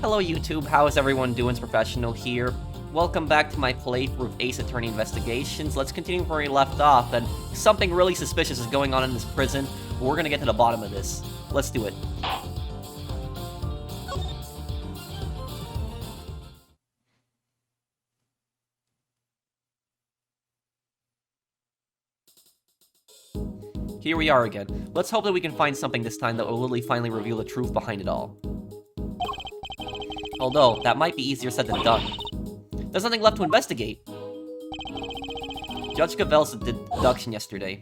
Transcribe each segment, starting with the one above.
Hello YouTube, how is everyone doing? It's Professional here. Welcome back to my playthrough of Ace Attorney Investigations. Let's continue where we left off, and something really suspicious is going on in this prison. We're gonna get to the bottom of this. Let's do it. Here we are again. Let's hope that we can find something this time that will really finally reveal the truth behind it all. Although, that might be easier said than done. There's nothing left to investigate. Judge Gavel's deduction yesterday.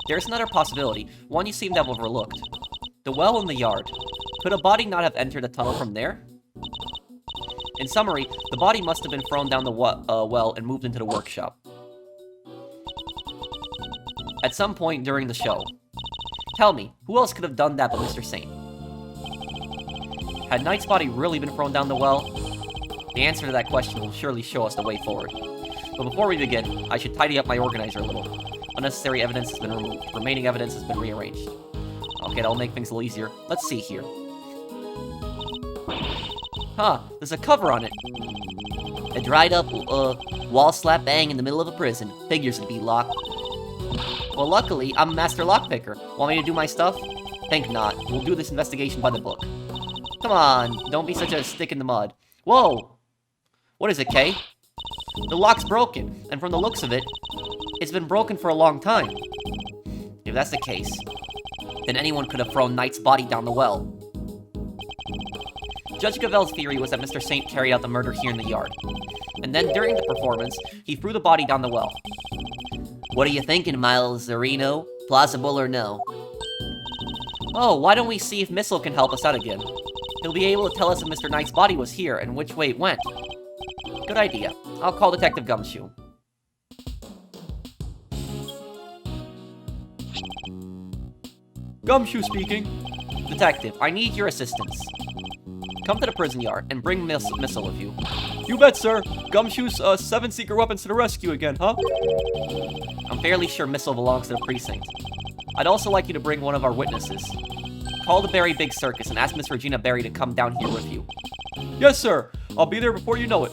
There's another possibility, one you seem to have overlooked. The well in the yard. Could a body not have entered the tunnel from there? In summary, the body must have been thrown down the well and moved into the workshop. At some point during the show. Tell me, who else could have done that but Mr. Saint? Had Knight's body really been thrown down the well? The answer to that question will surely show us the way forward. But before we begin, I should tidy up my organizer a little. Unnecessary evidence has been removed. Remaining evidence has been rearranged. Okay, that'll make things a little easier. Let's see here. Huh, there's a cover on it. A dried up, wall slap bang in the middle of a prison. Figures to be locked. Well, luckily, I'm a master lockpicker. Want me to do my stuff? Think not. We'll do this investigation by the book. Come on, don't be such a stick in the mud. Whoa! What is it, Kay? The lock's broken, and from the looks of it, it's been broken for a long time. If that's the case, then anyone could have thrown Knight's body down the well. Judge Gavel's theory was that Mr. Saint carried out the murder here in the yard. And then, during the performance, he threw the body down the well. What are you thinking, Miles Edgeworth? Plausible or no? Oh, why don't we see if Missile can help us out again? He'll be able to tell us if Mr. Knight's body was here and which way it went. Good idea. I'll call Detective Gumshoe. Gumshoe speaking. Detective, I need your assistance. Come to the prison yard and bring Missile with you. You bet, sir. Gumshoe's 7 secret weapons to the rescue again, huh? I'm fairly sure Missile belongs to the precinct. I'd also like you to bring one of our witnesses. Call the Berry Big Circus and ask Miss Regina Berry to come down here with you. Yes, sir. I'll be there before you know it.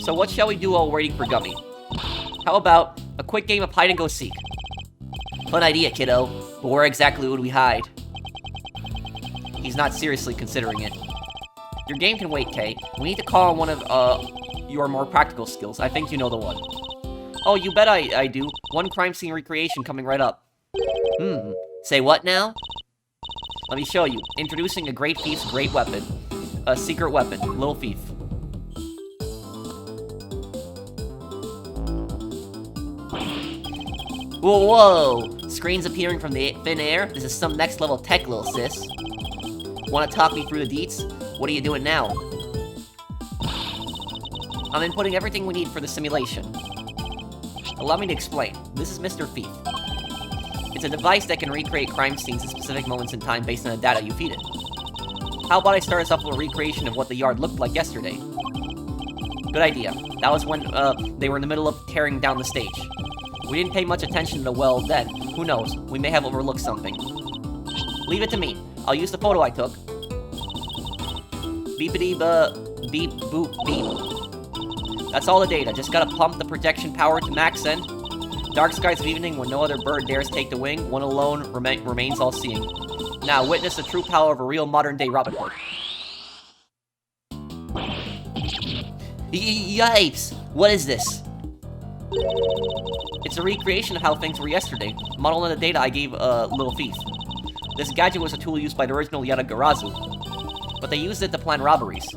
So what shall we do while waiting for Gummy? How about a quick game of hide-and-go-seek? Fun idea, kiddo. But where exactly would we hide? He's not seriously considering it. Your game can wait, Kay. We need to call on one of, your more practical skills. I think you know the one. Oh, you bet I do. One crime scene recreation coming right up. Say what now? Let me show you. Introducing a great thief's great weapon. A secret weapon. Little thief. Whoa, whoa! Screens appearing from the thin air? This is some next level tech, little sis. Wanna talk me through the deets? What are you doing now? I'm inputting everything we need for the simulation. Allow me to explain. This is Mr. Thief. It's a device that can recreate crime scenes at specific moments in time based on the data you feed it. How about I start us off with a recreation of what the yard looked like yesterday? Good idea. That was when, they were in the middle of tearing down the stage. We didn't pay much attention to the well then. Who knows? We may have overlooked something. Leave it to me. I'll use the photo I took. Beepity-beep boop beep. That's all the data. Just gotta pump the projection power to max end. Dark skies of evening when no other bird dares take the wing. One alone remains all-seeing. Now witness the true power of a real modern-day Robin Hood. Yipes! What is this? It's a recreation of how things were yesterday, modeled on the data I gave Little Thief. This gadget was a tool used by the original Yatagarasu, but they used it to plan robberies.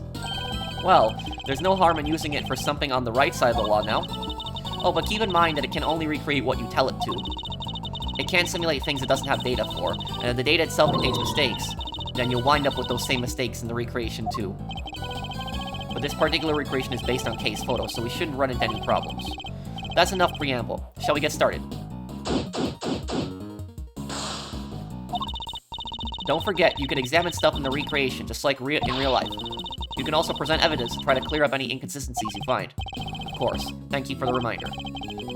Well, there's no harm in using it for something on the right side of the law now. Oh, but keep in mind that it can only recreate what you tell it to. It can't simulate things it doesn't have data for, and if the data itself contains mistakes, then you'll wind up with those same mistakes in the recreation too. But this particular recreation is based on Kay's photo, so we shouldn't run into any problems. That's enough preamble. Shall we get started? Don't forget, you can examine stuff in the recreation, just like in real life. You can also present evidence to try to clear up any inconsistencies you find. course. Thank you for the reminder.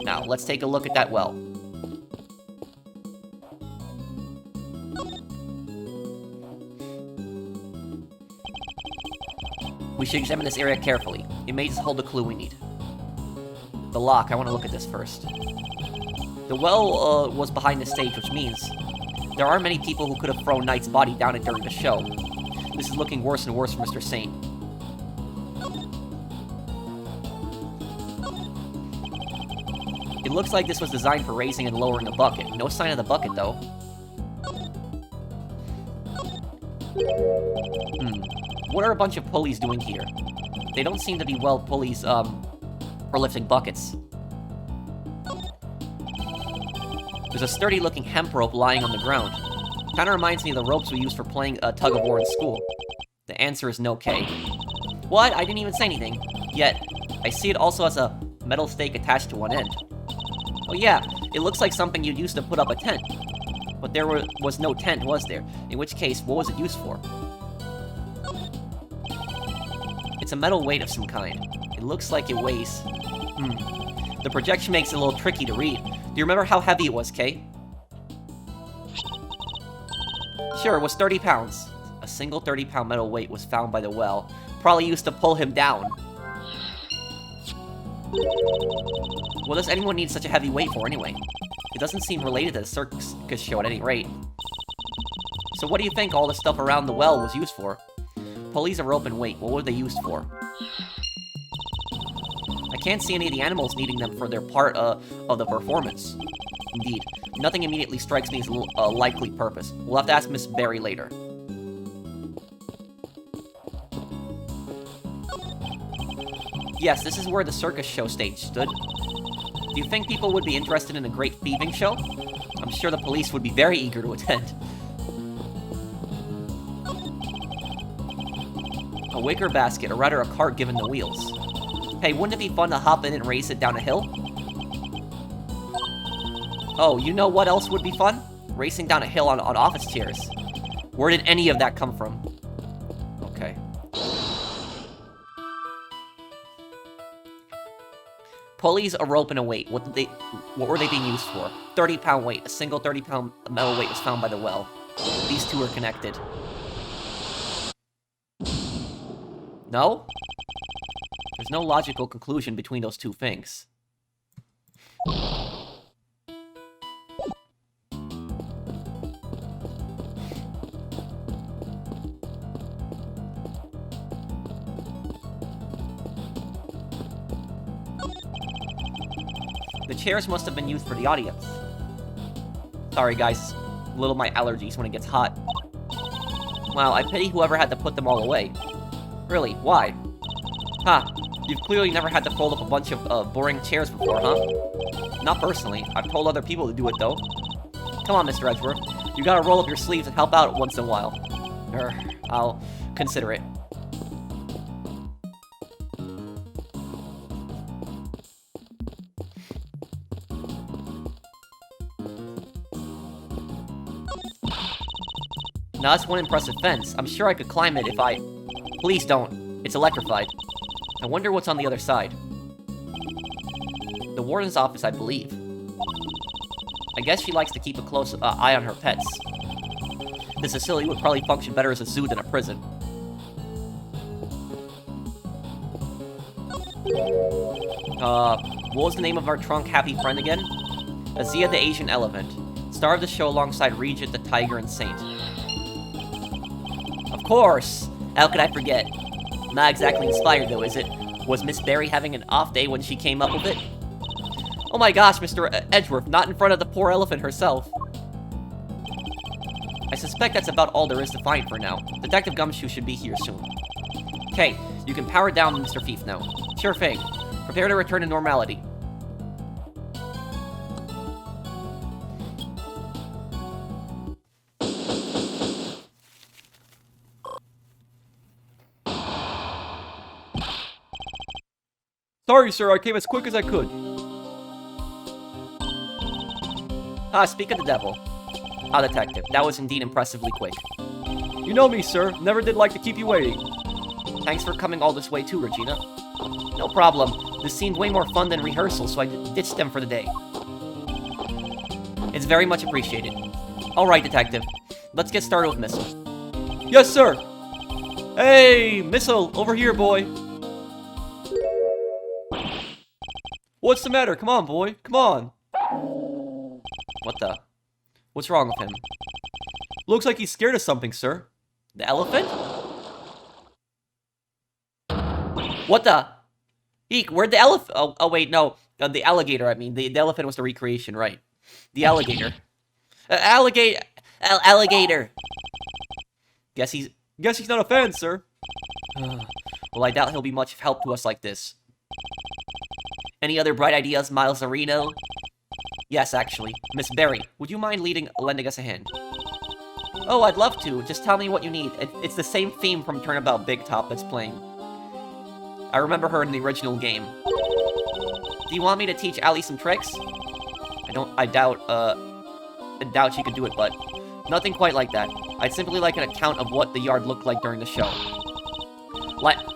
Now, let's take a look at that well. We should examine this area carefully. It may just hold the clue we need. The lock, I want to look at this first. The well was behind the stage, which means there are many people who could have thrown Knight's body down it during the show. This is looking worse and worse for Mr. Saint. It looks like this was designed for raising and lowering a bucket. No sign of the bucket, though. What are a bunch of pulleys doing here? They don't seem to be well pulleys, for lifting buckets. There's a sturdy-looking hemp rope lying on the ground. Kinda reminds me of the ropes we used for playing tug-of-war in school. The answer is no K. What? I didn't even say anything. Yet, I see it also has a metal stake attached to one end. Oh yeah, it looks like something you'd use to put up a tent. But there was no tent, was there? In which case, what was it used for? It's a metal weight of some kind. It looks like it weighs... The projection makes it a little tricky to read. Do you remember how heavy it was, Kay? Sure, it was 30 pounds. A single 30-pound metal weight was found by the well. Probably used to pull him down. What does anyone need such a heavy weight for, anyway? It doesn't seem related to the circus show at any rate. So what do you think all the stuff around the well was used for? Pulleys are rope and weight. What were they used for? I can't see any of the animals needing them for their part of the performance. Indeed, nothing immediately strikes me as a likely purpose. We'll have to ask Miss Berry later. Yes, this is where the circus show stage stood. Do you think people would be interested in a great thieving show? I'm sure the police would be very eager to attend. A wicker basket, or rather a cart given the wheels. Hey, wouldn't it be fun to hop in and race it down a hill? Oh, you know what else would be fun? Racing down a hill on office chairs. Where did any of that come from? Okay. Pulleys, a rope, and a weight. What were they being used for? 30-pound weight. A single 30-pound metal weight was found by the well. These two are connected. No? There's no logical conclusion between those two things. The chairs must have been used for the audience. Sorry guys, a little my allergies when it gets hot. Wow, I pity whoever had to put them all away. Really, why? Ha, you've clearly never had to fold up a bunch of boring chairs before, huh? Not personally. I've told other people to do it, though. Come on, Mr. Edgeworth. You gotta roll up your sleeves and help out once in a while. I'll consider it. Now that's one impressive fence. I'm sure I could climb it if I... Please don't. It's electrified. I wonder what's on the other side. The warden's office, I believe. I guess she likes to keep a close eye on her pets. This facility would probably function better as a zoo than a prison. What was the name of our trunk happy friend again? Azia the Asian Elephant. Star of the show alongside Regent the Tiger and Saint. Of course! How could I forget? Not exactly inspired though, is it? Was Miss Berry having an off day when she came up with it? Oh my gosh, Mr. Edgeworth, not in front of the poor elephant herself. I suspect that's about all there is to find for now. Detective Gumshoe should be here soon. Okay, you can power down Mr. Thief now. Sure thing. Prepare to return to normality. Sorry, sir, I came as quick as I could. Speak of the devil. Detective, that was indeed impressively quick. You know me, sir. Never did like to keep you waiting. Thanks for coming all this way too, Regina. No problem. This seemed way more fun than rehearsal, so I ditched them for the day. It's very much appreciated. Alright, Detective. Let's get started with Missile. Yes, sir. Hey, Missile, over here, boy. What's the matter? Come on, boy. Come on. What the? What's wrong with him? Looks like he's scared of something, sir. The elephant? What the? Eek, where'd the elephant? Oh, wait, no. The alligator, I mean. The elephant was the recreation, right. The alligator. Alligator! Guess he's not a fan, sir. Well, I doubt he'll be much help to us like this. Any other bright ideas, Miles Areno? Yes, actually. Miss Berry, would you mind lending us a hand? Oh, I'd love to. Just tell me what you need. It's the same theme from Turnabout Big Top that's playing. I remember her in the original game. Do you want me to teach Allie some tricks? I doubt she could do it, but nothing quite like that. I'd simply like an account of what the yard looked like during the show.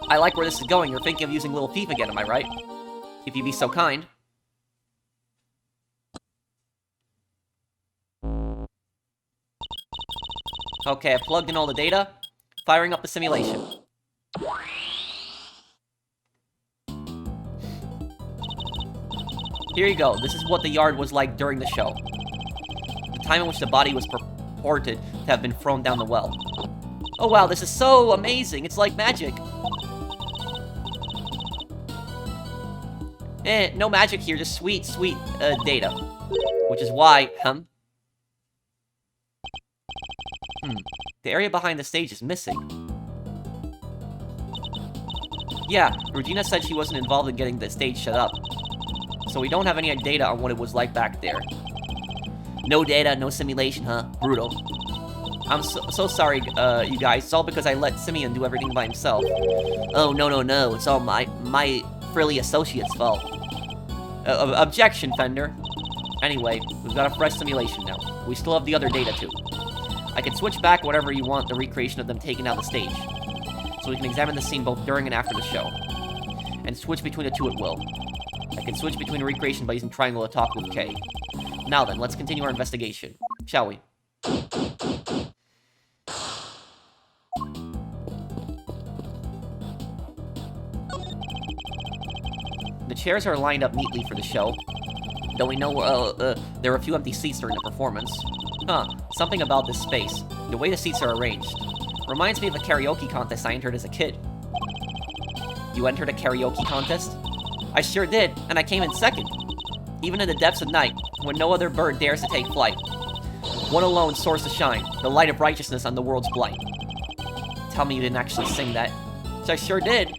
I like where this is going. You're thinking of using Little Thief again, am I right? If you'd be so kind. Okay, I've plugged in all the data. Firing up the simulation. Here you go. This is what the yard was like during the show. The time in which the body was purported to have been thrown down the well. Oh wow, this is so amazing. It's like magic. No magic here, just sweet data. Which is why, the area behind the stage is missing. Yeah, Regina said she wasn't involved in getting the stage shut up. So we don't have any data on what it was like back there. No data, no simulation, huh? Brutal. I'm so sorry, you guys. It's all because I let Simeon do everything by himself. Oh, no. It's all my frilly associate's fault. Objection, Fender. Anyway, we've got a fresh simulation now. We still have the other data, too. I can switch back whatever you want the recreation of them taking out the stage. So we can examine the scene both during and after the show. And switch between the two at will. I can switch between recreation by using triangle to talk with K. Now then, let's continue our investigation. Shall we? The chairs are lined up neatly for the show. Though we know there are a few empty seats during the performance. Something about this space. The way the seats are arranged. Reminds me of a karaoke contest I entered as a kid. You entered a karaoke contest? I sure did, and I came in second. Even in the depths of night, when no other bird dares to take flight. One alone soars to shine, the light of righteousness on the world's blight. Tell me you didn't actually sing that. So I sure did.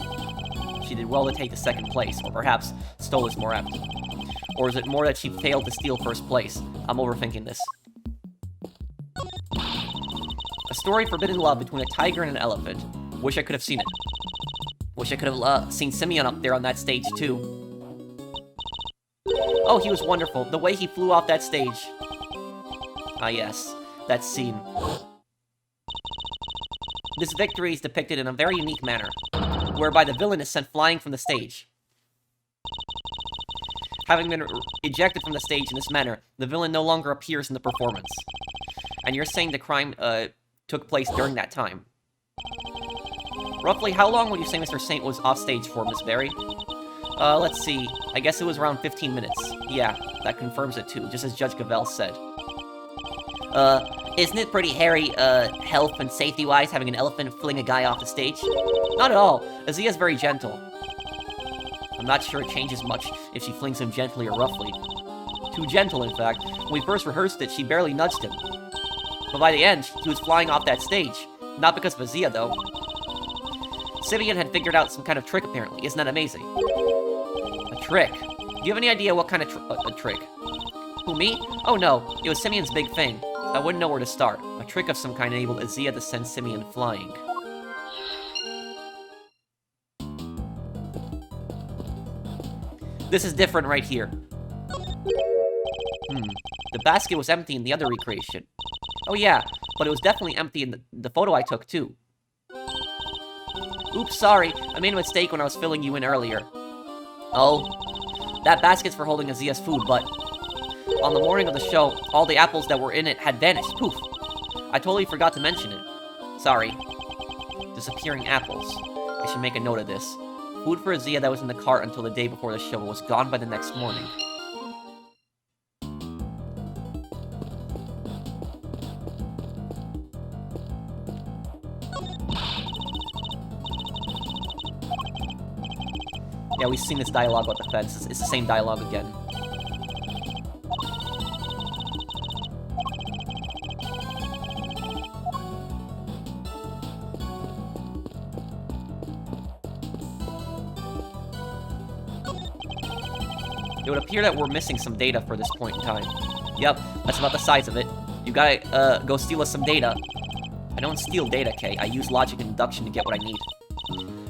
She did well to take the second place, or perhaps stole is more apt. Or is it more that she failed to steal first place? I'm overthinking this. A story forbidden love between a tiger and an elephant. Wish I could have seen it. Wish I could have seen Simeon up there on that stage, too. Oh, he was wonderful. The way he flew off that stage. Ah, yes. That scene. This victory is depicted in a very unique manner, whereby the villain is sent flying from the stage. Having been ejected from the stage in this manner, the villain no longer appears in the performance. And you're saying the crime took place during that time. Roughly how long would you say Mr. Saint was off stage for, Miss Berry? Let's see. I guess it was around 15 minutes. Yeah, that confirms it too, just as Judge Gavelle said. Isn't it pretty hairy, health and safety-wise, having an elephant fling a guy off the stage? Not at all. Azia's very gentle. I'm not sure it changes much if she flings him gently or roughly. Too gentle, in fact. When we first rehearsed it, she barely nudged him. But by the end, he was flying off that stage. Not because of Azia, though. Simeon had figured out some kind of trick, apparently. Isn't that amazing? A trick? Do you have any idea what kind of trick? Who, me? Oh no, it was Simeon's big thing. I wouldn't know where to start. A trick of some kind enabled Azia to send Simeon flying. This is different right here. The basket was empty in the other recreation. Oh yeah, but it was definitely empty in the photo I took too. Oops, sorry. I made a mistake when I was filling you in earlier. Oh, that basket's for holding Azia's food, but on the morning of the show, all the apples that were in it had vanished. Poof. I totally forgot to mention it. Sorry. Disappearing apples. I should make a note of this. Food for Azia that was in the cart until the day before the show was gone by the next morning. Yeah, we've seen this dialogue about the fence. It's the same dialogue again. It would appear that we're missing some data for this point in time. Yep, that's about the size of it. You gotta, go steal us some data. I don't steal data, Kay. I use logic and deduction to get what I need.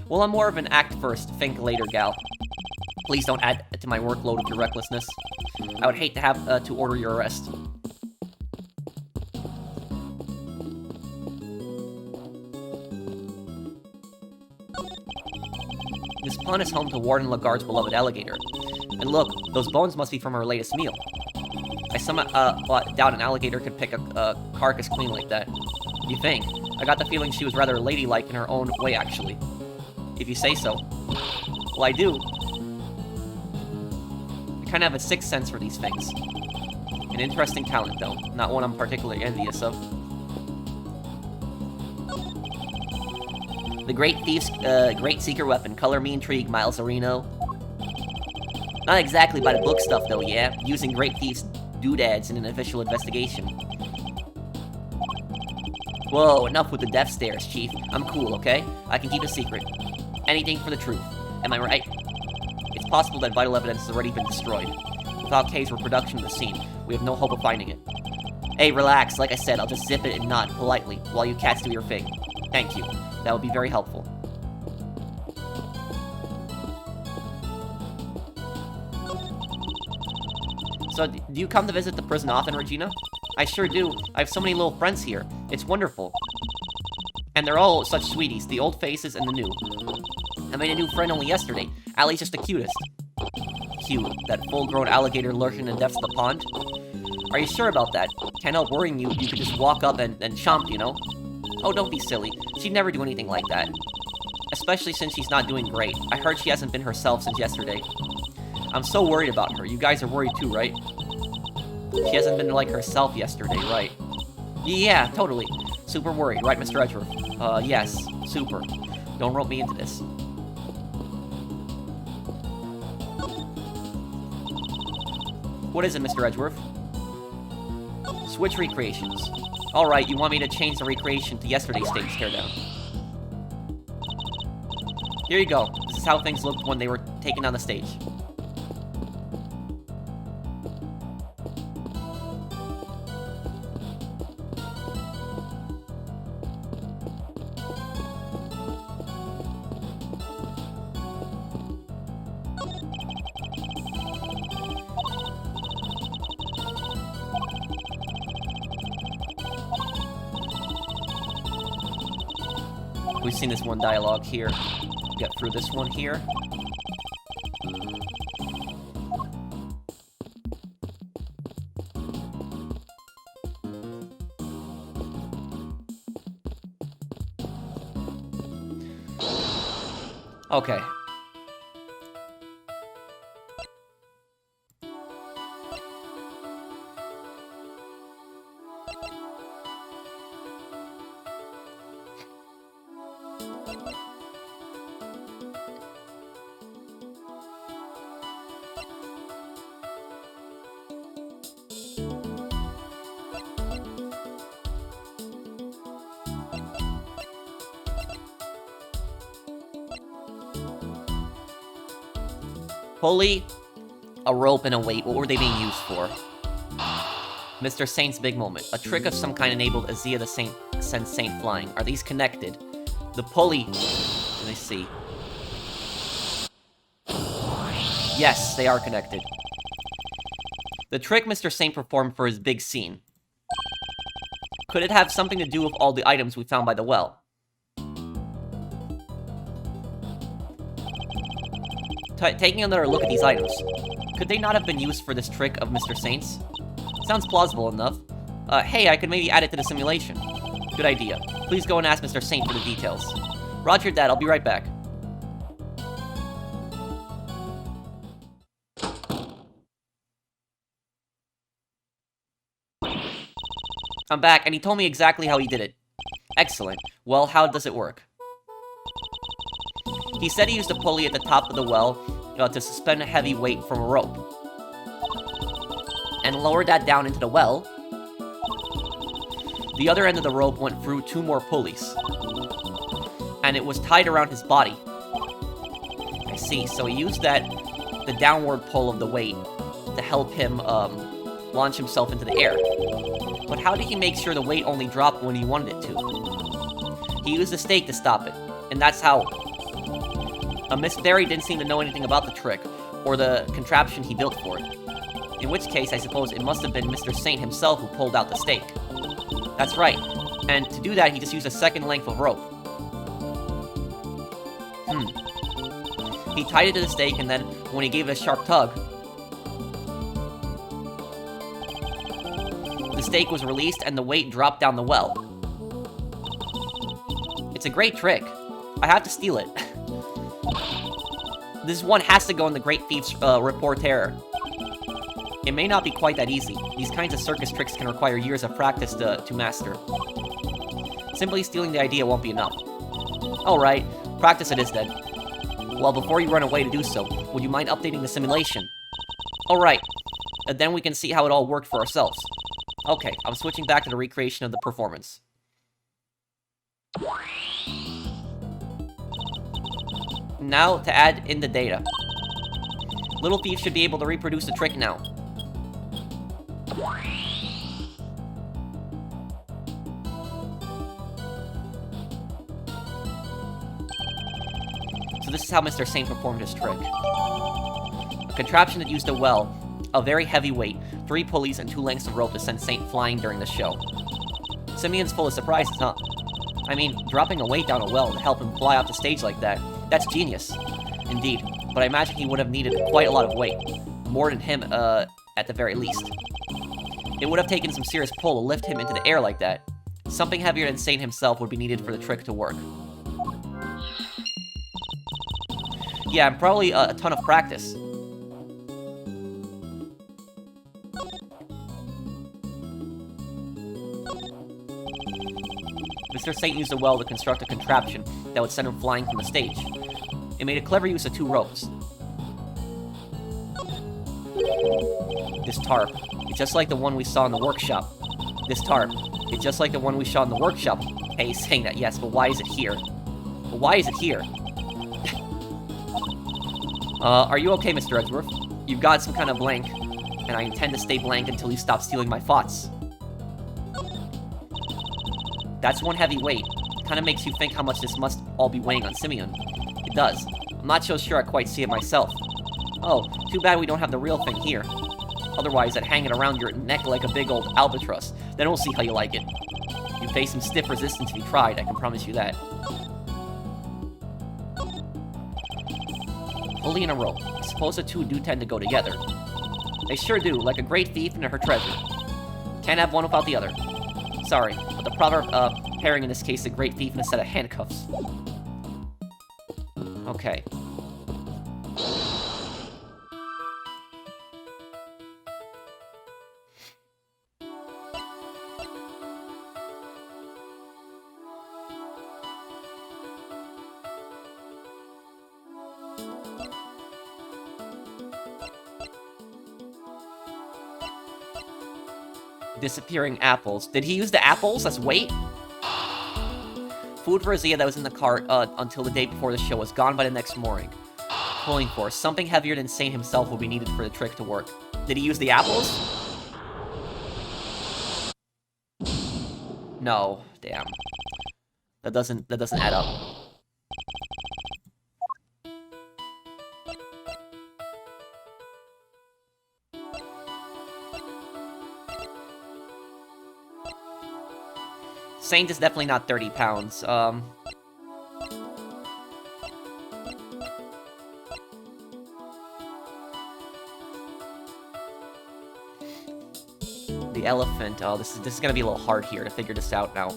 Well, I'm more of an act first, think later gal. Please don't add to my workload with your recklessness. I would hate to have to order your arrest. This pond is home to Warden Lagarde's beloved alligator. And look, those bones must be from her latest meal. I somehow doubt an alligator could pick a carcass clean like that. You think? I got the feeling she was rather ladylike in her own way, actually. If you say so. Well, I do. I kind of have a sixth sense for these things. An interesting talent, though. Not one I'm particularly envious of. The Great Thief's great secret weapon. Color me intrigued, Miles Areno. Not exactly by the book stuff, though, yeah? Using Great Thief's doodads in an official investigation. Whoa, enough with the death stares, Chief. I'm cool, okay? I can keep a secret. Anything for the truth. Am I right? It's possible that vital evidence has already been destroyed. Without Kay's reproduction of the scene, we have no hope of finding it. Hey, relax. Like I said, I'll just zip it and nod politely while you cats do your thing. Thank you. That would be very helpful. So, do you come to visit the prison often, Regina? I sure do. I have so many little friends here. It's wonderful. And they're all such sweeties, the old faces and the new. I made a new friend only yesterday. Allie's just the cutest. Cute. That full-grown alligator lurking in the depths of the pond? Are you sure about that? Can't help worrying you. You could just walk up and chomp, you know? Oh, don't be silly. She'd never do anything like that. Especially since she's not doing great. I heard she hasn't been herself since yesterday. I'm so worried about her. You guys are worried too, right? She hasn't been like herself yesterday, right? Yeah, totally. Super worried, right, Mr. Edgeworth? Yes. Super. Don't rope me into this. What is it, Mr. Edgeworth? Switch recreations. Alright, you want me to change the recreation to yesterday's stage teardown. Here you go. This is how things looked when they were taken on the stage. We've seen this one dialogue here. Get through this one here. Okay. Pulley, a rope, and a weight. What were they being used for? Mr. Saint's big moment. A trick of some kind enabled Azia the Saint send Saint flying. Are these connected? The pulley... Let me see. Yes, they are connected. The trick Mr. Saint performed for his big scene. Could it have something to do with all the items we found by the well? Taking another look at these items. Could they not have been used for this trick of Mr. Saint's? Sounds plausible enough. Hey, I could maybe add it to the simulation. Good idea. Please go and ask Mr. Saint for the details. Roger, Dad. I'll be right back. I'm back, and he told me exactly how he did it. Excellent. Well, how does it work? He said he used a pulley at the top of the well to suspend a heavy weight from a rope. And lowered that down into the well. The other end of the rope went through 2 more pulleys. And it was tied around his body. I see, so he used the downward pull of the weight to help him launch himself into the air. But how did he make sure the weight only dropped when he wanted it to? He used a stake to stop it, and that's how. Miss Berry didn't seem to know anything about the trick, or the contraption he built for it. In which case, I suppose it must have been Mr. Saint himself who pulled out the stake. That's right, and to do that, he just used a second length of rope. He tied it to the stake, and then, when he gave it a sharp tug, the stake was released and the weight dropped down the well. It's a great trick. I have to steal it. This one has to go in the Great Thief's Reporter. It may not be quite that easy. These kinds of circus tricks can require years of practice to master. Simply stealing the idea won't be enough. Alright, practice it is then. Well, before you run away to do so, would you mind updating the simulation? Alright, and then we can see how it all worked for ourselves. Okay, I'm switching back to the recreation of the performance. Now, to add in the data. Little Thief should be able to reproduce the trick now. So this is how Mr. Saint performed his trick. A contraption that used a well, a very heavy weight, 3 pulleys, and 2 lengths of rope to send Saint flying during the show. Simeon's full of surprises, huh? I mean, dropping a weight down a well to help him fly off the stage like that, that's genius. Indeed, but I imagine he would have needed quite a lot of weight. More than him, at the very least. It would have taken some serious pull to lift him into the air like that. Something heavier than Saint himself would be needed for the trick to work. Yeah, and probably a ton of practice. Mr. Saint used a well to construct a contraption that would send him flying from the stage. It made a clever use of 2 ropes. This tarp, it's just like the one we saw in the workshop. This tarp, it's just like the one we saw in the workshop. Hey, he's saying that, yes, but why is it here? But why is it here? Are you okay, Mr. Edgeworth? You've got some kind of blank, and I intend to stay blank until you stop stealing my thoughts. That's one heavy weight. Kinda makes you think how much this must all be weighing on Simeon. It does. I'm not so sure I quite see it myself. Oh, too bad we don't have the real thing here. Otherwise, I'd hang it around your neck like a big old albatross. Then we'll see how you like it. You'd face some stiff resistance if you tried, I can promise you that. Pulley and a rope. I suppose the two do tend to go together. They sure do, like a great thief and her treasure. Can't have one without the other. Sorry, but the proper pairing in this case is a great thief and a set of handcuffs. Okay. Disappearing apples. Did he use the apples as weight? Food for Azia that was in the cart until the day before the show was gone by the next morning. Pulling force. Something heavier than Saint himself will be needed for the trick to work. Did he use the apples? No. Damn. That doesn't add up. Saint is definitely not 30 pounds. The elephant. Oh, this is gonna be a little hard here to figure this out now.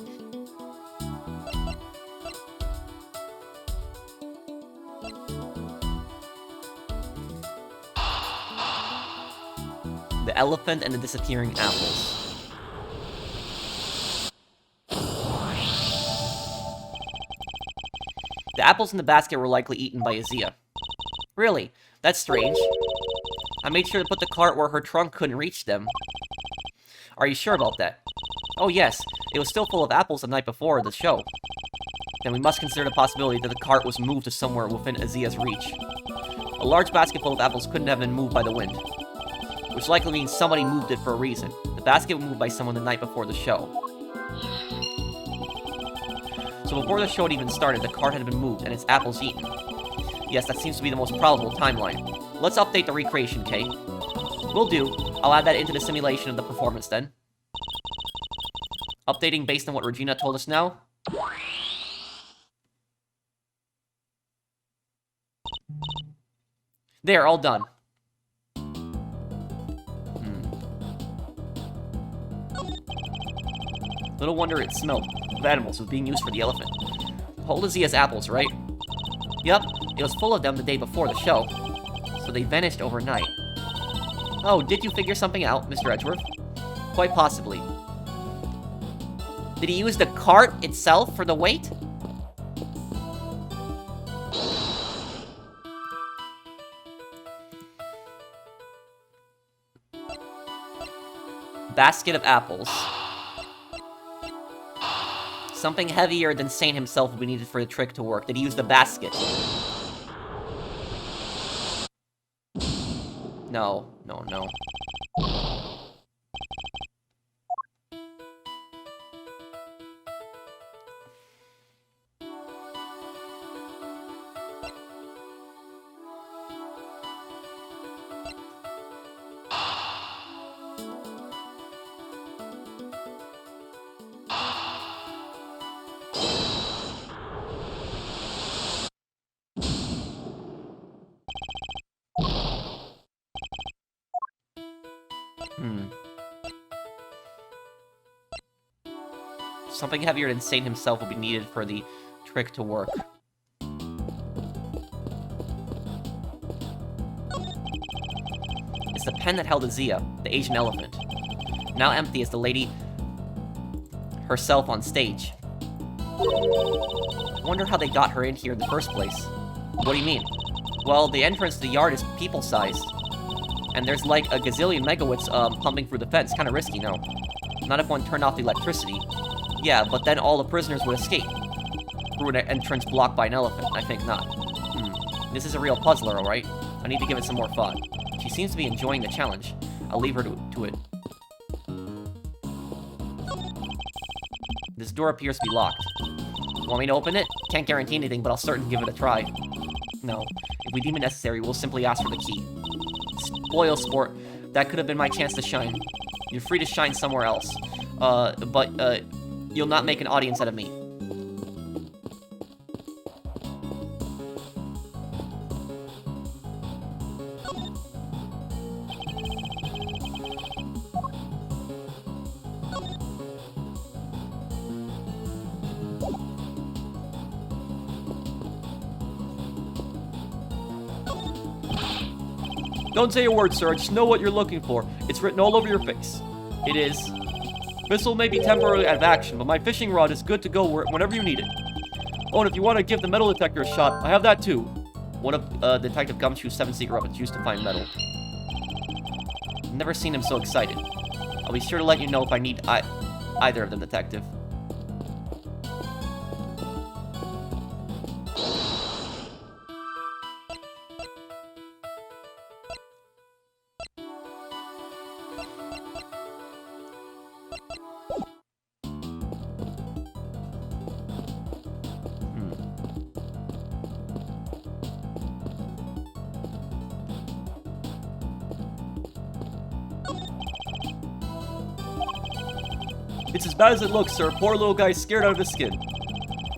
The elephant and the disappearing apples. The apples in the basket were likely eaten by Azia. Really? That's strange. I made sure to put the cart where her trunk couldn't reach them. Are you sure about that? Oh yes, it was still full of apples the night before the show. Then we must consider the possibility that the cart was moved to somewhere within Azia's reach. A large basket full of apples couldn't have been moved by the wind, which likely means somebody moved it for a reason. The basket was moved by someone the night before the show. So before the show had even started, the cart had been moved and its apples eaten. Yes, that seems to be the most probable timeline. Let's update the recreation, Kay. Will do. I'll add that into the simulation of the performance then. Updating based on what Regina told us now. There, all done. Little wonder it smelled of animals was being used for the elephant. Hold Azia's apples, right? Yup, it was full of them the day before the show. So they vanished overnight. Oh, did you figure something out, Mr. Edgeworth? Quite possibly. Did he use the cart itself for the weight? Basket of apples. Something heavier than Saint himself would be needed for the trick to work. Did he use the basket? No. Something heavier than Saint himself will be needed for the trick to work. It's the pen that held Azia, the Asian elephant. Now empty as the lady herself on stage. Wonder how they got her in here in the first place. What do you mean? Well, the entrance to the yard is people-sized. And there's like a gazillion megawatts pumping through the fence. Kind of risky, no? Not if one turned off the electricity. Yeah, but then all the prisoners would escape. Through an entrance blocked by an elephant. I think not. This is a real puzzler, alright? I need to give it some more thought. She seems to be enjoying the challenge. I'll leave her to it. This door appears to be locked. Want me to open it? Can't guarantee anything, but I'll certainly give it a try. No. If we deem it necessary, we'll simply ask for the key. Spoil sport. That could have been my chance to shine. You're free to shine somewhere else. But you'll not make an audience out of me. Don't say a word, sir. I just know what you're looking for. It's written all over your face. It is. Missile may be temporarily out of action, but my fishing rod is good to go whenever you need it. Oh, and if you want to give the metal detector a shot, I have that too. One of Detective Gumshoe's 7 secret weapons used to find metal. Never seen him so excited. I'll be sure to let you know if I need either of them, Detective. It's as bad as it looks, sir. Poor little guy's scared out of his skin.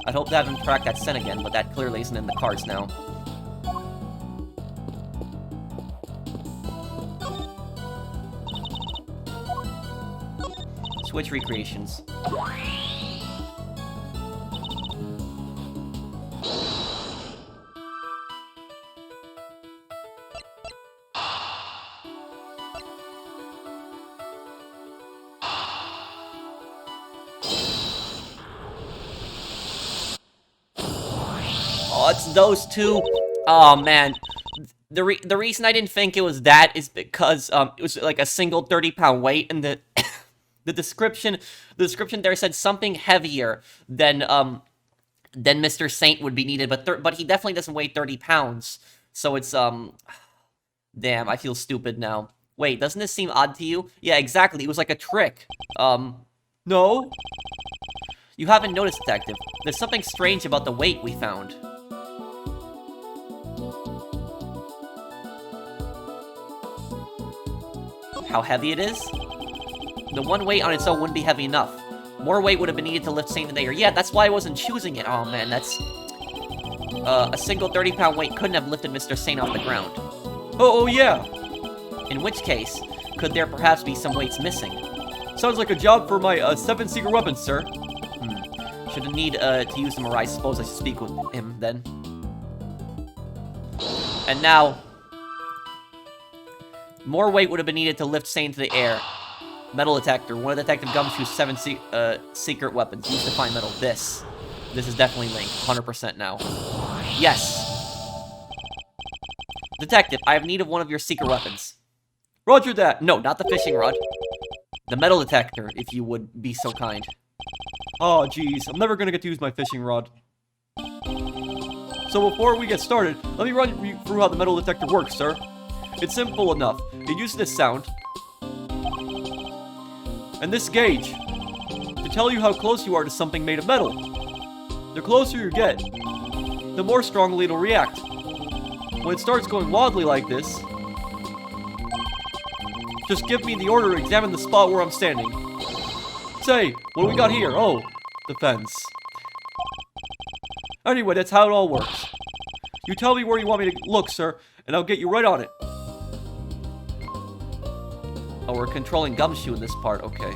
I'd hope to have him track that scent again, but that clearly isn't in the cards now. Twitch recreations. Oh, it's those two. Oh, man. The reason I didn't think it was that is because it was like a single 30-pound weight, and the the description there said something heavier than Mr. Saint would be needed, but he definitely doesn't weigh 30 pounds. So it's damn, I feel stupid now. Wait, doesn't this seem odd to you? Yeah, exactly. It was like a trick. No? You haven't noticed, Detective. There's something strange about the weight we found. How heavy it is? The one weight on its own wouldn't be heavy enough. More weight would have been needed to lift Saint in the air. Yeah, that's why I wasn't choosing it. Oh man, that's... a single 30-pound weight couldn't have lifted Mr. Saint off the ground. Oh, yeah. In which case, could there perhaps be some weights missing? Sounds like a job for my 7 secret weapons, sir. Should need to use them, or I suppose I should speak with him then. And now... more weight would have been needed to lift Saint into the air. Metal detector, one of Detective Gumshoe's 7 secret weapons used to find metal. This is definitely linked, 100% now. Yes! Detective, I have need of one of your secret weapons. Roger that. No, not the fishing rod. The metal detector, if you would be so kind. Oh, jeez. I'm never gonna get to use my fishing rod. So before we get started, let me run you through how the metal detector works, sir. It's simple enough. It uses this sound and this gauge to tell you how close you are to something made of metal. The closer you get, the more strongly it'll react. When it starts going wildly like this, just give me the order to examine the spot where I'm standing. Say, what do we got here? Oh, the fence. Anyway, that's how it all works. You tell me where you want me to look, sir, and I'll get you right on it. Oh, we're controlling Gumshoe in this part, okay.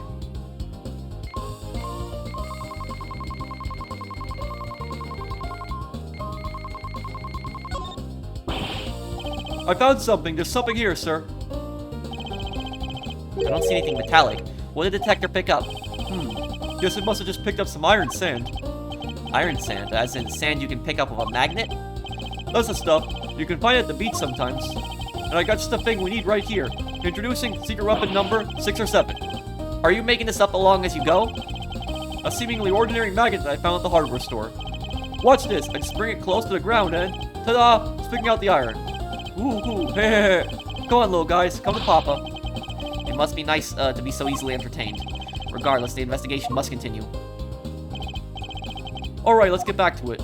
I found something. There's something here, sir. I don't see anything metallic. What did the detector pick up? Guess it must have just picked up some iron sand. Iron sand, as in sand you can pick up with a magnet? That's the stuff. You can find it at the beach sometimes. And I got just the thing we need right here. Introducing secret weapon number 6 or 7. Are you making this up along as you go? A seemingly ordinary magnet that I found at the hardware store. Watch this. I just bring it close to the ground and ta-da! It's picking out the iron. Ooh, hey. Come on, little guys. Come to Papa. It must be nice to be so easily entertained. Regardless, the investigation must continue. Alright, let's get back to it.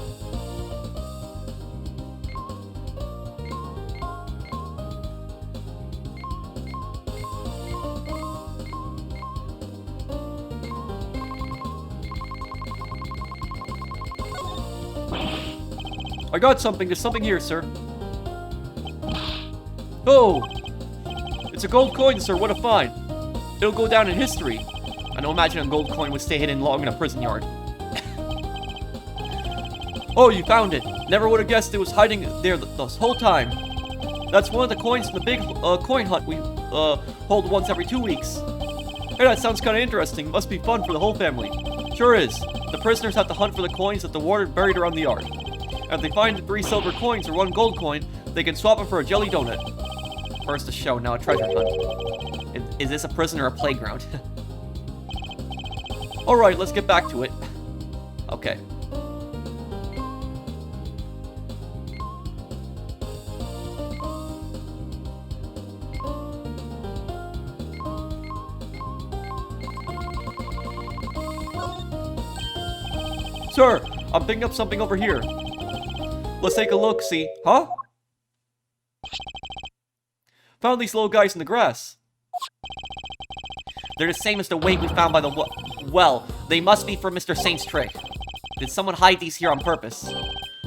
I got something. There's something here, sir. Oh! It's a gold coin, sir. What a find. It'll go down in history. I don't imagine a gold coin would stay hidden long in a prison yard. Oh, you found it. Never would have guessed it was hiding there this whole time. That's one of the coins from the big coin hunt we hold once every 2 weeks. Hey, that sounds kind of interesting. Must be fun for the whole family. Sure is. The prisoners have to hunt for the coins that the warden buried around the yard. And if they find 3 silver coins or 1 gold coin, they can swap it for a jelly donut. First a show, now a treasure hunt. Is this a prison or a playground? Alright, let's get back to it. Okay. Sir, I'm picking up something over here. Let's take a look, see? Huh? Found these little guys in the grass. They're the same as the weight we found by the well. They must be for Mr. Saint's trick. Did someone hide these here on purpose?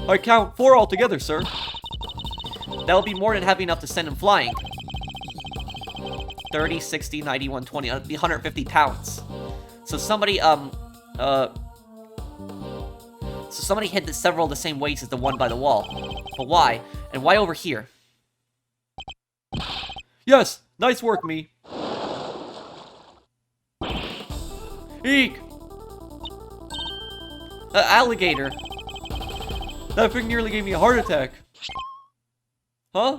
I count 4 altogether, sir. That'll be more than heavy enough to send him flying. 30, 60, 90, 120, that'd be 150 pounds. So somebody, hid several of the same weights as the one by the wall. But why? And why over here? Yes, nice work, me. Eek! Alligator. That thing nearly gave me a heart attack. Huh?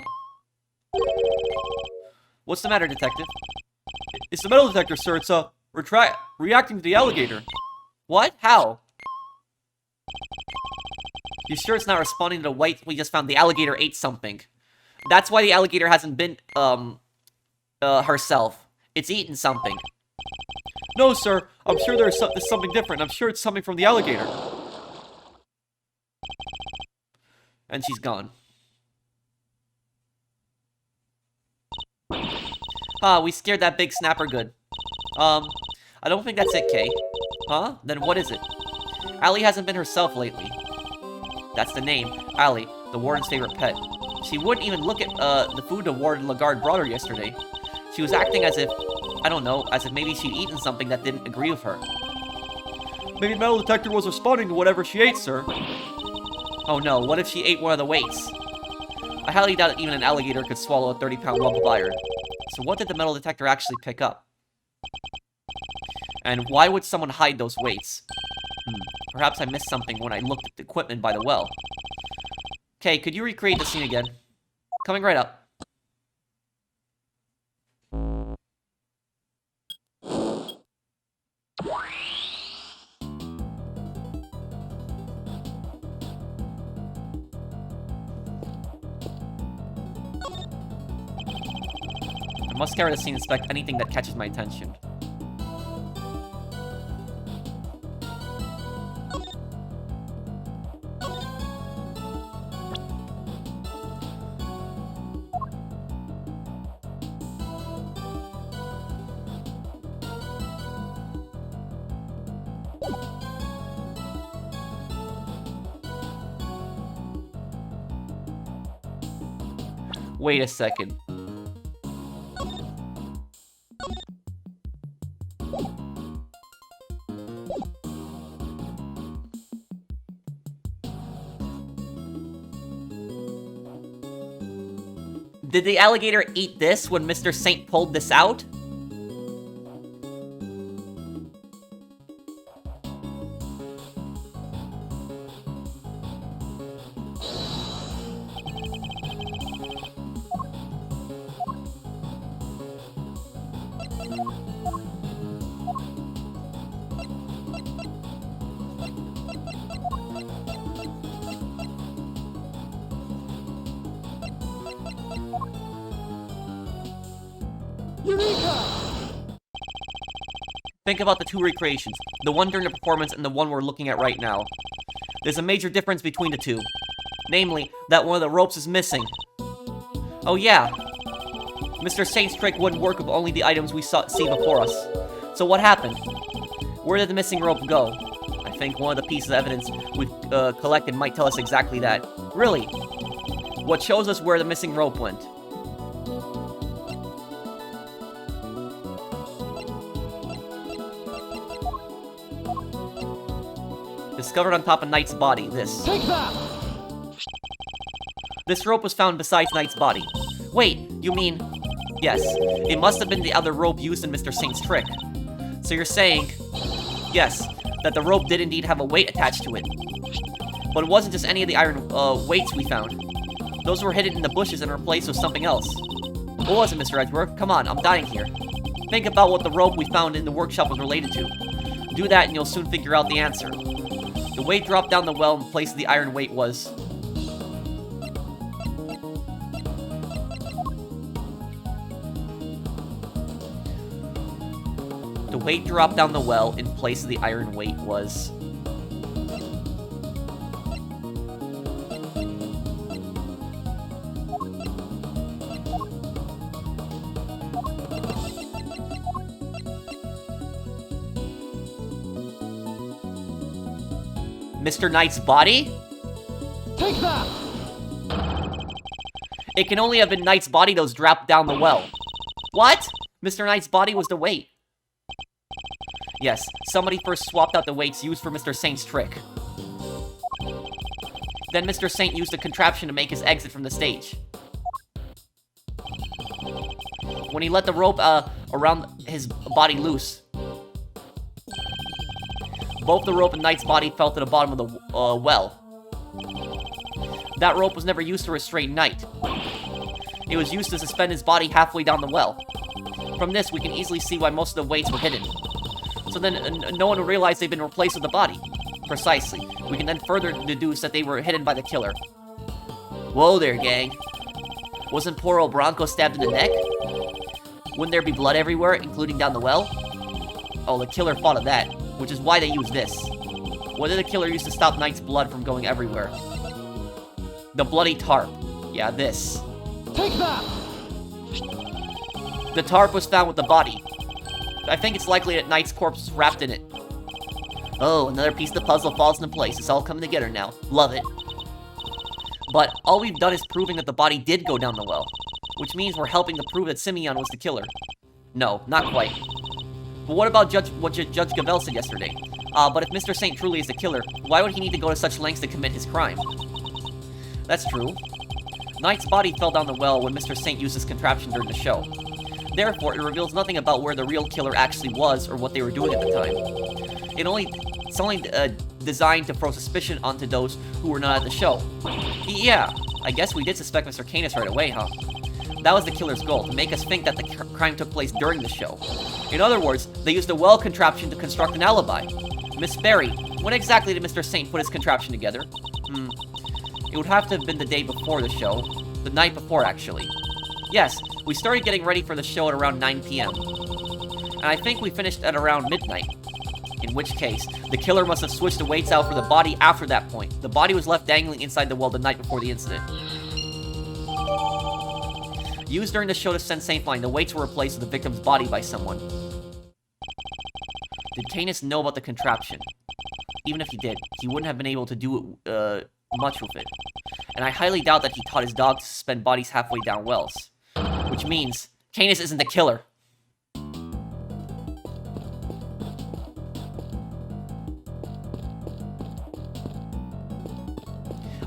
What's the matter, detective? It's the metal detector, sir. It's, reacting to the alligator. What? How? You sure it's not responding to the weight we just found? The alligator ate something. That's why the alligator hasn't been, herself. It's eaten something. No, sir. I'm sure there's something different. I'm sure it's something from the alligator. And she's gone. Ah, we scared that big snapper good. I don't think that's it, Kay. Huh? Then what is it? Allie hasn't been herself lately. That's the name. Allie, the warden's favorite pet. She wouldn't even look at, the food the warden Lagarde brought her yesterday. She was acting as if, I don't know, as if maybe she'd eaten something that didn't agree with her. Maybe the metal detector was responding to whatever she ate, sir. Oh no, what if she ate one of the weights? I highly doubt that even an alligator could swallow a 30-pound lump of iron. So what did the metal detector actually pick up? And why would someone hide those weights? Perhaps I missed something when I looked at the equipment by the well. Okay, could you recreate the scene again? Coming right up. I must carry the scene and inspect anything that catches my attention. Wait a second. Did the alligator eat this when Mr. Saint pulled this out? Think about the two recreations, the one during the performance and the one we're looking at right now. There's a major difference between the two. Namely, that one of the ropes is missing. Oh yeah. Mr. Saint's trick wouldn't work with only the items we see before us. So what happened? Where did the missing rope go? I think one of the pieces of evidence we've collected might tell us exactly that. Really? What shows us where the missing rope went? Discovered on top of Knight's body, this. Take that! This rope was found besides Knight's body. Wait, you mean... Yes, it must have been the other rope used in Mr. Saint's trick. So you're saying... Yes, that the rope did indeed have a weight attached to it. But it wasn't just any of the iron weights we found. Those were hidden in the bushes and replaced with something else. What was it, Mr. Edgeworth? Come on, I'm dying here. Think about what the rope we found in the workshop was related to. Do that and you'll soon figure out the answer. The weight dropped down the well in place of the iron weight was... The weight dropped down the well in place of the iron weight was... Mr. Knight's body? Take that! It can only have been Knight's body that was dropped down the well. What? Mr. Knight's body was the weight. Yes, somebody first swapped out the weights used for Mr. Saint's trick. Then Mr. Saint used a contraption to make his exit from the stage. When he let the rope around his body loose, both the rope and Knight's body fell to the bottom of the well. That rope was never used to restrain Knight. It was used to suspend his body halfway down the well. From this, we can easily see why most of the weights were hidden. So then no one would realize they've been replaced with the body. Precisely. We can then further deduce that they were hidden by the killer. Whoa there, gang. Wasn't poor old Bronco stabbed in the neck? Wouldn't there be blood everywhere, including down the well? Oh, the killer thought of that, which is why they used this. What did the killer use to stop Knight's blood from going everywhere? The bloody tarp. Yeah, this. Take that! The tarp was found with the body. I think it's likely that Knight's corpse was wrapped in it. Oh, another piece of the puzzle falls into place. It's all coming together now. Love it. But all we've done is proving that the body did go down the well, which means we're helping to prove that Simeon was the killer. No, not quite. But what about Judge Gavelle said yesterday? But if Mr. Saint truly is the killer, why would he need to go to such lengths to commit his crime? That's true. Knight's body fell down the well when Mr. Saint used his contraption during the show. Therefore, it reveals nothing about where the real killer actually was or what they were doing at the time. It's only designed to throw suspicion onto those who were not at the show. Yeah, I guess we did suspect Mr. Canis right away, huh? That was the killer's goal, to make us think that the crime took place during the show. In other words, they used a well contraption to construct an alibi. Miss Berry, when exactly did Mr. Saint put his contraption together? It would have to have been the day before the show. The night before, actually. Yes, we started getting ready for the show at around 9 p.m. And I think we finished at around midnight. In which case, the killer must have switched the weights out for the body after that point. The body was left dangling inside the well the night before the incident. Used during the show to send Saint flying, the weights were replaced with the victim's body by someone. Did Canis know about the contraption? Even if he did, he wouldn't have been able to do much with it. And I highly doubt that he taught his dog to suspend bodies halfway down wells. Which means, Canis isn't the killer.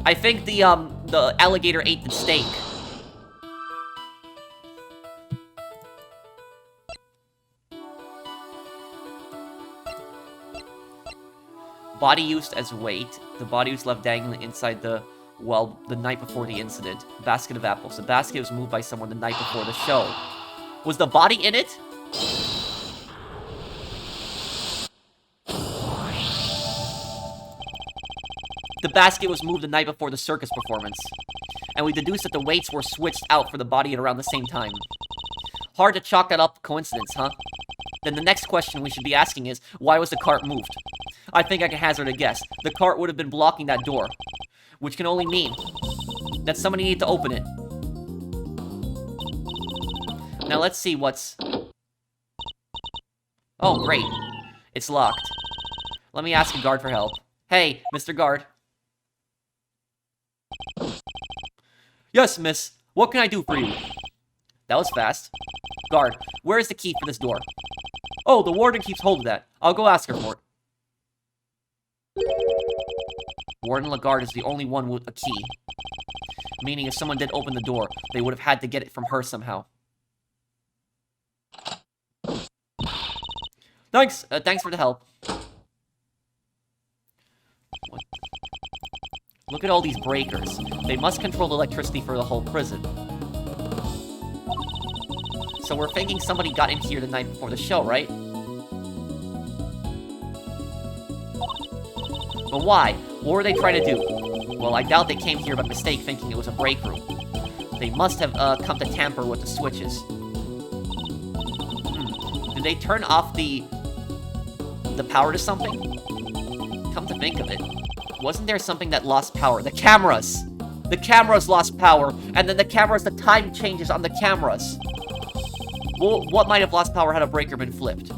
I think the alligator ate the steak. Body used as weight. The body was left dangling inside the well the night before the incident. Basket of apples. The basket was moved by someone the night before the show. Was the body in it? The basket was moved the night before the circus performance. And we deduced that the weights were switched out for the body at around the same time. Hard to chalk that up coincidence, huh? Then the next question we should be asking is, why was the cart moved? I think I can hazard a guess. The cart would have been blocking that door. Which can only mean that somebody needed to open it. Now let's see what's... Oh, great. It's locked. Let me ask a guard for help. Hey, Mr. Guard. Yes, miss. What can I do for you? That was fast. Guard, where is the key for this door? Oh, the warden keeps hold of that. I'll go ask her for it. Warden Lagarde is the only one with a key. Meaning if someone did open the door, they would have had to get it from her somehow. Thanks. Thanks for the help. What? Look at all these breakers. They must control the electricity for the whole prison. So we're thinking somebody got in here the night before the show, right? But why? What were they trying to do? Well, I doubt they came here by mistake thinking it was a break room. They must have come to tamper with the switches. Did they turn off the power to something? Come to think of it, wasn't there something that lost power? The cameras! The cameras lost power, and then the cameras, the time changes on the cameras. Well, what might have lost power had a breaker been flipped?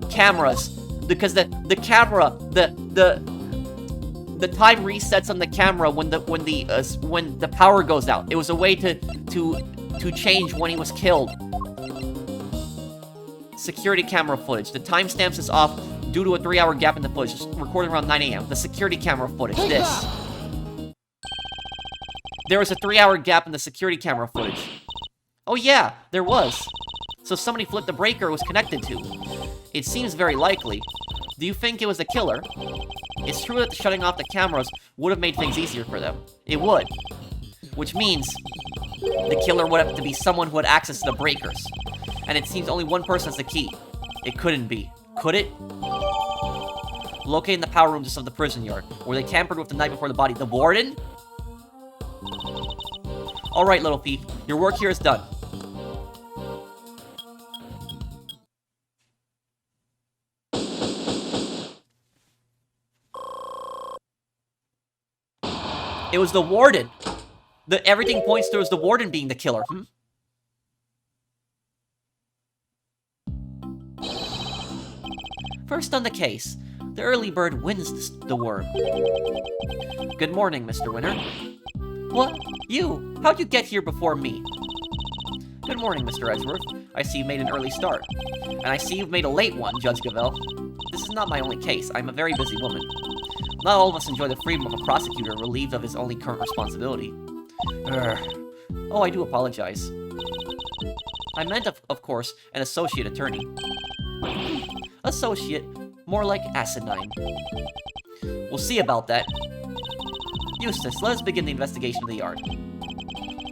Cameras. Because the camera, the time resets on the camera when the power goes out. It was a way to change when he was killed. Security camera footage. The timestamps is off due to a 3-hour gap in the footage. It's recorded around 9 a.m. The security camera footage. Take This. that! There was a 3-hour gap in the security camera footage. Oh yeah, there was. So somebody flipped the breaker it was connected to. It seems very likely. Do you think it was the killer? It's true that shutting off the cameras would have made things easier for them. It would. Which means the killer would have to be someone who had access to the breakers. And it seems only one person has the key. It couldn't be. Could it? Locating the power room just of the prison yard, where they tampered with the night before the body. The warden? Alright, little thief. Your work here is done. It was the warden. Everything points towards the warden being the killer. First on the case, the early bird wins the worm. Good morning, Mr. Winner. What? You? How'd you get here before me? Good morning, Mr. Edgeworth. I see you made an early start. And I see you've made a late one, Judge Gavel. This is not my only case. I'm a very busy woman. Not all of us enjoy the freedom of a prosecutor relieved of his only current responsibility. Oh, I do apologize. I meant, of course, an associate attorney. Associate, more like asinine. We'll see about that. Eustace, let us begin the investigation of the yard.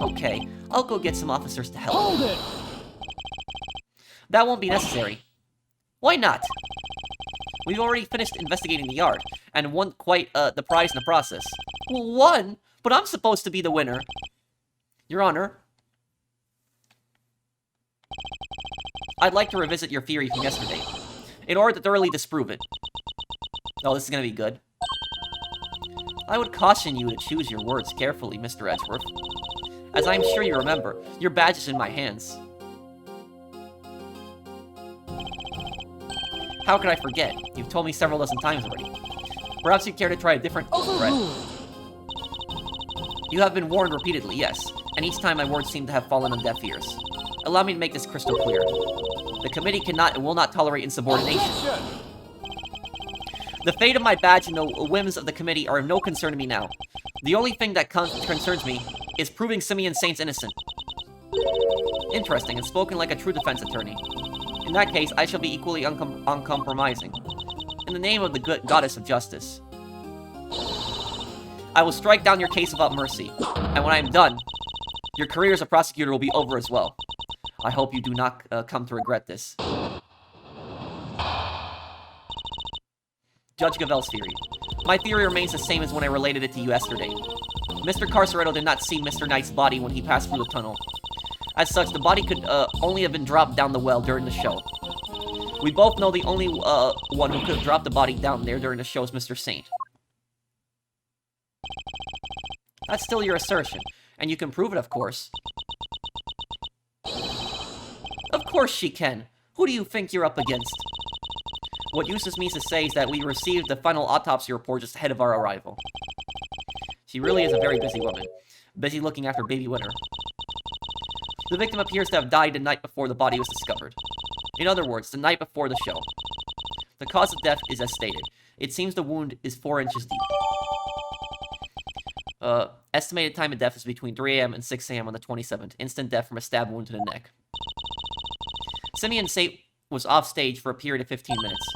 Okay, I'll go get some officers to help. Hold it! That won't be necessary. Why not? We've already finished investigating the yard, and won quite the prize in the process. Won? But I'm supposed to be the winner. Your Honor, I'd like to revisit your theory from yesterday, in order to thoroughly disprove it. Oh, this is gonna be good. I would caution you to choose your words carefully, Mr. Edgeworth. As I'm sure you remember, your badge is in my hands. How could I forget? You've told me several dozen times already. Perhaps you care to try a different threat. You have been warned repeatedly, yes, and each time my words seem to have fallen on deaf ears. Allow me to make this crystal clear. The committee cannot and will not tolerate insubordination. The fate of my badge and the whims of the committee are of no concern to me now. The only thing that concerns me is proving Simeon Saint's innocent. Interesting, and spoken like a true defense attorney. In that case, I shall be equally uncompromising. In the name of the good goddess of justice. I will strike down your case without mercy. And when I am done, your career as a prosecutor will be over as well. I hope you do not come to regret this. Judge Gavel's theory. My theory remains the same as when I related it to you yesterday. Mr. Carceretto did not see Mr. Knight's body when he passed through the tunnel. As such, the body could only have been dropped down the well during the show. We both know the only one who could have dropped the body down there during the show is Mr. Saint. That's still your assertion, and you can prove it, of course. Of course she can. Who do you think you're up against? What Eustace means to say is that we received the final autopsy report just ahead of our arrival. She really is a very busy woman, busy looking after baby Winter. The victim appears to have died the night before the body was discovered. In other words, the night before the show. The cause of death is as stated. It seems the wound is 4 inches deep. Estimated time of death is between 3 a.m. and 6 a.m. on the 27th. Instant death from a stab wound to the neck. Simeon Saint was off stage for a period of 15 minutes.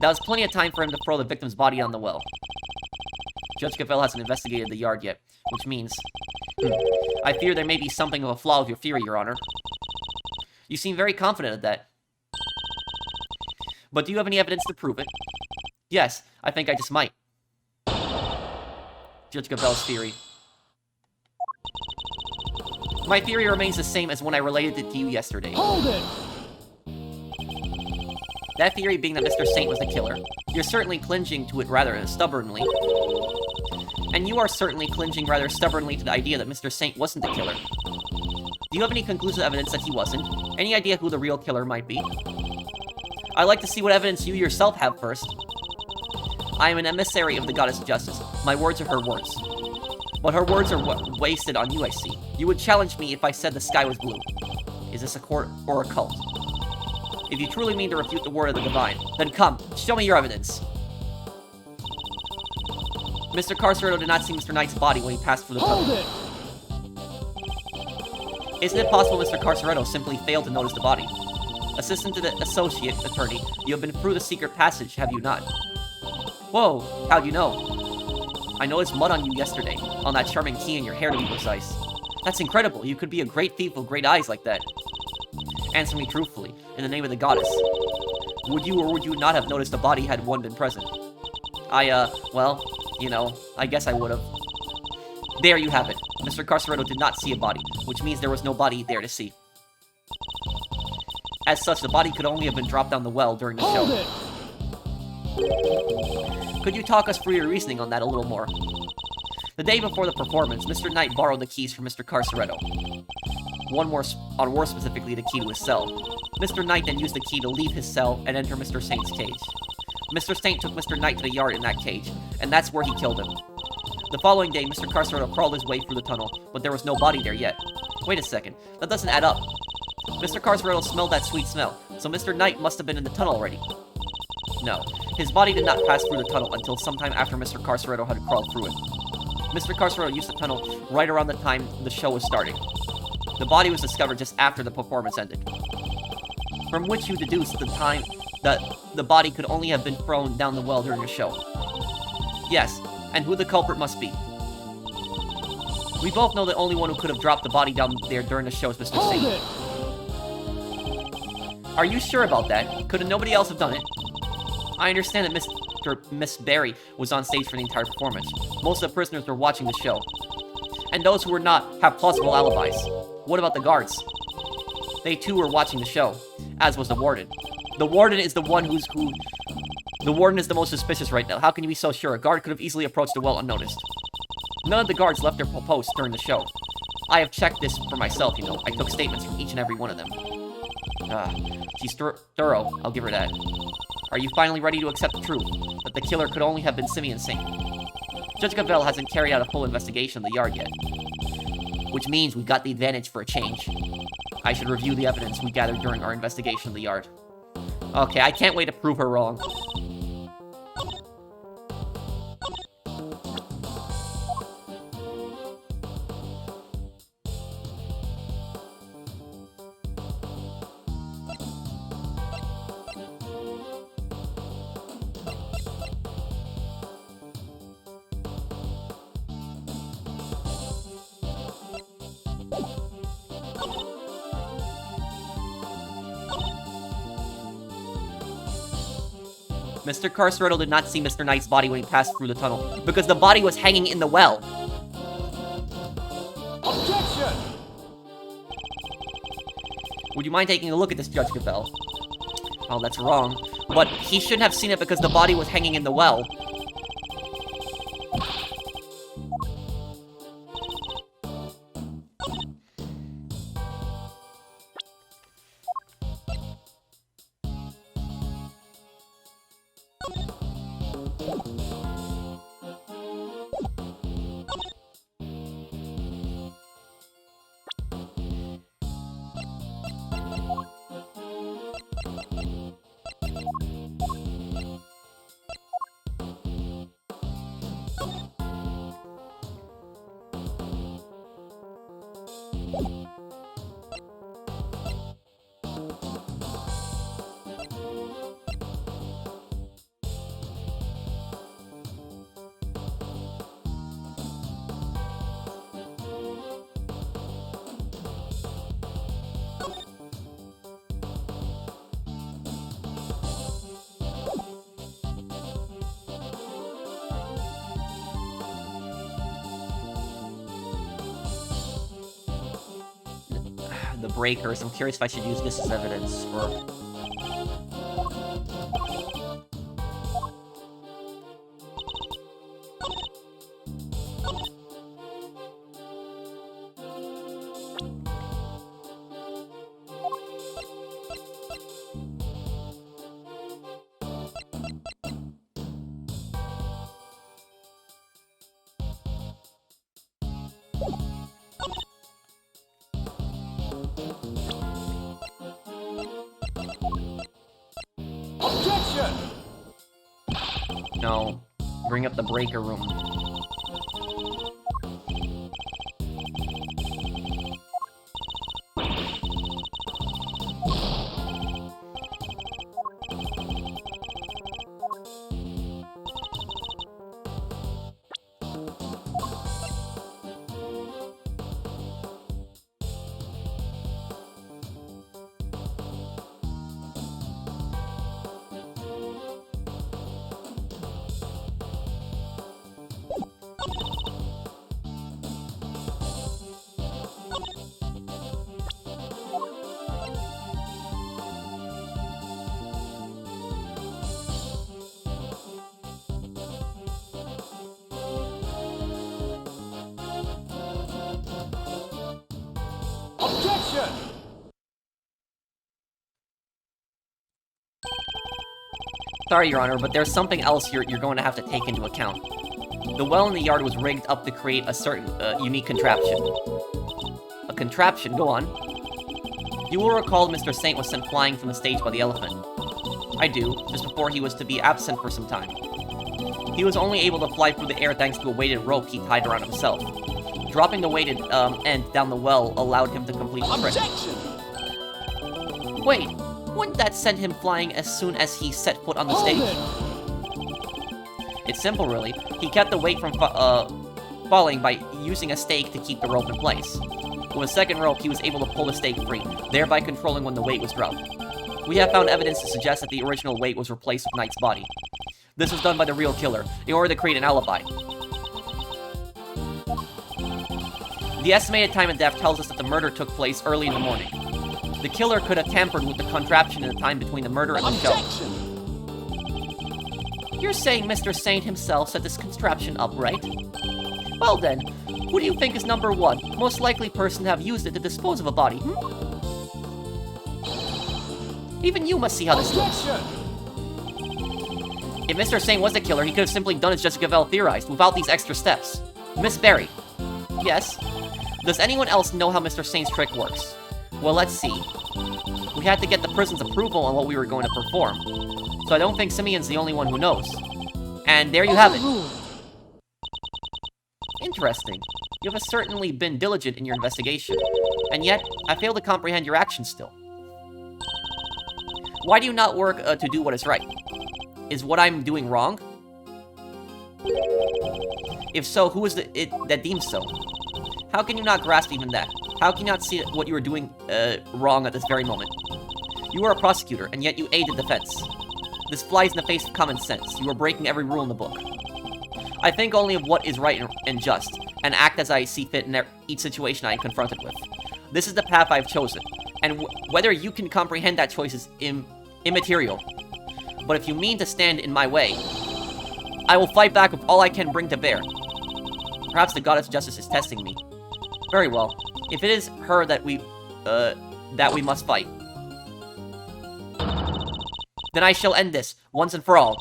That was plenty of time for him to throw the victim's body on the well. Judge Gavel hasn't investigated the yard yet, which means... I fear there may be something of a flaw with your theory, Your Honor. You seem very confident of that. But do you have any evidence to prove it? Yes, I think I just might. Judge Gavel's theory. My theory remains the same as when I related it to you yesterday. Hold it! That theory being that Mr. Saint was the killer. You're certainly clinging to it rather stubbornly. And you are certainly clinging rather stubbornly to the idea that Mr. Saint wasn't the killer. Do you have any conclusive evidence that he wasn't? Any idea who the real killer might be? I'd like to see what evidence you yourself have first. I am an emissary of the goddess of justice. My words are her words. But her words are wasted on you, I see. You would challenge me if I said the sky was blue. Is this a court or a cult? If you truly mean to refute the word of the divine, then come, show me your evidence. Mr. Carceredo did not see Mr. Knight's body when he passed through the tunnel. Hold it! Isn't it possible Mr. Carceredo simply failed to notice the body? Assistant to the associate attorney, you have been through the secret passage, have you not? Whoa, how'd you know? I noticed mud on you yesterday, on that charming key in your hair to be precise. That's incredible, you could be a great thief with great eyes like that. Answer me truthfully, in the name of the goddess. Would you or would you not have noticed the body had one been present? Well, you know, I guess I would've. There you have it. Mr. Carceredo did not see a body, which means there was no body there to see. As such, the body could only have been dropped down the well during the show. Hold it! Could you talk us through your reasoning on that a little more? The day before the performance, Mr. Knight borrowed the keys from Mr. Carceredo. More specifically, the key to his cell. Mr. Knight then used the key to leave his cell and enter Mr. Saint's cage. Mr. Saint took Mr. Knight to the yard in that cage, and that's where he killed him. The following day, Mr. Carceredo crawled his way through the tunnel, but there was no body there yet. Wait a second, that doesn't add up. Mr. Carceredo smelled that sweet smell, so Mr. Knight must have been in the tunnel already. No, his body did not pass through the tunnel until sometime after Mr. Carceredo had crawled through it. Mr. Carceredo used the tunnel right around the time the show was starting. The body was discovered just after the performance ended. From which you deduce the time that the body could only have been thrown down the well during the show. Yes, and who the culprit must be. We both know the only one who could have dropped the body down there during the show is Mr. Hold Saint. it! Are you sure about that? Could nobody else have done it? I understand that Miss Barry was on stage for the entire performance. Most of the prisoners were watching the show. And those who were not have plausible alibis. What about the guards? They too were watching the show, as was the warden. The warden is the one The warden is the most suspicious right now. How can you be so sure? A guard could have easily approached the well unnoticed. None of the guards left their posts during the show. I have checked this for myself, you know. I took statements from each and every one of them. She's thorough, I'll give her that. Are you finally ready to accept the truth? That the killer could only have been Simeon Saint? Judge Gavelle hasn't carried out a full investigation of the yard yet. Which means we've got the advantage for a change. I should review the evidence we gathered during our investigation of the yard. Okay, I can't wait to prove her wrong. Mr. Carceredo did not see Mr. Knight's body when he passed through the tunnel, because the body was hanging in the well. Objection! Would you mind taking a look at this, Judge Gavelle? Oh, that's wrong. But he shouldn't have seen it because the body was hanging in the well. The breakers. I'm curious if I should use this as evidence for... No. Bring up the breaker room. Objection! Sorry, Your Honor, but there's something else you're going to have to take into account. The well in the yard was rigged up to create a certain unique contraption. A contraption? Go on. You will recall Mr. Saint was sent flying from the stage by the elephant. I do, just before he was to be absent for some time. He was only able to fly through the air thanks to a weighted rope he tied around himself. Dropping the weighted end down the well allowed him to complete the trick. Objection! Wait, wouldn't that send him flying as soon as he set foot on the Hold stage? it! It's simple, really. He kept the weight from falling by using a stake to keep the rope in place. With a second rope, he was able to pull the stake free, thereby controlling when the weight was dropped. We have found evidence to suggest that the original weight was replaced with Knight's body. This was done by the real killer, in order to create an alibi. The estimated time of death tells us that the murder took place early in the morning. The killer could have tampered with the contraption in the time between the murder and the show. Objection! You're saying Mr. Saint himself set this contraption up, right? Well then, who do you think is number one, most likely person to have used it to dispose of a body, Even you must see how this looks. Objection! If Mr. Saint was the killer, he could have simply done as Jessica Vell theorized, without these extra steps. Miss Berry. Yes? Does anyone else know how Mr. Saint's trick works? Well, let's see. We had to get the prison's approval on what we were going to perform. So I don't think Simeon's the only one who knows. And there you have it. Interesting. You have certainly been diligent in your investigation. And yet, I fail to comprehend your actions still. Why do you not work to do what is right? Is what I'm doing wrong? If so, who is it that deems so? How can you not grasp even that? How can you not see what you are doing wrong at this very moment? You are a prosecutor, and yet you aid the defense. This flies in the face of common sense. You are breaking every rule in the book. I think only of what is right and just, and act as I see fit in each situation I am confronted with. This is the path I have chosen, and whether you can comprehend that choice is immaterial. But if you mean to stand in my way, I will fight back with all I can bring to bear. Perhaps the goddess justice is testing me. Very well. If it is her that we must fight, then I shall end this, once and for all.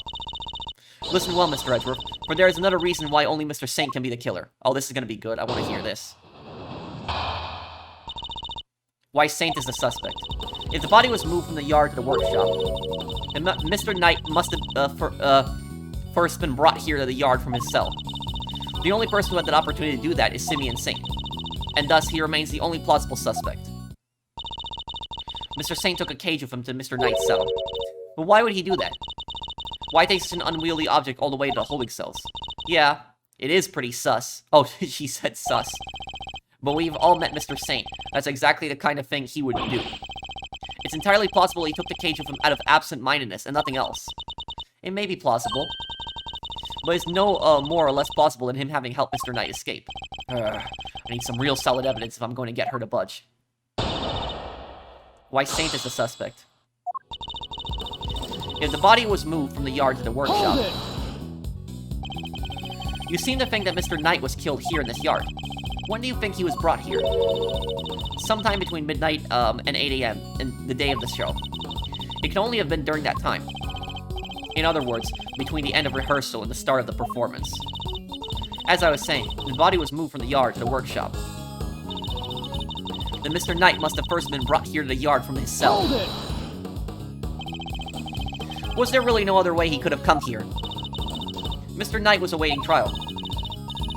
Listen well, Mr. Edgeworth, for there is another reason why only Mr. Saint can be the killer. Oh, this is gonna be good. I want to hear this. Why Saint is the suspect. If the body was moved from the yard to the workshop, then Mr. Knight must have first been brought here to the yard from his cell. The only person who had that opportunity to do that is Simeon Saint, and thus he remains the only plausible suspect. Mr. Saint took a cage with him to Mr. Knight's cell. But why would he do that? Why take such an unwieldy object all the way to the holding cells? Yeah, it is pretty sus. Oh, she said sus. But we've all met Mr. Saint. That's exactly the kind of thing he would do. It's entirely plausible he took the cage with him out of absent-mindedness and nothing else. It may be plausible, but it's no more or less plausible than him having helped Mr. Knight escape. I need some real solid evidence if I'm going to get her to budge. Why Saint is the suspect. If the body was moved from the yard to the workshop, you seem to think that Mr. Knight was killed here in this yard. When do you think he was brought here? Sometime between midnight and 8 a.m. and the day of the show. It can only have been during that time. In other words, between the end of rehearsal and the start of the performance. As I was saying, the body was moved from the yard to the workshop. Then Mr. Knight must have first been brought here to the yard from his cell. Hold it! Was there really no other way he could have come here? Mr. Knight was awaiting trial.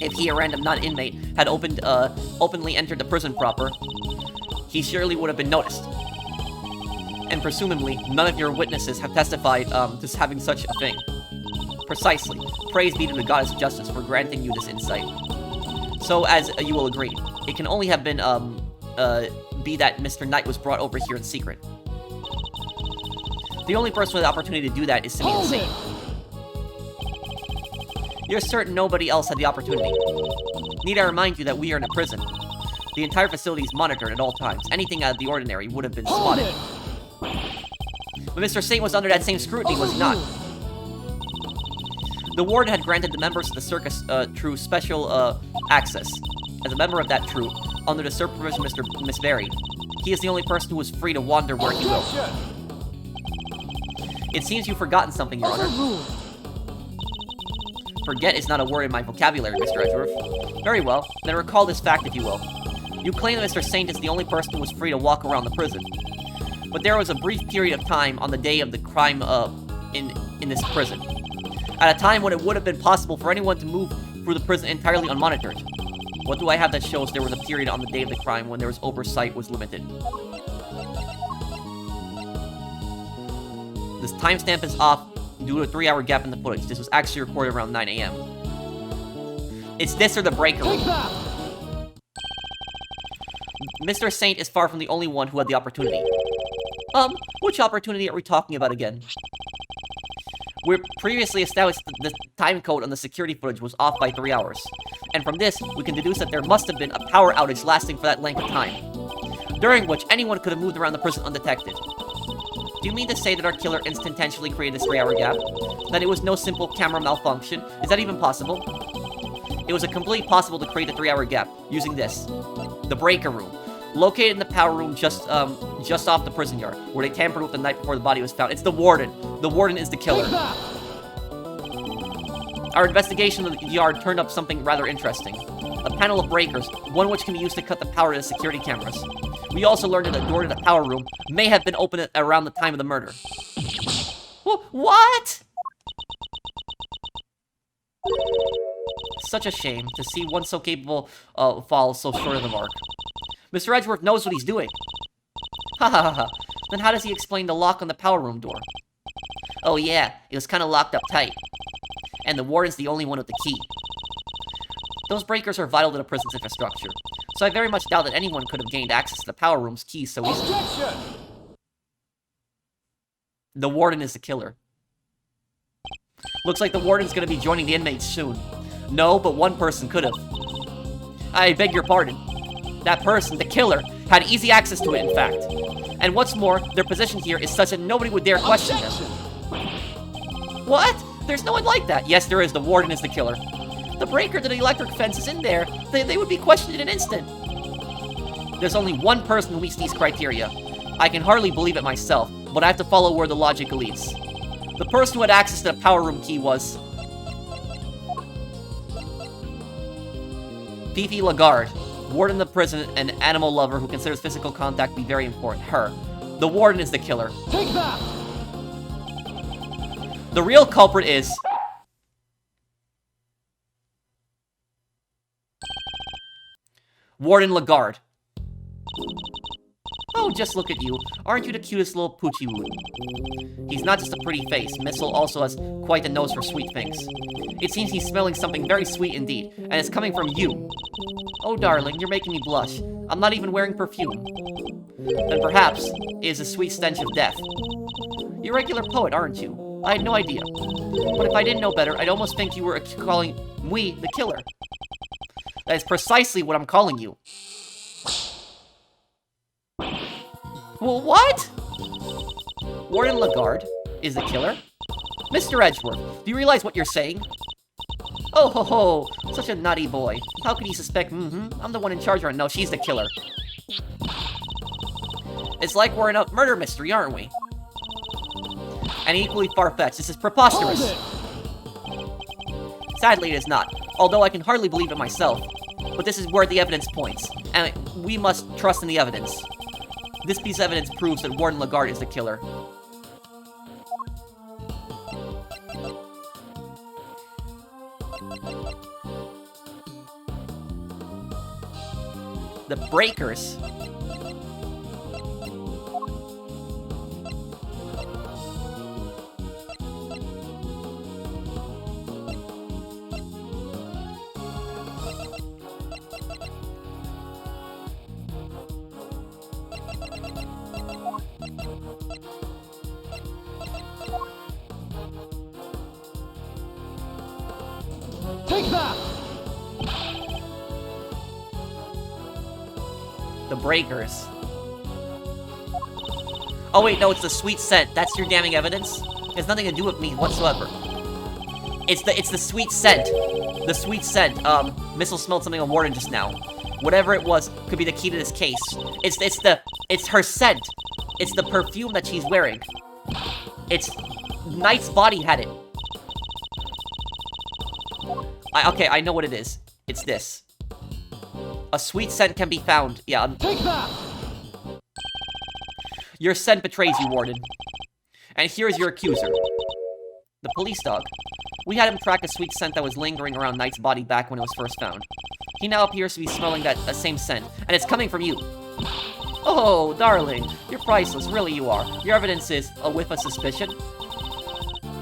If he, a random non-inmate, had openly entered the prison proper, he surely would have been noticed. And presumably, none of your witnesses have testified to having such a thing. Precisely. Praise be to the goddess of justice for granting you this insight. So, as you will agree, it can only have been, be that Mr. Knight was brought over here in secret. The only person with the opportunity to do that is Simeon Saint. You're certain nobody else had the opportunity. Need I remind you that we are in a prison. The entire facility is monitored at all times. Anything out of the ordinary would have been spotted. But Mr. Saint was under that same scrutiny, was he not? The warden had granted the members of the circus troupe special access. As a member of that troupe, under the supervision of Miss Berry, he is the only person who is free to wander where he will. It seems you've forgotten something, Your Honor. Forget is not a word in my vocabulary, Mr. Edgeworth. Very well, then recall this fact, if you will. You claim that Mr. Saint is the only person who was free to walk around the prison. But there was a brief period of time on the day of the crime in this prison. At a time when it would have been possible for anyone to move through the prison entirely unmonitored. What do I have that shows there was a period on the day of the crime when there was oversight was limited? This timestamp is off due to a 3-hour gap in the footage. This was actually recorded around 9 a.m. It's this or the breaker room. Mr. Saint is far from the only one who had the opportunity. Which opportunity are we talking about again? We previously established the time code on the security footage was off by 3 hours. And from this, we can deduce that there must have been a power outage lasting for that length of time, during which anyone could have moved around the prison undetected. Do you mean to say that our killer intentionally created this 3-hour gap? That it was no simple camera malfunction? Is that even possible? It was completely possible to create a 3-hour gap using this. The breaker room. Located in the power room just off the prison yard, where they tampered with the night before the body was found. It's the warden. The warden is the killer. Our investigation of the yard turned up something rather interesting. A panel of breakers, one which can be used to cut the power to the security cameras. We also learned that the door to the power room may have been open around the time of the murder. What? Such a shame to see one so capable fall so short of the mark. Mr. Edgeworth knows what he's doing. Ha ha ha ha. Then how does he explain the lock on the power room door? Oh yeah, it was kind of locked up tight. And the warden's the only one with the key. Those breakers are vital to the prison's infrastructure, so I very much doubt that anyone could have gained access to the power room's keys so easily. Objection! The warden is the killer. Looks like the warden's gonna be joining the inmates soon. No, but one person could have. I beg your pardon. That person, the killer, had easy access to it, in fact. And what's more, their position here is such that nobody would dare question them. What? There's no one like that. Yes, there is. The warden is the killer. The breaker to the electric fence is in there. They would be questioned in an instant. There's only one person who meets these criteria. I can hardly believe it myself, but I have to follow where the logic leads. The person who had access to the power room key was... Fifi Lagarde, warden of the prison and animal lover who considers physical contact to be very important. Her. The warden is the killer. Take that! The real culprit is... Warden Lagarde. Oh, just look at you. Aren't you the cutest little poochie woo? He's not just a pretty face. Missile also has quite a nose for sweet things. It seems he's smelling something very sweet indeed, and it's coming from you. Oh, darling, you're making me blush. I'm not even wearing perfume. Then perhaps it is a sweet stench of death. You're a regular poet, aren't you? I had no idea. But if I didn't know better, I'd almost think you were calling me the killer. That is precisely what I'm calling you. Well, what? Warden Lagarde is the killer? Mr. Edgeworth, do you realize what you're saying? Oh ho ho, such a naughty boy. How could he suspect, I'm the one in charge right now, she's the killer. It's like we're in a murder mystery, aren't we? And equally far-fetched, this is preposterous. Sadly, it is not, although I can hardly believe it myself. But this is where the evidence points, and we must trust in the evidence. This piece of evidence proves that Warden Lagarde is the killer. The breakers? Take that! The breakers. Oh wait, no, it's the sweet scent. That's your damning evidence? It has nothing to do with me whatsoever. It's the sweet scent. The sweet scent. Missile smelled something on Warden just now. Whatever it was could be the key to this case. It's her scent. It's the perfume that she's wearing. It's Knight's body had it. Okay, I know what it is. It's this. A sweet scent can be found. Yeah. Take that! Your scent betrays you, Warden. And here's your accuser. The police dog. We had him track a sweet scent that was lingering around Knight's body back when it was first found. He now appears to be smelling that same scent, and it's coming from you. Oh, darling. You're priceless, really you are. Your evidence is a whiff of suspicion.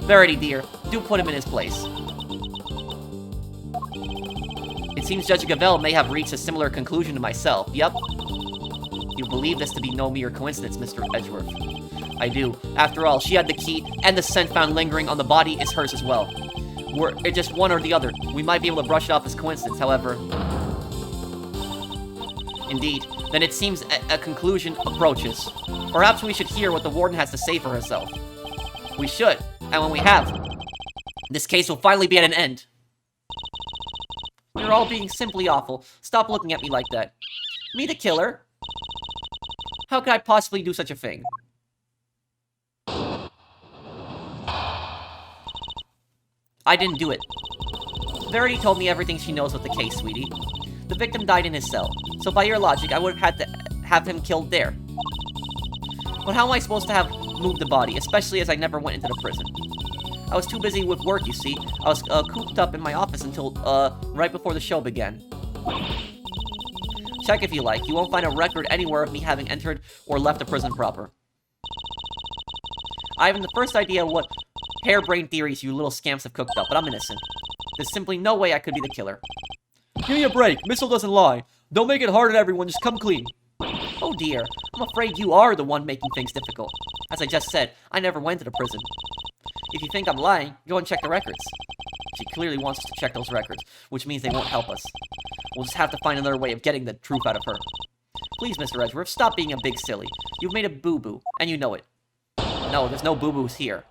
Verity, dear, do put him in his place. It seems Judge Gavel may have reached a similar conclusion to myself. Yup. You believe this to be no mere coincidence, Mr. Edgeworth. I do. After all, she had the key, and the scent found lingering on the body is hers as well. Were it just one or the other, we might be able to brush it off as coincidence, however. Indeed. Then it seems a conclusion approaches. Perhaps we should hear what the Warden has to say for herself. We should. And when we have, this case will finally be at an end. You're all being simply awful. Stop looking at me like that. Me the killer? How could I possibly do such a thing? I didn't do it. Verity told me everything she knows with the case, sweetie. The victim died in his cell, so by your logic, I would have had to have him killed there. But how am I supposed to have moved the body, especially as I never went into the prison? I was too busy with work, you see. I was cooped up in my office until, right before the show began. Check if you like. You won't find a record anywhere of me having entered or left the prison proper. I haven't the first idea what harebrained theories you little scamps have cooked up, but I'm innocent. There's simply no way I could be the killer. Give me a break. Missile doesn't lie. Don't make it hard on everyone. Just come clean. Oh dear. I'm afraid you are the one making things difficult. As I just said, I never went to the prison. If you think I'm lying, go and check the records. She clearly wants us to check those records, which means they won't help us. We'll just have to find another way of getting the truth out of her. Please, Mr. Edgeworth, stop being a big silly. You've made a boo-boo, and you know it. No, there's no boo-boos here.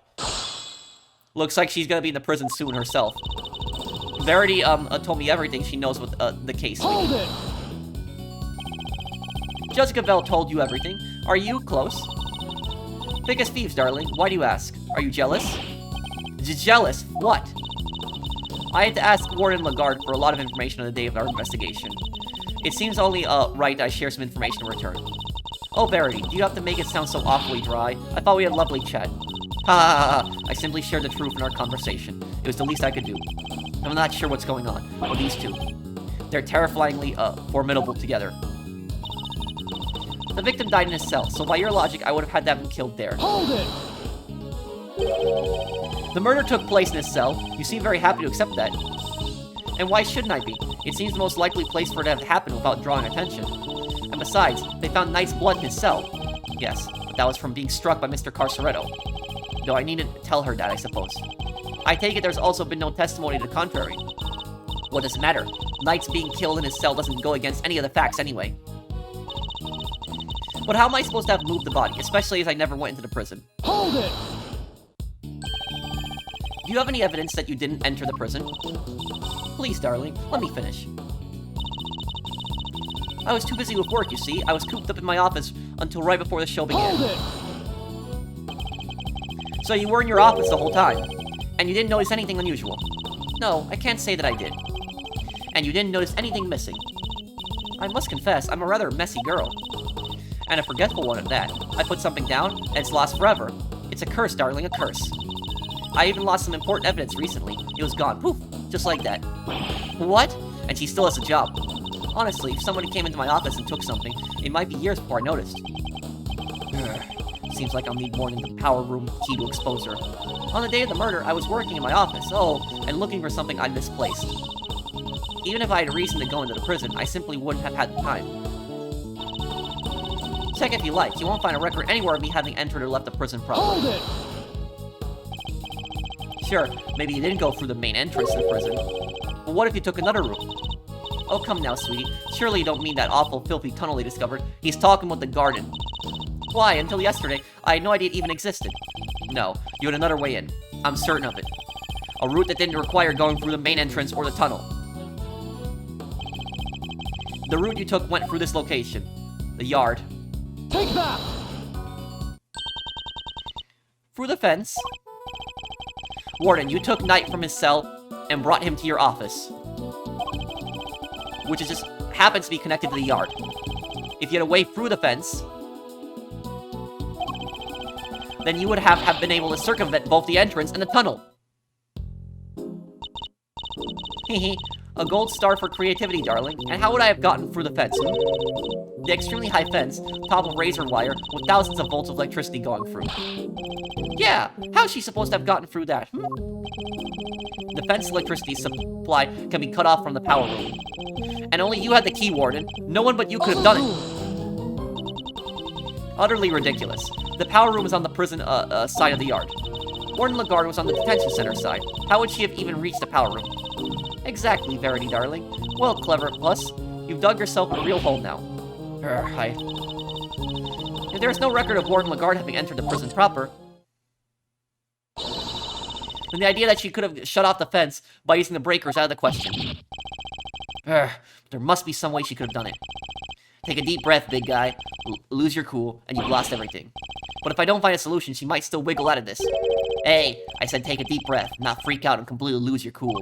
Looks like she's gonna be in the prison soon herself. Verity, told me everything she knows with, the case. Hold it! Judge Gavel told you everything. Are you close? Thick as thieves, darling. Why do you ask? Are you jealous? Jealous? What? I had to ask Warden Lagarde for a lot of information on the day of our investigation. It seems only, right I share some information in return. Oh, Verity, do you have to make it sound so awfully dry? I thought we had a lovely chat. Ha ha ha ha. I simply shared the truth in our conversation. It was the least I could do. I'm not sure what's going on with these two. They're terrifyingly, formidable together. The victim died in his cell, so by your logic, I would have had to have him killed there. Hold it! The murder took place in his cell. You seem very happy to accept that. And why shouldn't I be? It seems the most likely place for it to have happened without drawing attention. And besides, they found Knight's blood in his cell. Yes, but that was from being struck by Mr. Carceretto. Though I needn't tell her that, I suppose. I take it there's also been no testimony to the contrary. What does it matter? Knight's being killed in his cell doesn't go against any of the facts anyway. But how am I supposed to have moved the body, especially as I never went into the prison? Hold it! Do you have any evidence that you didn't enter the prison? Please, darling, let me finish. I was too busy with work, you see. I was cooped up in my office until right before the show began. Hold it! So you were in your office the whole time, and you didn't notice anything unusual? No, I can't say that I did. And you didn't notice anything missing? I must confess, I'm a rather messy girl. And a forgetful one at that. I put something down, and it's lost forever. It's a curse, darling, a curse. I even lost some important evidence recently. It was gone, poof, just like that. What? And she still has a job. Honestly, if somebody came into my office and took something, it might be years before I noticed. Seems like I'll need more than the power room key to expose her. On the day of the murder, I was working in my office, and looking for something I'd misplaced. Even if I had reason to go into the prison, I simply wouldn't have had the time. Check if you like. You won't find a record anywhere of me having entered or left the prison proper. Hold it! Sure, maybe you didn't go through the main entrance to the prison. But what if you took another route? Oh, come now, sweetie. Surely you don't mean that awful, filthy tunnel they discovered. He's talking about the garden. Why, until yesterday, I had no idea it even existed. No, you had another way in. I'm certain of it. A route that didn't require going through the main entrance or the tunnel. The route you took went through this location. The yard. Take that! Through the fence. Warden, you took Knight from his cell and brought him to your office. Which is just happens to be connected to the yard. If you had a way through the fence, then you would have been able to circumvent both the entrance and the tunnel. Hehe, a gold star for creativity, darling. And how would I have gotten through the fence? The extremely high fence, topped with razor wire, with thousands of volts of electricity going through. Yeah, how's she supposed to have gotten through that? The fence electricity supply can be cut off from the power room. And only you had the key, Warden. No one but you could have done it. Utterly ridiculous. The power room is on the prison side of the yard. Warden Lagarde was on the detention center side. How would she have even reached the power room? Exactly, Verity, darling. Well, clever, plus, you've dug yourself a real hole now. If there's no record of Warden Lagarde having entered the prison proper, then the idea that she could have shut off the fence by using the breaker is out of the question. There must be some way she could have done it. Take a deep breath, big guy. Lose your cool, and you've lost everything. But if I don't find a solution, she might still wiggle out of this. Hey, I said take a deep breath, not freak out and completely lose your cool.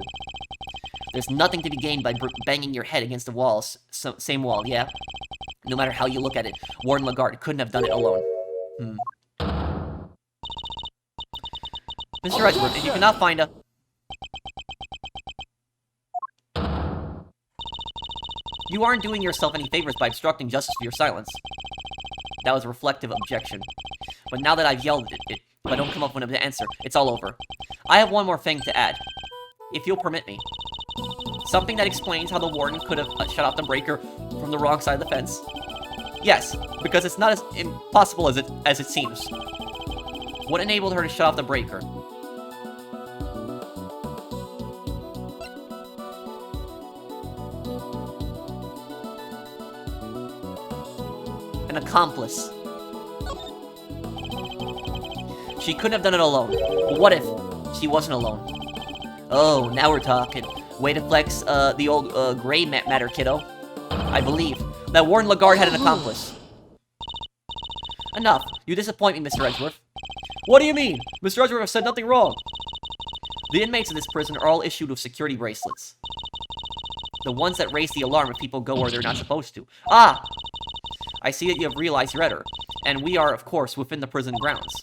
There's nothing to be gained by banging your head against the walls. Same wall, yeah? No matter how you look at it, Warden Lagarde couldn't have done it alone. Mr. Edgeworth, if you cannot find a... You aren't doing yourself any favors by obstructing justice for your silence. That was a reflective objection. But now that I've yelled it, if I don't come up with an answer, it's all over. I have one more thing to add. If you'll permit me. Something that explains how the warden could have shut off the breaker from the wrong side of the fence. Yes, because it's not as impossible as it seems. What enabled her to shut off the breaker? An accomplice. She couldn't have done it alone. But what if she wasn't alone? Oh, now we're talking. Way to flex the old gray matter, kiddo. I believe that Warden Lagarde had an accomplice. Enough. You disappoint me, Mr. Edgeworth. What do you mean? Mr. Edgeworth has said nothing wrong. The inmates of this prison are all issued with security bracelets. The ones that raise the alarm if people go where they're not supposed to. Ah! I see that you have realized your error, and we are, of course, within the prison grounds.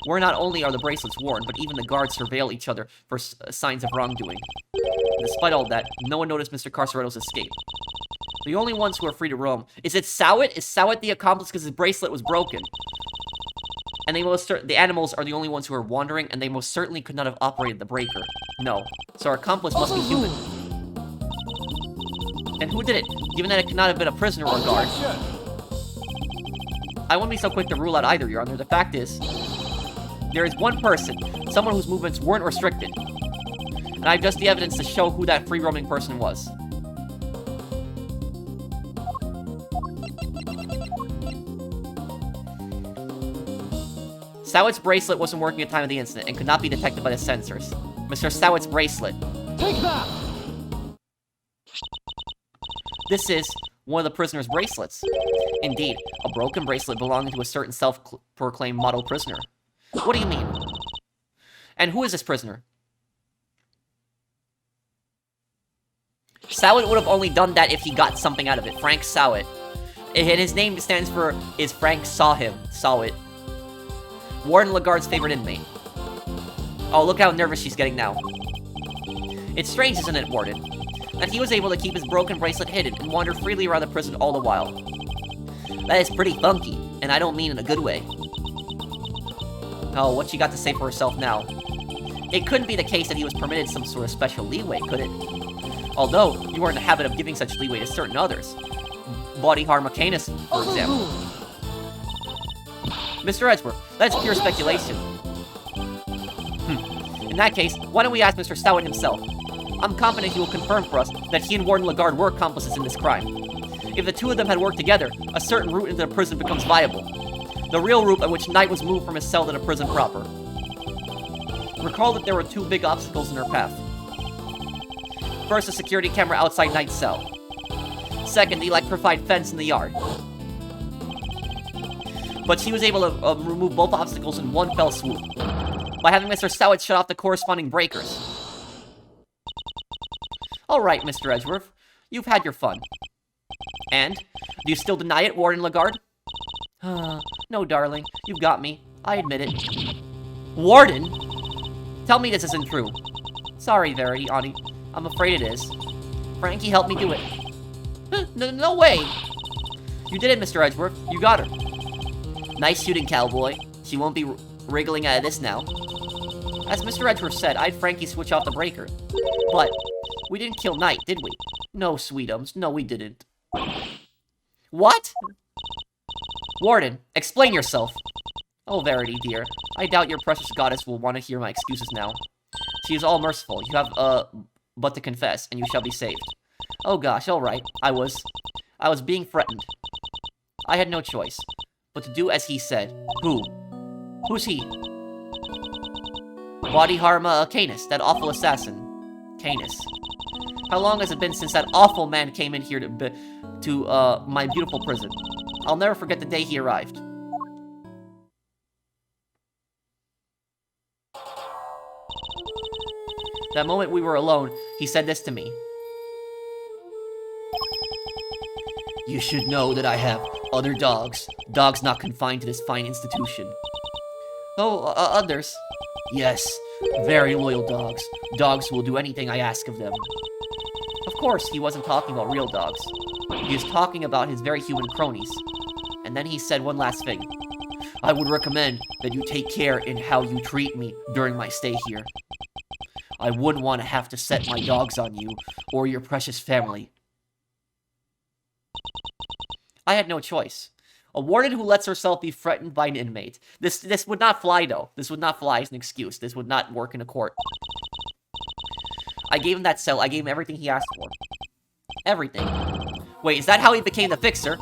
Where not only are the bracelets worn, but even the guards surveil each other for signs of wrongdoing. Despite all that, no one noticed Mr. Carceretto's escape. The only ones who are free to roam... Is it Sowet? Is Sowet the accomplice because his bracelet was broken? And the animals are the only ones who are wandering, and they most certainly could not have operated the breaker. No. So our accomplice must be human. And who did it, given that it could not have been a prisoner or a guard? I wouldn't be so quick to rule out either, Your Honor. The fact is, there is one person, someone whose movements weren't restricted. And I have just the evidence to show who that free-roaming person was. Sowet's bracelet wasn't working at the time of the incident and could not be detected by the sensors. Mr. Sowet's bracelet. Take that! This is one of the prisoner's bracelets. Indeed, a broken bracelet belonging to a certain self-proclaimed model prisoner. What do you mean? And who is this prisoner? Sowet would have only done that if he got something out of it. Frank Sowet. And his name stands for, is Frank saw him. Sowet. Warden Lagarde's favorite inmate. Oh, look how nervous she's getting now. It's strange, isn't it, Warden? and he was able to keep his broken bracelet hidden and wander freely around the prison all the while. That is pretty funky, and I don't mean in a good way. Oh, what she got to say for herself now? It couldn't be the case that he was permitted some sort of special leeway, could it? Although, you are in the habit of giving such leeway to certain others. Body harm Canis, for example. Mr. Edgeworth, that's pure speculation. In that case, why don't we ask Mr. Stout himself? I'm confident he will confirm for us that he and Warden Lagarde were accomplices in this crime. If the two of them had worked together, a certain route into the prison becomes viable. The real route by which Knight was moved from his cell to the prison proper. Recall that there were two big obstacles in her path. First, a security camera outside Knight's cell. Second, the electrified fence in the yard. But she was able to remove both obstacles in one fell swoop, by having Mr. Stout shut off the corresponding breakers. Alright, Mr. Edgeworth, you've had your fun. And? Do you still deny it, Warden Lagarde? No, darling, you've got me. I admit it. Warden? Tell me this isn't true. Sorry, Verity, Ani. I'm afraid it is. Frankie helped me do it. No way! You did it, Mr. Edgeworth. You got her. Nice shooting, cowboy. She won't be wriggling out of this now. As Mr. Edgeworth said, I had Frankie switch off the breaker. But we didn't kill Knight, did we? No, sweetums. No, we didn't. What? Warden, explain yourself. Oh, Verity, dear. I doubt your precious goddess will want to hear my excuses now. She is all merciful. You have, but to confess, and you shall be saved. Oh gosh, alright. I was being threatened. I had no choice, but to do as he said. Who? Who's he? Body harm, Canis, that awful assassin. Canis. How long has it been since that awful man came in here to my beautiful prison? I'll never forget the day he arrived. That moment we were alone, he said this to me. You should know that I have other dogs. Dogs not confined to this fine institution. Oh, others? Yes, very loyal dogs. Dogs who will do anything I ask of them. Of course, he wasn't talking about real dogs. He was talking about his very human cronies. And then he said one last thing. I would recommend that you take care in how you treat me during my stay here. I wouldn't want to have to set my dogs on you or your precious family. I had no choice. A warden who lets herself be threatened by an inmate. This would not fly, though. This would not fly as an excuse. This would not work in a court. I gave him that cell. I gave him everything he asked for. Everything. Wait, is that how he became the fixer?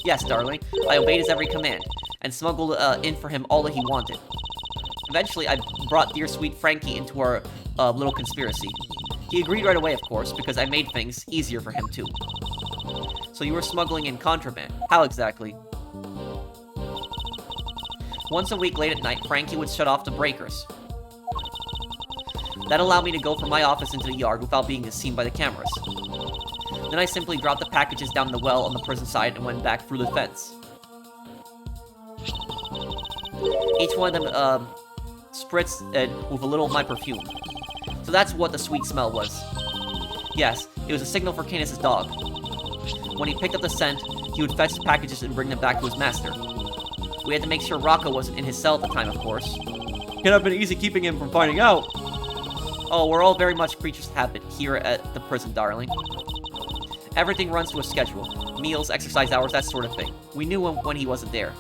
Yes, darling. I obeyed his every command, and smuggled in for him all that he wanted. Eventually, I brought dear sweet Frankie into our little conspiracy. He agreed right away, of course, because I made things easier for him, too. So you were smuggling in contraband. How exactly? Once a week late at night, Frankie would shut off the breakers. That allowed me to go from my office into the yard without being seen by the cameras. Then I simply dropped the packages down the well on the prison side and went back through the fence. Each one of them, spritzed it with a little of my perfume. So that's what the sweet smell was. Yes, it was a signal for Canis' dog. When he picked up the scent, he would fetch the packages and bring them back to his master. We had to make sure Rocco wasn't in his cell at the time, of course. Can't have been easy keeping him from finding out. Oh, we're all very much creatures of habit here at the prison, darling. Everything runs to a schedule. Meals, exercise hours, that sort of thing. We knew when he wasn't there.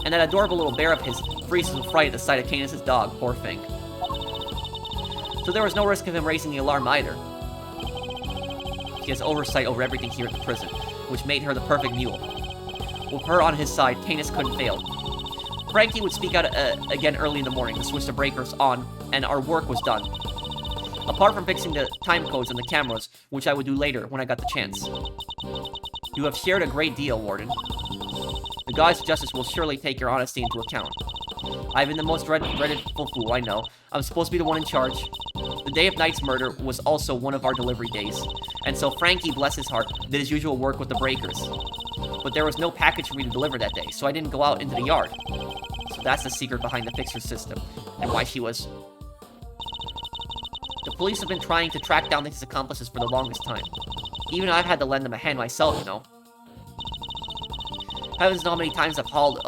And that adorable little bear of his freezes with fright at the sight of Canis' dog, poor thing. So there was no risk of him raising the alarm either. He has oversight over everything here at the prison, which made her the perfect mule. With her on his side, Canis couldn't fail. Frankie would speak out again early in the morning to switch the breakers on, and our work was done. Apart from fixing the time codes and the cameras, which I would do later when I got the chance. You have shared a great deal, Warden. The gods of justice will surely take your honesty into account. I've been the most dreaded fool, I know. I'm supposed to be the one in charge. The day of Knight's murder was also one of our delivery days, and so Frankie, bless his heart, did his usual work with the breakers. But there was no package for me to deliver that day, so I didn't go out into the yard. So that's the secret behind the fixer system, and why she was The police have been trying to track down his accomplices for the longest time. Even I've had to lend them a hand myself, you know. Heavens know how many times I've hauled,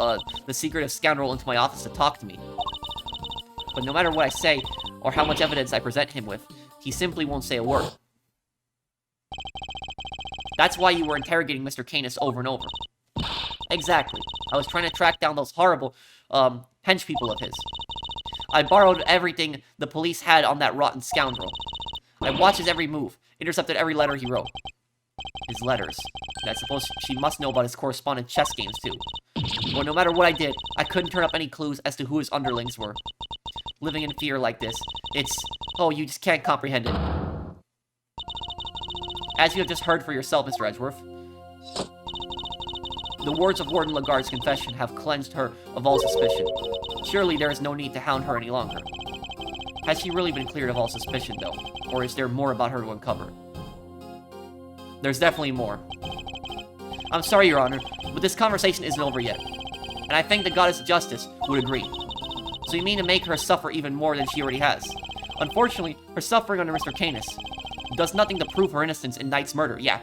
the secretive scoundrel into my office to talk to me. But no matter what I say, or how much evidence I present him with, he simply won't say a word. That's why you were interrogating Mr. Canis over and over. Exactly. I was trying to track down those horrible, hench people of his. I borrowed everything the police had on that rotten scoundrel. I watched his every move, intercepted every letter he wrote. His letters. I suppose she must know about his correspondent chess games, too. But no matter what I did, I couldn't turn up any clues as to who his underlings were. Living in fear like this, it's... Oh, you just can't comprehend it. As you have just heard for yourself, Mr. Edgeworth, the words of Warden Lagarde's confession have cleansed her of all suspicion. Surely there is no need to hound her any longer. Has she really been cleared of all suspicion, though? Or is there more about her to uncover? There's definitely more. I'm sorry, Your Honor, but this conversation isn't over yet. And I think the Goddess of Justice would agree. So you mean to make her suffer even more than she already has? Unfortunately, her suffering under Mr. Canis does nothing to prove her innocence in Knight's murder, yeah.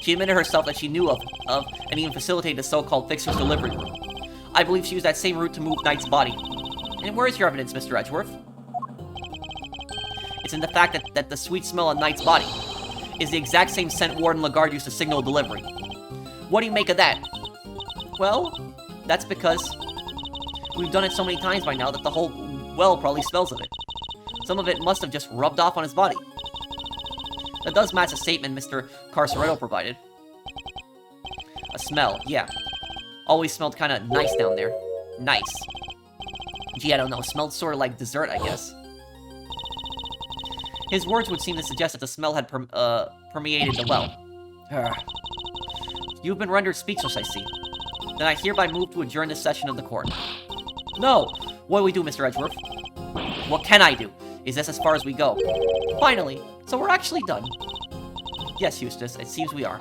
She admitted herself that she knew of and even facilitated the so-called Fixer's delivery route. I believe she used that same route to move Knight's body. And where is your evidence, Mr. Edgeworth? It's in the fact that the sweet smell of Knight's body is the exact same scent Warden Lagarde used to signal delivery. What do you make of that? Well, that's because we've done it so many times by now that the whole well probably smells of it. Some of it must have just rubbed off on his body. That does match a statement Mr. Carceretto provided. A smell, yeah. Always smelled kind of nice down there. Nice. Gee, I don't know. Smelled sort of like dessert, I guess. His words would seem to suggest that the smell had permeated the well. You've been rendered speechless, I see. Then I hereby move to adjourn this session of the court. No! What do we do, Mr. Edgeworth? What can I do? Is this as far as we go? Finally! So we're actually done. Yes, Eustace, it seems we are.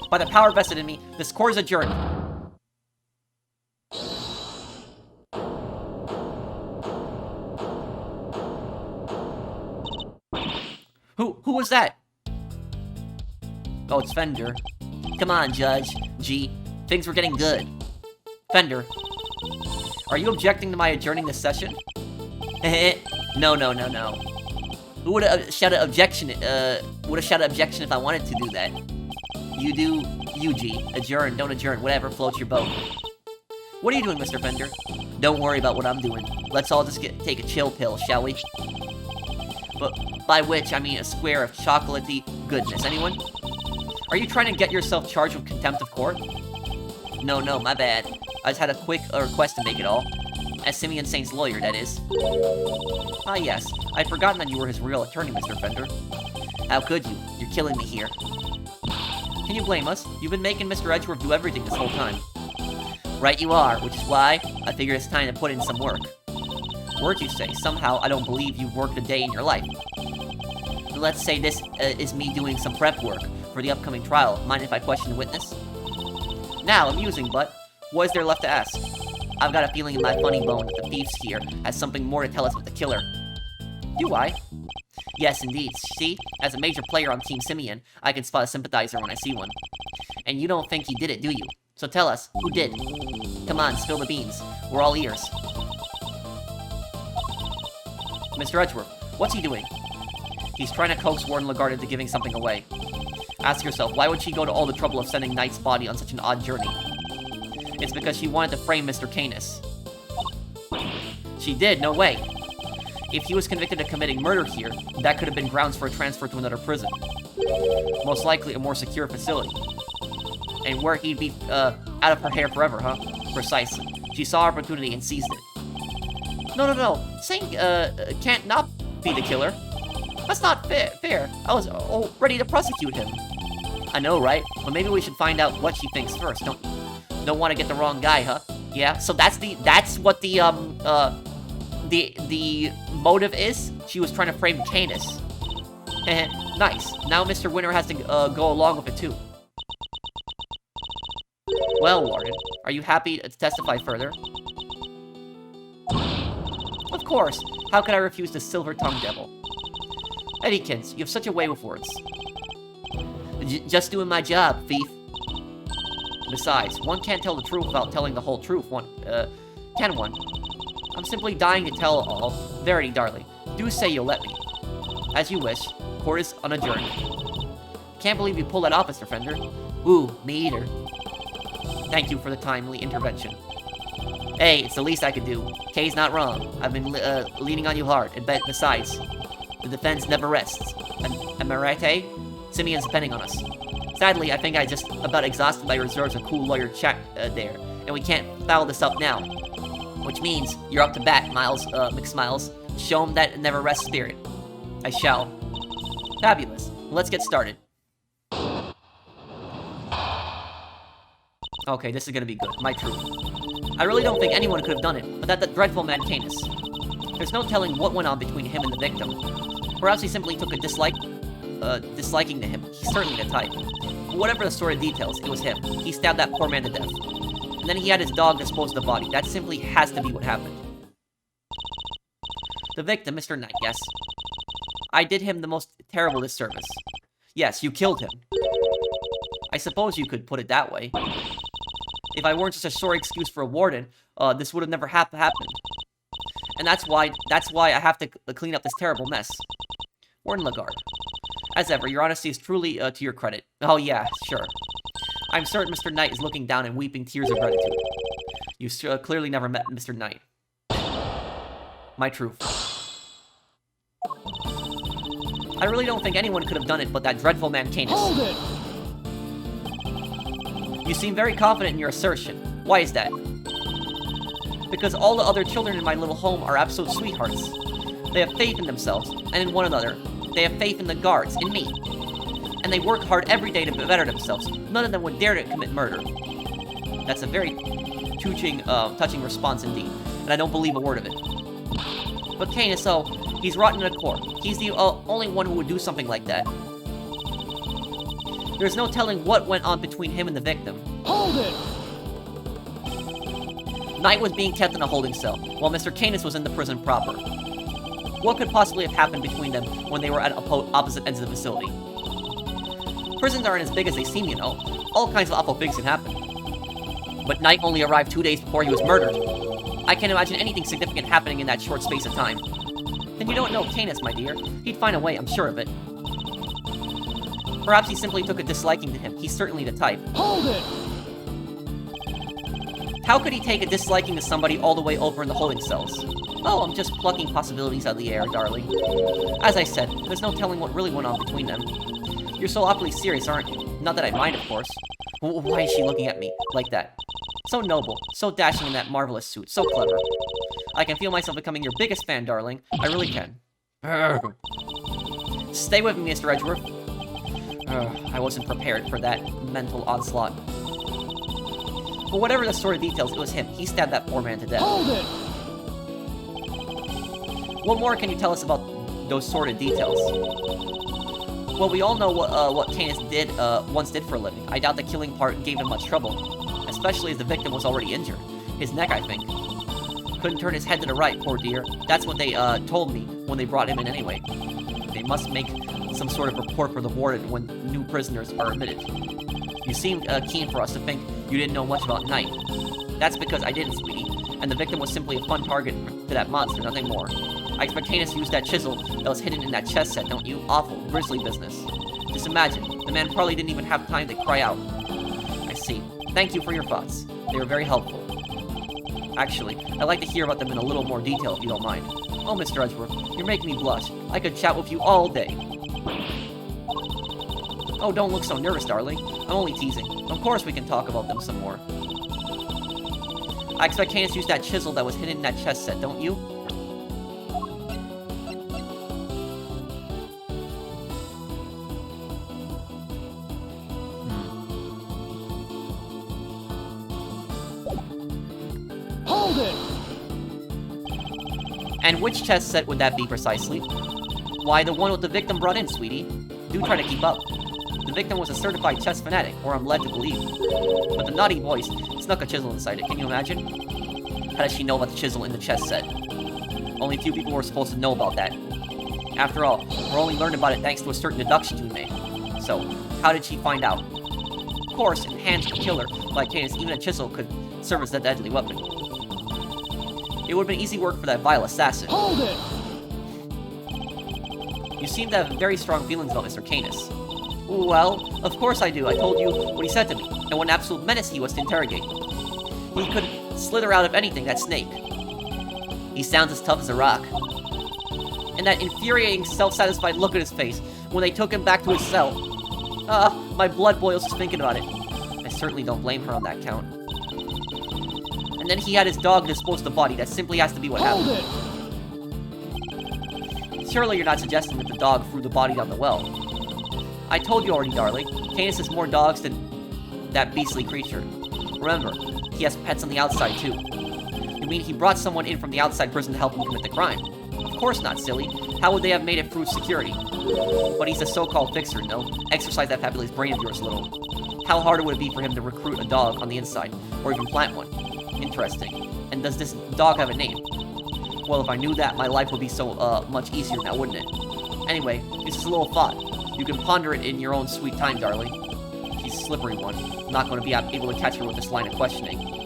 By the power vested in me, this court is adjourned. Who was that? Oh, it's Fender. Come on, Judge. Gee, things were getting good. Fender, are you objecting to my adjourning this session? No. Who would have shouted objection? Would have shouted objection if I wanted to do that. You do, UG. Adjourn, don't adjourn, whatever floats your boat. What are you doing, Mr. Fender? Don't worry about what I'm doing. Let's all just take a chill pill, shall we? But by which, I mean a square of chocolatey goodness. Anyone? Are you trying to get yourself charged with contempt of court? No, my bad. I just had a quick request to make it all. As Simeon Saint's lawyer, that is. Ah, yes. I'd forgotten that you were his real attorney, Mr. Fender. How could you? You're killing me here. Can you blame us? You've been making Mr. Edgeworth do everything this whole time. Right you are, which is why I figure it's time to put in some work. Work, you say? Somehow, I don't believe you've worked a day in your life. Let's say this is me doing some prep work for the upcoming trial. Mind if I question the witness? Now, amusing, but what is there left to ask? I've got a feeling in my funny bone that the thieves here has something more to tell us with the killer. Do I? Yes, indeed. See? As a major player on Team Simeon, I can spot a sympathizer when I see one. And you don't think he did it, do you? So tell us, who did? Come on, spill the beans. We're all ears. Mr. Edgeworth, what's he doing? He's trying to coax Warden Lagarde into giving something away. Ask yourself, why would she go to all the trouble of sending Knight's body on such an odd journey? It's because she wanted to frame Mr. Canis. She did, no way. If he was convicted of committing murder here, that could have been grounds for a transfer to another prison. Most likely a more secure facility. And where he'd be, out of her hair forever, huh? Precisely. She saw opportunity and seized it. No. Saying, can't not be the killer. That's not fair. I was all ready to prosecute him. I know, right? But maybe we should find out what she thinks first. Don't want to get the wrong guy, huh? Yeah. So that's what the motive is. She was trying to frame Canis. Nice. Now Mr. Winter has to go along with it too. Well, Warden, are you happy to testify further? course. How could I refuse the silver-tongued devil? Eddykins, you have such a way with words. Just doing my job, thief. Besides, one can't tell the truth without telling the whole truth. Can one? I'm simply dying to tell all. Verity, darling. Do say you'll let me. As you wish. Court is unadjourned. Can't believe you pulled that off, Mr. Fender. Ooh, me either. Thank you for the timely intervention. Hey, it's the least I could do. Kay's not wrong. I've been leaning on you hard. And besides, the defense never rests. Am I right, eh? Simeon's depending on us. Sadly, I think I just about exhausted my reserves of cool lawyer chat there. And we can't foul this up now. Which means you're up to bat, Miles, McSmiles. Show him that never rest spirit. I shall. Fabulous. Let's get started. Okay, this is gonna be good. My truth. I really don't think anyone could have done it, but that dreadful man Canis. There's no telling what went on between him and the victim. Perhaps he simply took a disliking to him. He's certainly the type. But whatever the sort of details, it was him. He stabbed that poor man to death. And then he had his dog dispose of the body. That simply has to be what happened. The victim, Mr. Knight, yes. I did him the most terrible disservice. Yes, you killed him. I suppose you could put it that way. If I weren't just a sorry excuse for a warden, this would have never happened. And that's why I have to clean up this terrible mess. Warden Lagarde. As ever, your honesty is truly to your credit. Oh yeah, sure. I'm certain Mr. Knight is looking down and weeping tears of gratitude. You clearly never met Mr. Knight. My truth. I really don't think anyone could have done it but that dreadful man Canis. Hold it! You seem very confident in your assertion. Why is that? Because all the other children in my little home are absolute sweethearts. They have faith in themselves and in one another. They have faith in the guards, in me. And they work hard every day to better themselves. None of them would dare to commit murder. That's a very touching response indeed, and I don't believe a word of it. But Canis, he's rotten in a core. He's the only one who would do something like that. There's no telling what went on between him and the victim. Hold it! Knight was being kept in a holding cell, while Mr. Canis was in the prison proper. What could possibly have happened between them when they were at opposite ends of the facility? Prisons aren't as big as they seem, you know. All kinds of awful things can happen. But Knight only arrived 2 days before he was murdered. I can't imagine anything significant happening in that short space of time. Then you don't know Canis, my dear. He'd find a way, I'm sure of it. Perhaps he simply took a disliking to him. He's certainly the type. Hold it! How could he take a disliking to somebody all the way over in the holding cells? Oh, I'm just plucking possibilities out of the air, darling. As I said, there's no telling what really went on between them. You're so awfully serious, aren't you? Not that I mind, of course. Why is she looking at me like that? So noble, so dashing in that marvelous suit, so clever. I can feel myself becoming your biggest fan, darling. I really can. Stay with me, Mr. Edgeworth. I wasn't prepared for that mental onslaught. But whatever the sort of details, it was him. He stabbed that poor man to death. Hold it! What more can you tell us about those sort of details? Well, we all know what Canis once did for a living. I doubt the killing part gave him much trouble, especially as the victim was already injured. His neck, I think. Couldn't turn his head to the right, poor dear. That's what they told me when they brought him in anyway. They must make some sort of report for the warden when new prisoners are admitted. You seemed keen for us to think you didn't know much about Knight. That's because I didn't, sweetie, and the victim was simply a fun target to that monster, nothing more. I expect Canis used that chisel that was hidden in that chess set, don't you? Awful, grisly business. Just imagine, the man probably didn't even have time to cry out. I see. Thank you for your thoughts. They were very helpful. Actually, I'd like to hear about them in a little more detail if you don't mind. Oh, Mr. Edgeworth, you're making me blush. I could chat with you all day. Oh, don't look so nervous, darling. I'm only teasing. Of course we can talk about them some more. I expect Canis used that chisel that was hidden in that chess set, don't you? Hold it! And which chess set would that be precisely? Why, the one with the victim brought in, sweetie. Do try to keep up. The victim was a certified chess fanatic, or I'm led to believe. But the naughty voice snuck a chisel inside it, can you imagine? How does she know about the chisel in the chess set? Only a few people were supposed to know about that. After all, we're only learning about it thanks to a certain deduction we made. So, how did she find out? Of course, in hands of a killer like Cadence, even a chisel could serve as a deadly weapon. It would have been easy work for that vile assassin. Hold it! You seem to have very strong feelings about Mr. Canis. Well, of course I do. I told you what he said to me, and what an absolute menace he was to interrogate. He could slither out of anything, that snake. He sounds as tough as a rock. And that infuriating, self-satisfied look on his face when they took him back to his cell. My blood boils just thinking about it. I certainly don't blame her on that count. And then he had his dog dispose of the body. That simply has to be what Hold happened. it! Surely you're not suggesting that the dog threw the body down the well. I told you already, darling. Canis has more dogs than that beastly creature. Remember, he has pets on the outside, too. You mean he brought someone in from the outside prison to help him commit the crime? Of course not, silly. How would they have made it through security? But he's a so-called fixer, no? Exercise that fabulous brain of yours a little. How hard would it be for him to recruit a dog on the inside, or even plant one? Interesting. And does this dog have a name? Well, if I knew that, my life would be so, much easier now, wouldn't it? Anyway, this is a little thought. You can ponder it in your own sweet time, darling. She's a slippery one. I'm not going to be able to catch her with this line of questioning.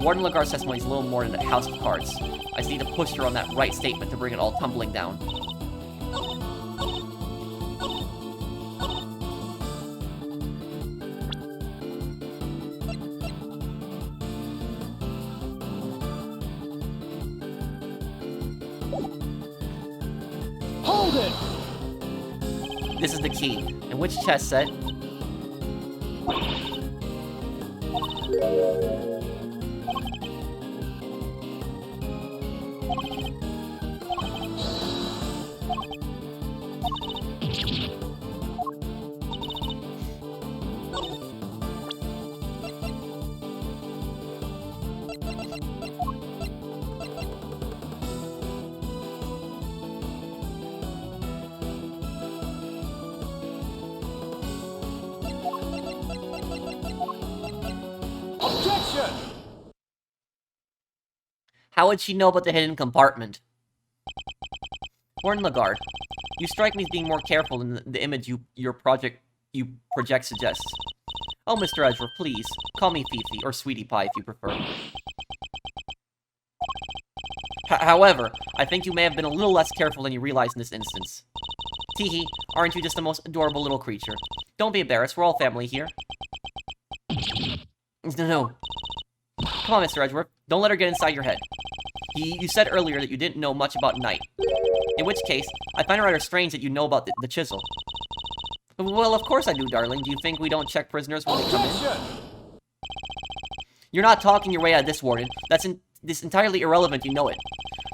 Warden Lagarde's testimony is a little more than a house of cards. I just need to push her on that right statement to bring it all tumbling down. Hold it! This is the key. And which chess set? Objection! How would she know about the hidden compartment? Warden Lagarde, you strike me as being more careful than the image you project suggests. Oh, Mr. Edgeworth, please. Call me Fifi, or Sweetie Pie if you prefer. However, I think you may have been a little less careful than you realize in this instance. Teehee, aren't you just the most adorable little creature? Don't be embarrassed, we're all family here. No. Come on, Mr. Edgeworth. Don't let her get inside your head. You said earlier that you didn't know much about Knight. In which case, I find it rather strange that you know about the chisel. Well, of course I do, darling. Do you think we don't check prisoners when they come in? You're not talking your way out of this, Warden. This entirely irrelevant, you know it.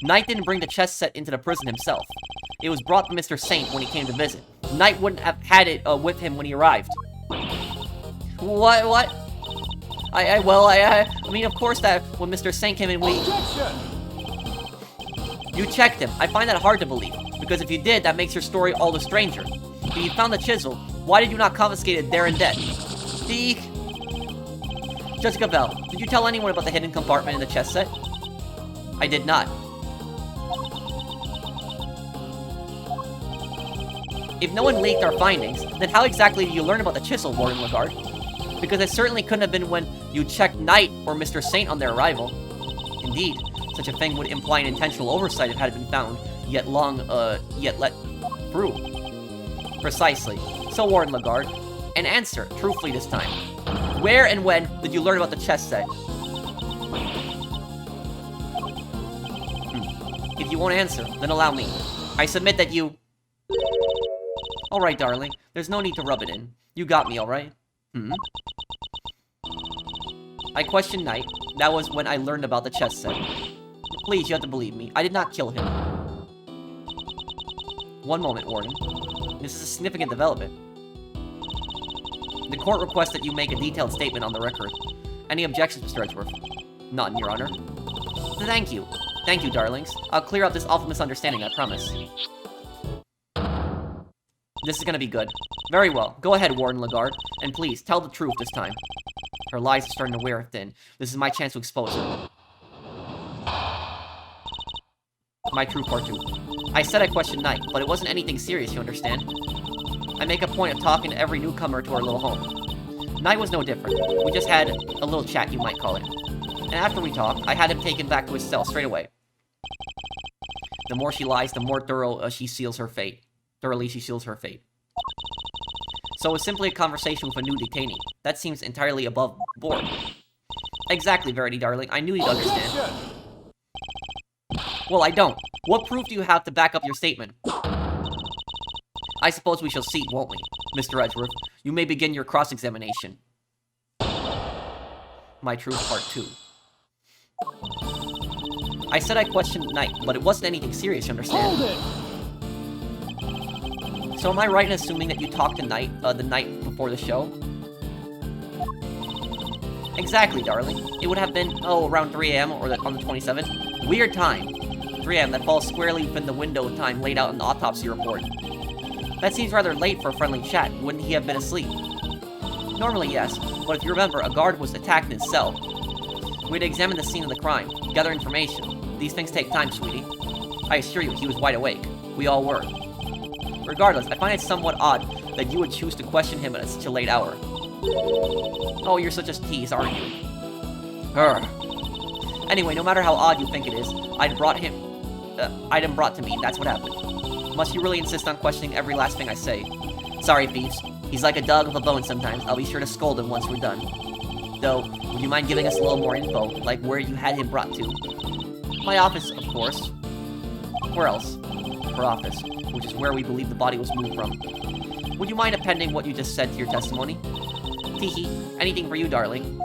Knight didn't bring the chess set into the prison himself. It was brought by Mr. Saint when he came to visit. Knight wouldn't have had it with him when he arrived. What? I mean, of course that when Mr. Saint came in, You checked him. I find that hard to believe, because if you did, that makes your story all the stranger. If you found the chisel, why did you not confiscate it there and then? Eek. Judge Gabelle, did you tell anyone about the hidden compartment in the chess set? I did not. If no one leaked our findings, then how exactly did you learn about the chisel, Warden Lagarde? Because it certainly couldn't have been when you checked Knight or Mr. Saint on their arrival. Indeed, such a thing would imply an intentional oversight if it had been found, yet let through. Precisely. So, Warden Lagarde, and answer, truthfully this time. Where and when did you learn about the chess set? If you won't answer, then allow me. I submit that you... Alright, darling. There's no need to rub it in. You got me, alright? I questioned Knight. That was when I learned about the chess set. Please, you have to believe me. I did not kill him. One moment, Warden. This is a significant development. The court requests that you make a detailed statement on the record. Any objections, Mr. Edgeworth? None, Your Honor. Thank you. Thank you, darlings. I'll clear up this awful misunderstanding, I promise. This is gonna be good. Very well. Go ahead, Warden Lagarde. And please, tell the truth this time. Her lies are starting to wear thin. This is my chance to expose her. My true part 2. I said I questioned Knight, but it wasn't anything serious, you understand? I make a point of talking to every newcomer to our little home. Knight was no different. We just had a little chat, you might call it. And after we talked, I had him taken back to his cell straight away. The more she lies, the more thoroughly she seals her fate. So it was simply a conversation with a new detainee. That seems entirely above board. Exactly, Verity, darling. I knew you'd understand. Well, I don't. What proof do you have to back up your statement? I suppose we shall see, won't we, Mr. Edgeworth? You may begin your cross-examination. My truth, part 2. I said I questioned Knight, but it wasn't anything serious, you understand? Hold it! So am I right in assuming that you talked to Knight, the night before the show? Exactly, darling. It would have been, around 3 AM or on the 27th. Weird time. 3 AM, that falls squarely within the window of time laid out in the autopsy report. That seems rather late for a friendly chat. Wouldn't he have been asleep? Normally, yes, but if you remember, a guard was attacked in his cell. We'd examine the scene of the crime, gather information. These things take time, sweetie. I assure you, he was wide awake. We all were. Regardless, I find it somewhat odd that you would choose to question him at such a late hour. Oh, you're such a tease, aren't you? Anyway, no matter how odd you think it is, item brought to me, that's what happened. Must you really insist on questioning every last thing I say? Sorry, thieves. He's like a dog with a bone sometimes. I'll be sure to scold him once we're done. Though, would you mind giving us a little more info, like where you had him brought to? My office, of course. Where else? Her office, which is where we believe the body was moved from. Would you mind appending what you just said to your testimony? Teehee, anything for you, darling.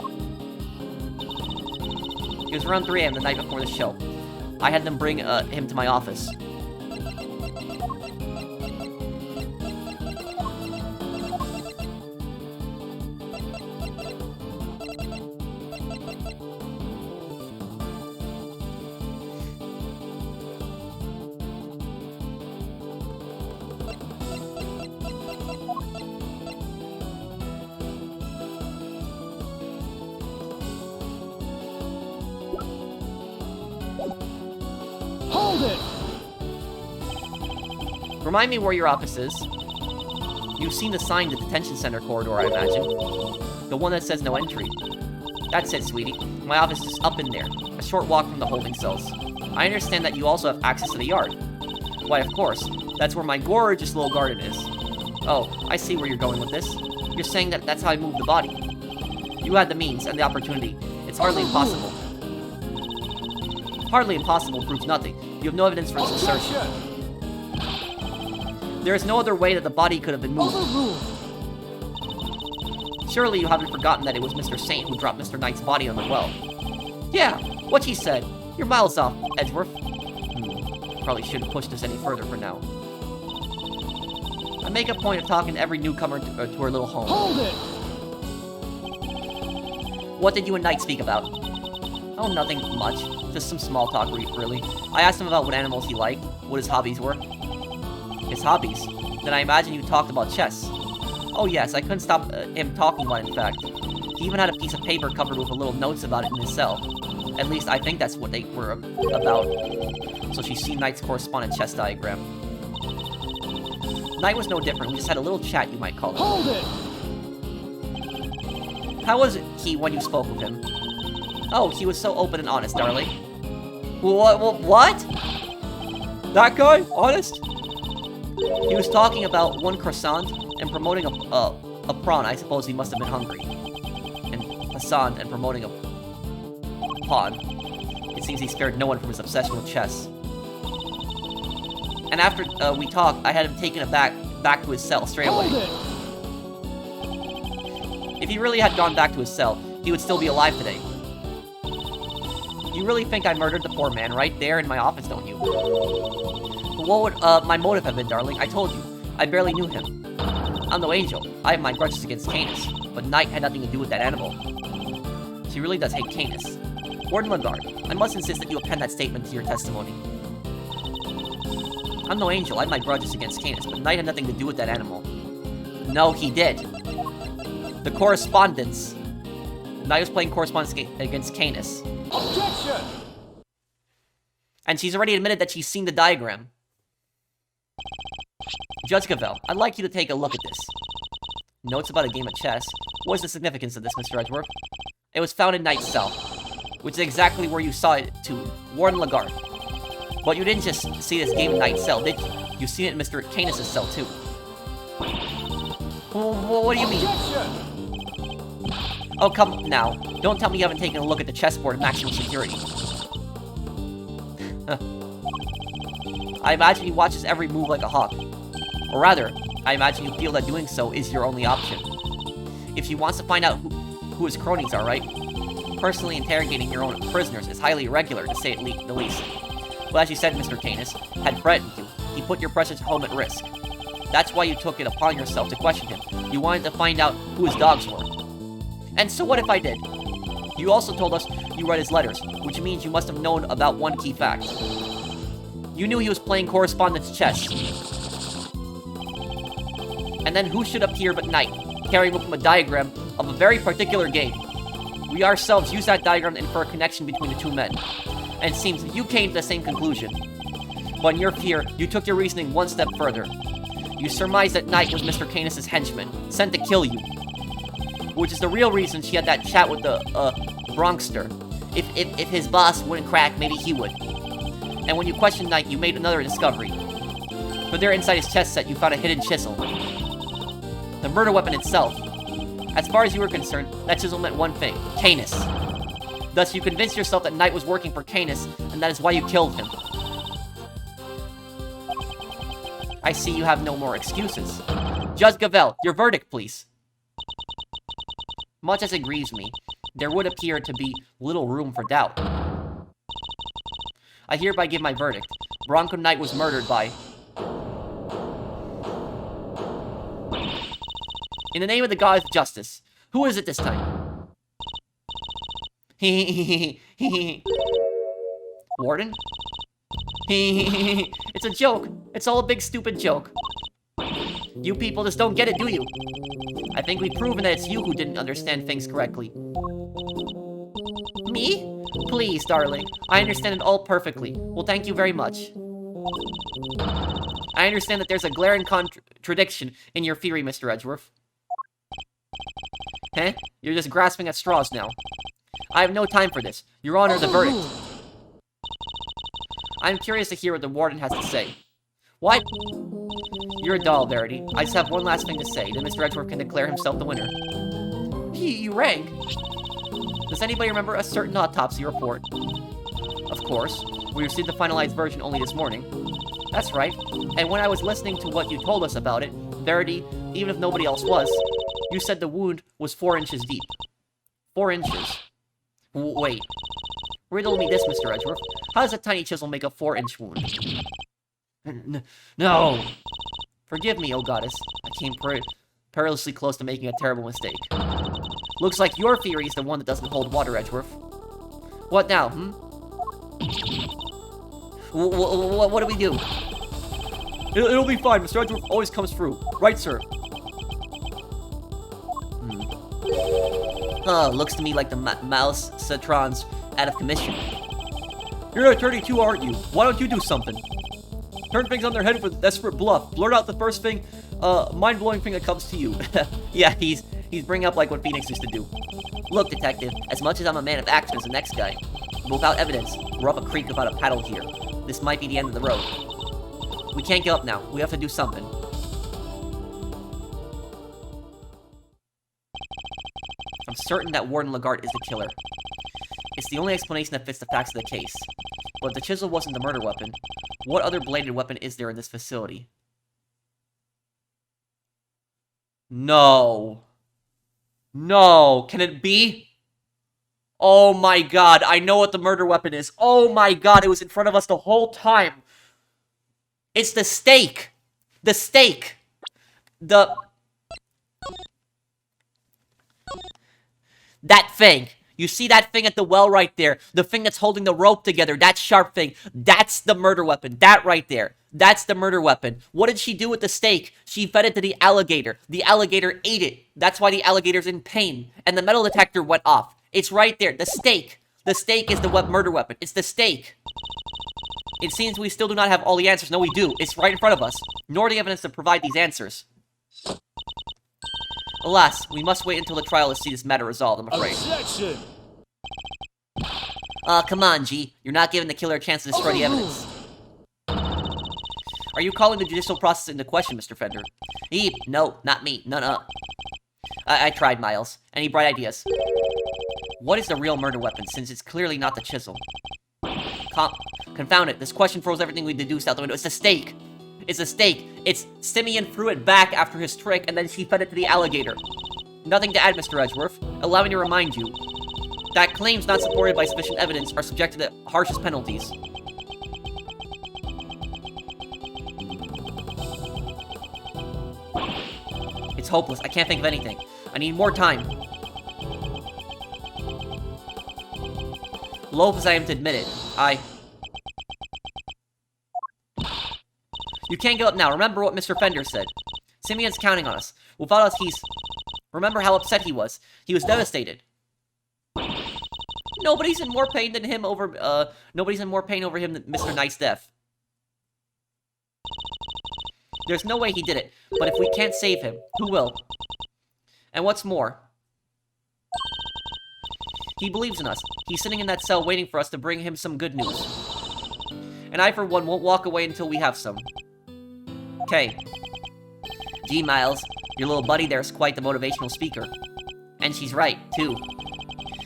It was around 3 AM the night before the show. I had them bring him to my office. Hold it! Remind me where your office is. You've seen the sign in the detention center corridor, I imagine. The one that says no entry. That's it, sweetie. My office is up in there, a short walk from the holding cells. I understand that you also have access to the yard. Why, of course. That's where my gorgeous little garden is. Oh, I see where you're going with this. You're saying that that's how I moved the body. You had the means and the opportunity. It's hardly impossible. Hardly impossible proves nothing. You have no evidence for this assertion. There is no other way that the body could have been moved. Surely you haven't forgotten that it was Mr. Saint who dropped Mr. Knight's body on the well. Yeah, what she said. You're miles off, Edgeworth. Probably shouldn't push this any further for now. I make a point of talking to every newcomer to our little home. Hold it! What did you and Knight speak about? Oh, nothing much. Just some small talk, really. I asked him about what animals he liked, what his hobbies were. His hobbies? Then I imagine you talked about chess. Oh yes, I couldn't stop him talking about it, in fact. He even had a piece of paper covered with little notes about it in his cell. At least I think that's what they were about. So she's seen Knight's correspondent chess diagram. Knight was no different. We just had a little chat, you might call it. Hold it! How was he when you spoke with him? Oh, he was so open and honest, darling. What? That guy? Honest? He was talking about one croissant and promoting a prawn. I suppose he must have been hungry. And croissant and promoting a pawn. It seems he spared no one from his obsession with chess. And after we talked, I had him taken back to his cell straight away. Hold it! If he really had gone back to his cell, he would still be alive today. You really think I murdered the poor man right there in my office, don't you? But what would my motive have been, darling? I told you. I barely knew him. I'm no angel. I have my grudges against Canis, but Knight had nothing to do with that animal. She really does hate Canis. Warden Lingard, I must insist that you append that statement to your testimony. I'm no angel. I have my grudges against Canis, but Knight had nothing to do with that animal. No, he did. The correspondence. Knight was playing correspondence against Canis. Objection! And she's already admitted that she's seen the diagram. Judge Cavell, I'd like you to take a look at this. Notes about a game of chess. What is the significance of this, Mr. Edgeworth? It was found in Knight's cell, which is exactly where you saw it to Warden Lagarde. But you didn't just see this game in Knight's cell, did you? You seen it in Mr. Canis' cell, too. What do you mean? Oh, come now. Don't tell me you haven't taken a look at the chessboard at maximum security. I imagine he watches every move like a hawk. Or rather, I imagine you feel that doing so is your only option. If he wants to find out who his cronies are, right? Personally interrogating your own prisoners is highly irregular, to say it the least. Well, as you said, Mr. Canis had threatened you. He put your precious home at risk. That's why you took it upon yourself to question him. You wanted to find out who his dogs were. And so what if I did? You also told us you read his letters, which means you must have known about one key fact. You knew he was playing correspondence chess. And then who should appear but Knight, carrying with him a diagram of a very particular game. We ourselves use that diagram to infer a connection between the two men. And it seems you came to the same conclusion. But in your fear, you took your reasoning one step further. You surmised that Knight was Mr. Canis' henchman, sent to kill you. Which is the real reason she had that chat with the, Bronxster. If his boss wouldn't crack, maybe he would. And when you questioned Knight, you made another discovery. But there inside his chest set, you found a hidden chisel. The murder weapon itself. As far as you were concerned, that chisel meant one thing, Canis. Thus, you convinced yourself that Knight was working for Canis, and that is why you killed him. I see you have no more excuses. Judge Cavell, your verdict, please. Much as it grieves me, there would appear to be little room for doubt. I hereby give my verdict. Bronco Knight was murdered by... In the name of the God of justice. Who is it this time? Warden? It's a joke. It's all a big stupid joke. You people just don't get it, do you? I think we've proven that it's you who didn't understand things correctly. Me? Please, darling. I understand it all perfectly. Well, thank you very much. I understand that there's a glaring contradiction in your theory, Mr. Edgeworth. Huh? You're just grasping at straws now. I have no time for this. Your Honor, the verdict. I'm curious to hear what the warden has to say. What? You're a doll, Verity. I just have one last thing to say, then Mr. Edgeworth can declare himself the winner. You rang. Does anybody remember a certain autopsy report? Of course. We received the finalized version only this morning. That's right. And when I was listening to what you told us about it, Verity, even if nobody else was, you said the wound was 4 inches deep. 4 inches. Wait. Riddle me this, Mr. Edgeworth. How does a tiny chisel make a 4-inch wound? No! Forgive me, oh goddess. I came perilously close to making a terrible mistake. Looks like your theory is the one that doesn't hold water, Edgeworth. What now, What do we do? It'll be fine. Mr. Edgeworth always comes through. Right, sir? Looks to me like the Miles Citron's out of commission. You're an attorney too, aren't you? Why don't you do something? Turn things on their head with desperate bluff. Blurt out the first thing, mind-blowing thing that comes to you. Yeah, he's bringing up like what Phoenix used to do. Look, detective, as much as I'm a man of action as the next guy, but without evidence, we're up a creek without a paddle here. This might be the end of the road. We can't give up now. We have to do something. I'm certain that Warden Lagarde is the killer. It's the only explanation that fits the facts of the case. But if the chisel wasn't the murder weapon, what other bladed weapon is there in this facility? No. No. Can it be? Oh my god, I know what the murder weapon is. Oh my god, it was in front of us the whole time. It's the stake. The stake. That thing. You see that thing at the well right there? The thing that's holding the rope together, that sharp thing. That's the murder weapon. That right there. That's the murder weapon. What did she do with the steak? She fed it to the alligator. The alligator ate it. That's why the alligator's in pain. And the metal detector went off. It's right there. The steak. The steak is the murder weapon. It's the steak. It seems we still do not have all the answers. No, we do. It's right in front of us. Nor the evidence to provide these answers. Alas, we must wait until the trial to see this matter resolved, I'm afraid. Objection! Come on, G. You're not giving the killer a chance to destroy the evidence. Are you calling the judicial process into question, Mr. Fender? No, not me. None. I tried, Miles. Any bright ideas? What is the real murder weapon, since it's clearly not the chisel? Confound it. This question throws everything we deduced out the window. It's a stake. It's a stake. It's Simeon threw it back after his trick, and then she fed it to the alligator. Nothing to add, Mr. Edgeworth. Allow me to remind you that claims not supported by sufficient evidence are subject to the harshest penalties. It's hopeless. I can't think of anything. I need more time. Loath as I am to admit it, You can't give up now. Remember what Mr. Fender said. Simeon's counting on us. Without us, Remember how upset he was. He was devastated. Nobody's in more pain than him over, Nobody's in more pain over him than Mr. Knight's death. There's no way he did it, but if we can't save him, who will? And what's more, he believes in us. He's sitting in that cell waiting for us to bring him some good news. And I, for one, won't walk away until we have some. Okay. Gee, Miles, your little buddy there's quite the motivational speaker. And she's right, too.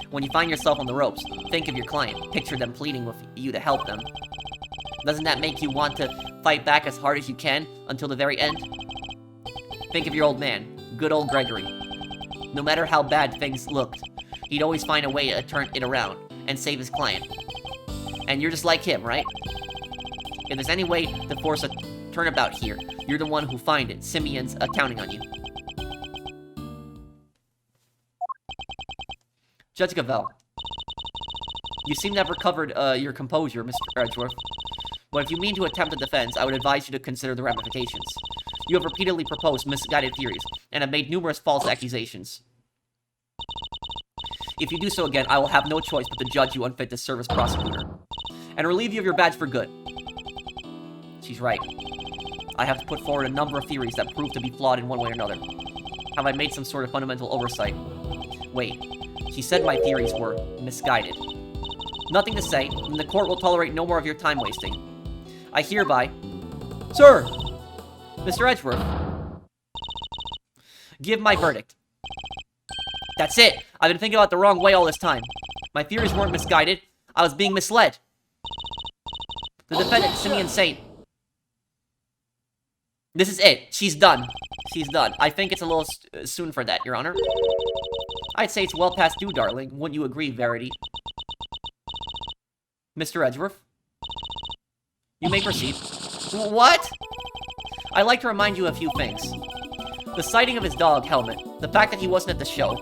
When you find yourself on the ropes, think of your client. Picture them pleading with you to help them. Doesn't that make you want to fight back as hard as you can until the very end? Think of your old man, good old Gregory. No matter how bad things looked, he'd always find a way to turn it around and save his client. And you're just like him, right? If there's any way to force a turnabout here, you're the one who find it. Simeon's counting on you. Judge Gavelle, you seem to have recovered your composure, Mr. Edgeworth. But if you mean to attempt a defense, I would advise you to consider the ramifications. You have repeatedly proposed misguided theories, and have made numerous false accusations. If you do so again, I will have no choice but to judge you unfit to serve as prosecutor, and relieve you of your badge for good. She's right. I have put forward a number of theories that prove to be flawed in one way or another. Have I made some sort of fundamental oversight? Wait, she said my theories were misguided. Nothing to say, and the court will tolerate no more of your time wasting. I hereby... Sir! Mr. Edgeworth. Give my verdict. That's it! I've been thinking about it the wrong way all this time. My theories weren't misguided. I was being misled. The defendant, Simeon Saint. This is it. She's done. She's done. I think it's a little soon for that, Your Honor. I'd say it's well past due, darling. Wouldn't you agree, Verity? Mr. Edgeworth? You may proceed. What? I'd like to remind you of a few things. The sighting of his dog, Helmet. The fact that he wasn't at the show.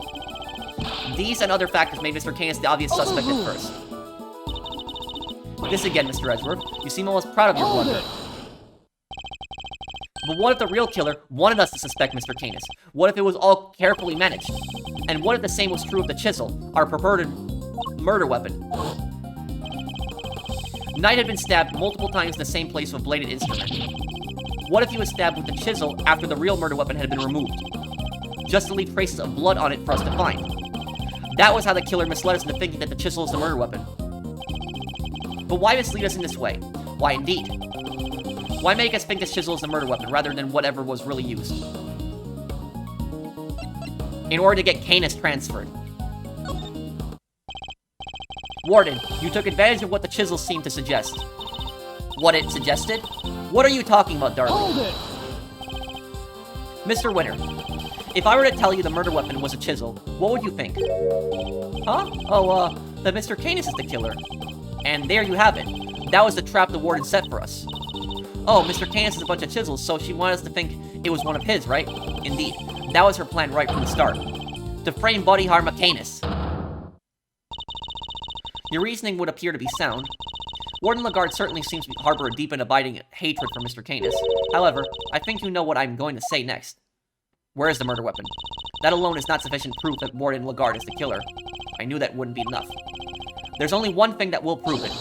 These and other factors made Mr. Canis the obvious suspect at first. This again, Mr. Edgeworth. You seem almost proud of your blunder. But what if the real killer wanted us to suspect Mr. Canis? What if it was all carefully managed? And what if the same was true of the chisel, our purported murder weapon? Knight had been stabbed multiple times in the same place with a bladed instrument. What if he was stabbed with the chisel after the real murder weapon had been removed? Just to leave traces of blood on it for us to find. That was how the killer misled us into thinking that the chisel is the murder weapon. But why mislead us in this way? Why indeed? Why make us think this chisel is the murder weapon rather than whatever was really used? In order to get Canis transferred. Warden, you took advantage of what the chisel seemed to suggest. What it suggested? What are you talking about, darling? Hold it! Mr. Winter, if I were to tell you the murder weapon was a chisel, what would you think? Huh? Oh, that Mr. Canis is the killer. And there you have it. That was the trap the warden set for us. Oh, Mr. Canis is a bunch of chisels, so she wanted us to think it was one of his, right? Indeed. That was her plan right from the start. To frame Buddy harm Canis. Your reasoning would appear to be sound. Warden Lagarde certainly seems to harbor a deep and abiding hatred for Mr. Canis. However, I think you know what I'm going to say next. Where is the murder weapon? That alone is not sufficient proof that Warden Lagarde is the killer. I knew that wouldn't be enough. There's only one thing that will prove it.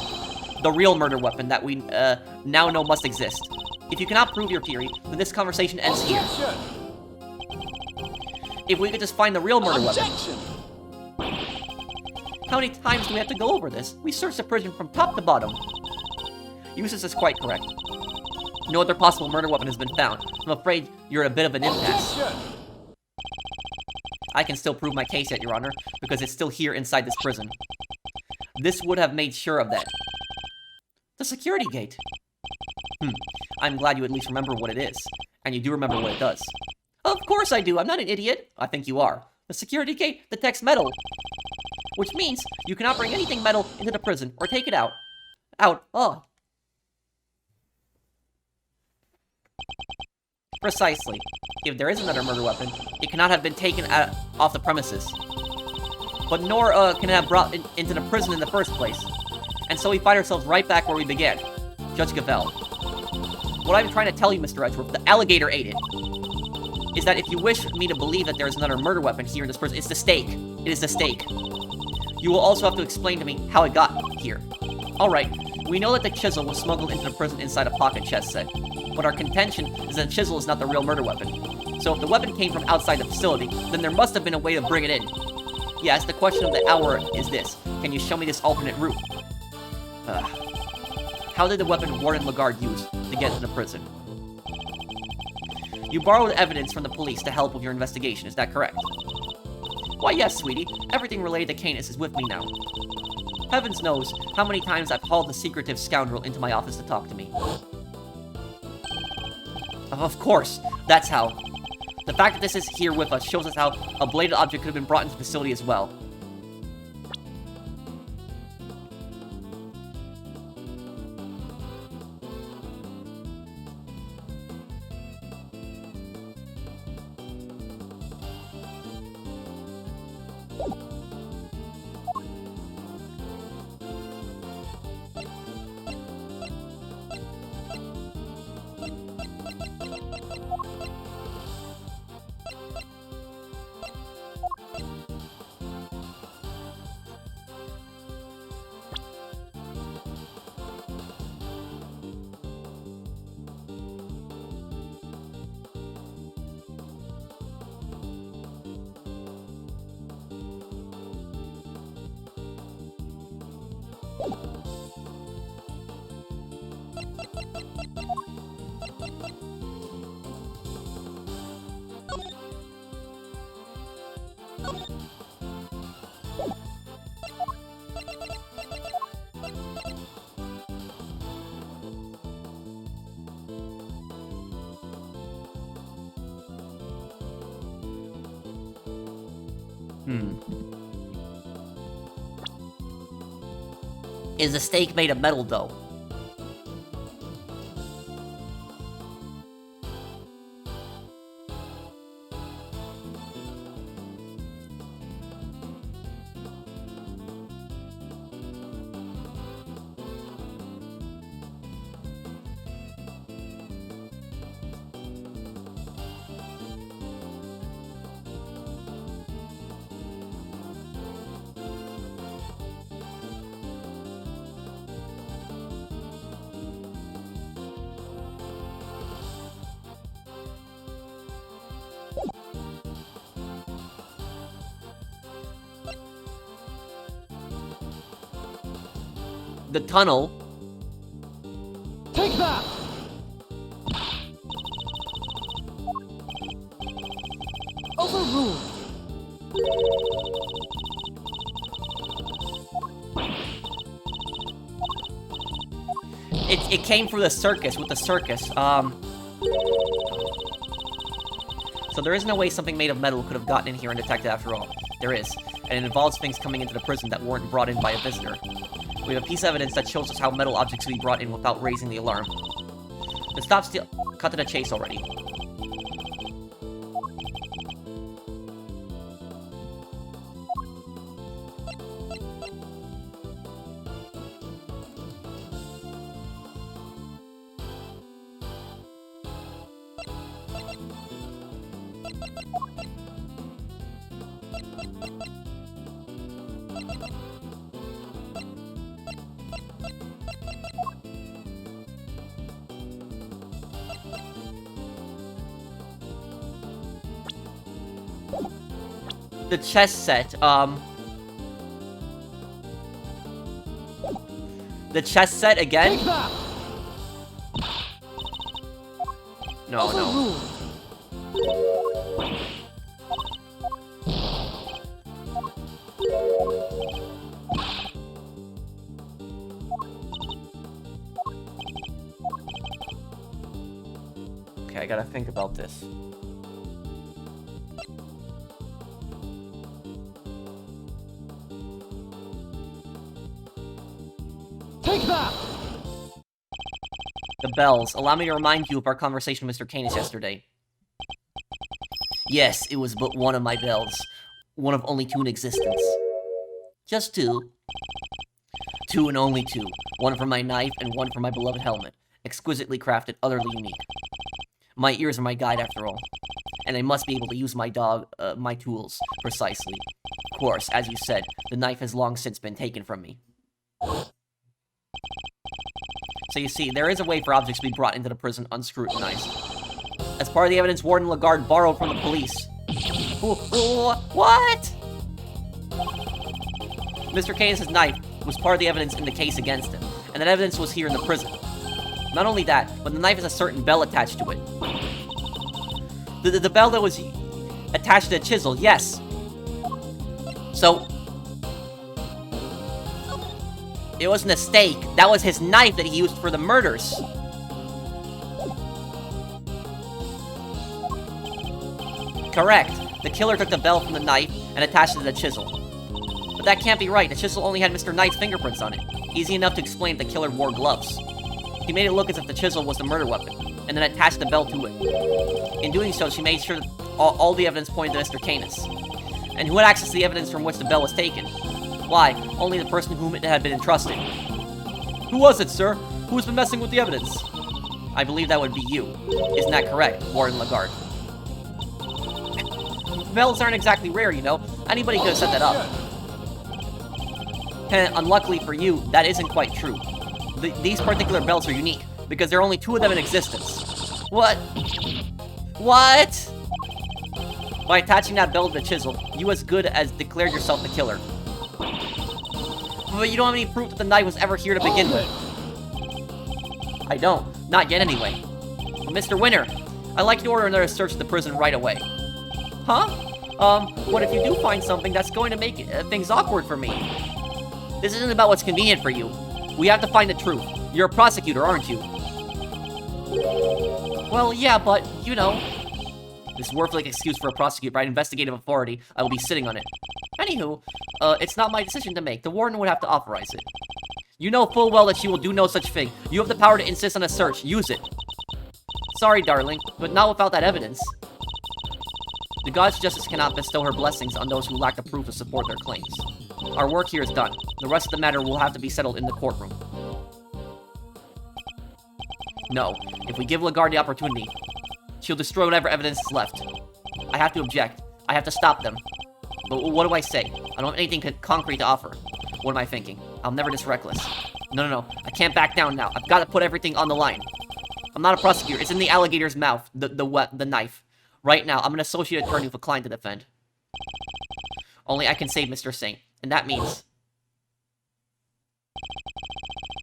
the real murder weapon that we now know must exist. If you cannot prove your theory, then this conversation ends here. Objection! If we could just find the real murder weapon. Objection! How many times do we have to go over this? We searched the prison from top to bottom. Eustace is quite correct. No other possible murder weapon has been found. I'm afraid you're a bit of an impasse. Objection! I can still prove my case yet, Your Honor, because it's still here inside this prison. This would have made sure of that. The security gate. I'm glad you at least remember what it is. And you do remember what it does. Of course I do, I'm not an idiot. I think you are. The security gate detects metal. Which means you cannot bring anything metal into the prison or take it out. Oh. Precisely. If there is another murder weapon, it cannot have been taken off the premises. But nor can it have brought into the prison in the first place. And so we find ourselves right back where we began. Judge Gavelle. What I'm trying to tell you, Mr. Edgeworth, the alligator ate it, is that if you wish me to believe that there is another murder weapon here in this prison, it's the stake. It is the stake. You will also have to explain to me how it got here. Alright, we know that the chisel was smuggled into the prison inside a pocket chest set. But our contention is that the chisel is not the real murder weapon. So if the weapon came from outside the facility, then there must have been a way to bring it in. Yes, the question of the hour is this. Can you show me this alternate route? How did the weapon Warden Lagarde use to get into the prison? You borrowed evidence from the police to help with your investigation, is that correct? Why yes, sweetie. Everything related to Canis is with me now. Heavens knows how many times I've hauled the secretive scoundrel into my office to talk to me. Of course, that's how. The fact that this is here with us shows us how a bladed object could have been brought into the facility as well. Is the stake made of metal, though? The tunnel. Take that! Overruled. It came through the circus, with the circus. So there is no way something made of metal could have gotten in here undetected after all. There is, and it involves things coming into the prison that weren't brought in by a visitor. We have a piece of evidence that shows us how metal objects can be brought in without raising the alarm. But stop steal- cut to the chase already. the chess set, the chess set again? Take that! No, no. Overruled. Okay, I gotta think about this. Take that! The bells. Allow me to remind you of our conversation with Mr. Canis yesterday. Yes, it was but one of my bells. One of only two in existence. Just two. Two and only two. One for my knife and one for my beloved helmet. Exquisitely crafted, utterly unique. My ears are my guide after all. And I must be able to use my tools precisely. Of course, as you said, the knife has long since been taken from me. So you see, there is a way for objects to be brought into the prison unscrutinized. As part of the evidence, Warden Lagarde borrowed from the police. What? Mr. Canis' knife was part of the evidence in the case against him, and that evidence was here in the prison. Not only that, but the knife has a certain bell attached to it. The bell that was attached to the chisel, yes. So, it wasn't a stake. That was his knife that he used for the murders. Correct. The killer took the bell from the knife and attached it to the chisel. But that can't be right. The chisel only had Mr. Knight's fingerprints on it. Easy enough to explain if the killer wore gloves. He made it look as if the chisel was the murder weapon, and then attached the bell to it. In doing so, she made sure that all the evidence pointed to Mr. Canis. And who had access to the evidence from which the bell was taken? Why, only the person whom it had been entrusted. Who was it, sir? Who has been messing with the evidence? I believe that would be you. Isn't that correct, Warden Lagarde? Bells aren't exactly rare, you know. Anybody could have set that up. And unluckily for you, that isn't quite true. These particular bells are unique, because there are only two of them in existence. What? What? By attaching that bell to the chisel, you as good as declared yourself the killer. But you don't have any proof that the knife was ever here to begin with. I don't. Not yet, anyway. But Mr. Winter, I'd like you to order another search of the prison right away. Huh? What if you do find something that's going to make things awkward for me? This isn't about what's convenient for you. We have to find the truth. You're a prosecutor, aren't you? Well, yeah, but, you know... This is worthless excuse for a prosecutor by an investigative authority. I will be sitting on it. Anywho, it's not my decision to make. The warden would have to authorize it. You know full well that she will do no such thing. You have the power to insist on a search. Use it. Sorry, darling, but not without that evidence. The God's justice cannot bestow her blessings on those who lack the proof to support their claims. Our work here is done. The rest of the matter will have to be settled in the courtroom. No, if we give Lagarde the opportunity, she'll destroy whatever evidence is left. I have to object. I have to stop them. But what do I say? I don't have anything concrete to offer. What am I thinking? I'll never this reckless. No. I can't back down now. I've got to put everything on the line. I'm not a prosecutor. It's in the alligator's mouth. The knife. Right now, I'm an associate attorney with a client to defend. Only I can save Mr. Saint. And that means...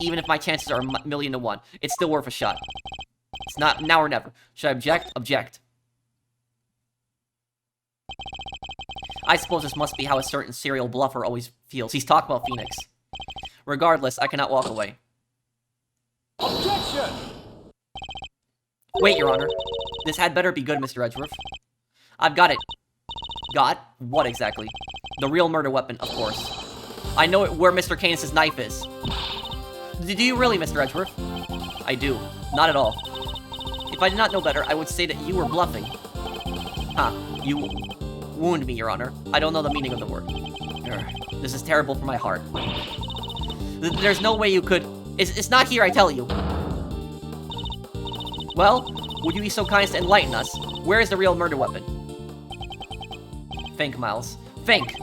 even if my chances are 1,000,000 to 1, it's still worth a shot. It's not now or never. Should I object? Object. I suppose this must be how a certain serial bluffer always feels. He's talked about Phoenix. Regardless, I cannot walk away. Objection! Wait, Your Honor. This had better be good, Mr. Edgeworth. I've got it. Got? What exactly? The real murder weapon, of course. I know where Mr. Canis' knife is. Do you really, Mr. Edgeworth? I do. Not at all. If I did not know better, I would say that you were bluffing. Huh. You wound me, Your Honor. I don't know the meaning of the word. This is terrible for my heart. There's no way you could... It's not here, I tell you. Well, would you be so kind as to enlighten us? Where is the real murder weapon? Think, Miles. Think!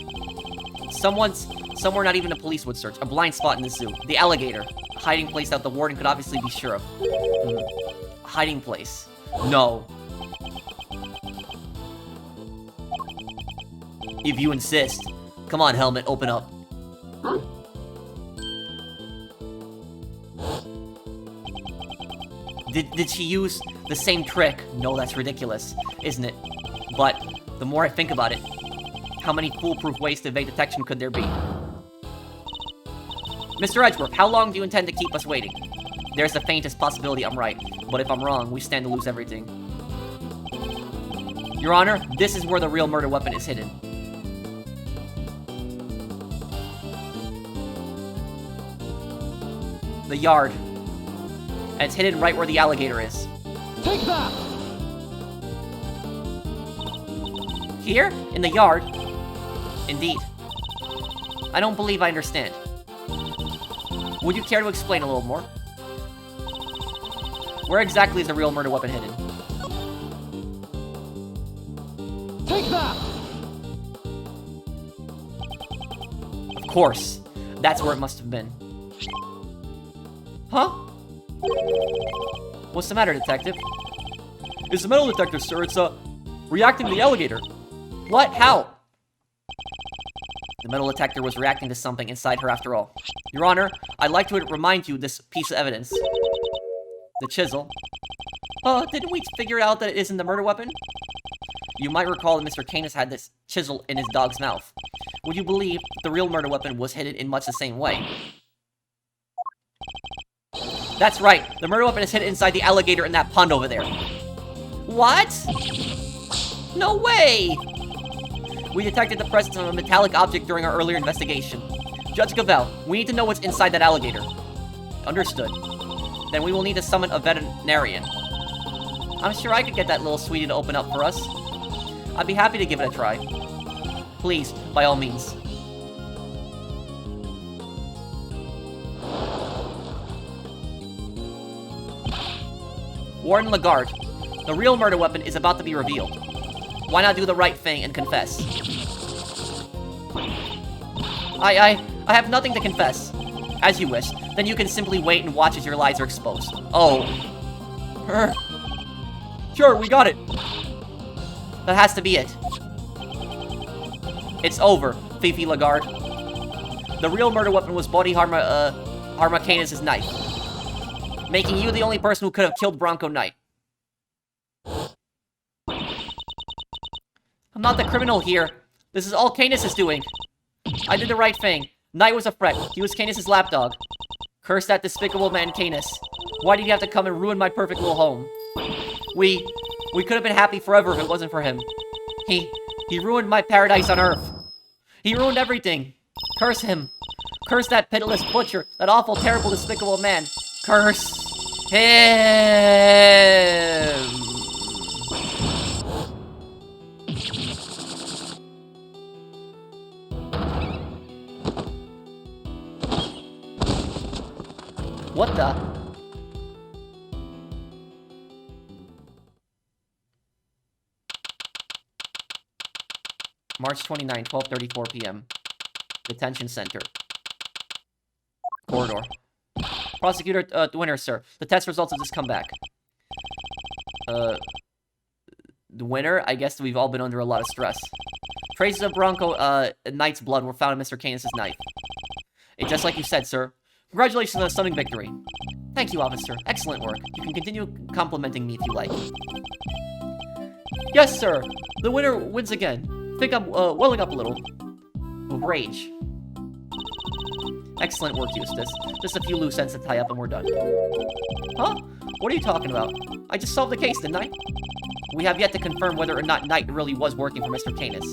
Somewhere not even the police would search. A blind spot in the zoo. The alligator. A hiding place that the warden could obviously be sure of. A hiding place. No. If you insist. Come on, Helmet, open up. Did she use the same trick? No, that's ridiculous, isn't it? But the more I think about it, how many foolproof ways to evade detection could there be? Mr. Edgeworth, how long do you intend to keep us waiting? There's the faintest possibility I'm right, but if I'm wrong, we stand to lose everything. Your Honor, this is where the real murder weapon is hidden. The yard. And it's hidden right where the alligator is. Take that! Here? In the yard? Indeed. I don't believe I understand. Would you care to explain a little more? Where exactly is the real murder weapon hidden? Take that! Of course. That's where it must have been. Huh? What's the matter, Detective? It's a metal detector, sir. It's, reacting to the alligator. What? How? The metal detector was reacting to something inside her after all. Your Honor, I'd like to remind you this piece of evidence. The chisel. Didn't we figure out that it isn't the murder weapon? You might recall that Mr. Canis had this chisel in his dog's mouth. Would you believe the real murder weapon was hidden in much the same way? That's right. The murder weapon is hidden inside the alligator in that pond over there. What? No way! We detected the presence of a metallic object during our earlier investigation. Judge Gavel, we need to know what's inside that alligator. Understood. Then we will need to summon a veterinarian. I'm sure I could get that little sweetie to open up for us. I'd be happy to give it a try. Please, by all means. Warden Lagarde, the real murder weapon is about to be revealed. Why not do the right thing and confess? I have nothing to confess. As you wish. Then you can simply wait and watch as your lies are exposed. Oh. Sure, we got it. That has to be it. It's over, Fifi Lagarde. The real murder weapon was Body Harma Canis' knife, making you the only person who could have killed Bronco Knight. I'm not the criminal here. This is all Canis is doing. I did the right thing. Knight was a threat. He was Canis' lapdog. Curse that despicable man Canis. Why did he have to come and ruin my perfect little home? We could have been happy forever if it wasn't for him. He ruined my paradise on Earth. He ruined everything. Curse him. Curse that pitiless butcher. That awful, terrible, despicable man. Curse him. What the? March 29, 12:34 p.m. Detention Center. Corridor. Prosecutor Winner, sir. The test results have just come back. The winner? I guess we've all been under a lot of stress. Traces of Bronco Knight's blood were found in Mr. Canis' knife. It's just like you said, sir. Congratulations on a stunning victory. Thank you, officer. Excellent work. You can continue complimenting me if you like. Yes, sir. The winner wins again. I think I'm welling up a little. Rage. Excellent work, Eustace. Just a few loose ends to tie up and we're done. Huh? What are you talking about? I just solved the case, didn't I? We have yet to confirm whether or not Knight really was working for Mr. Canis.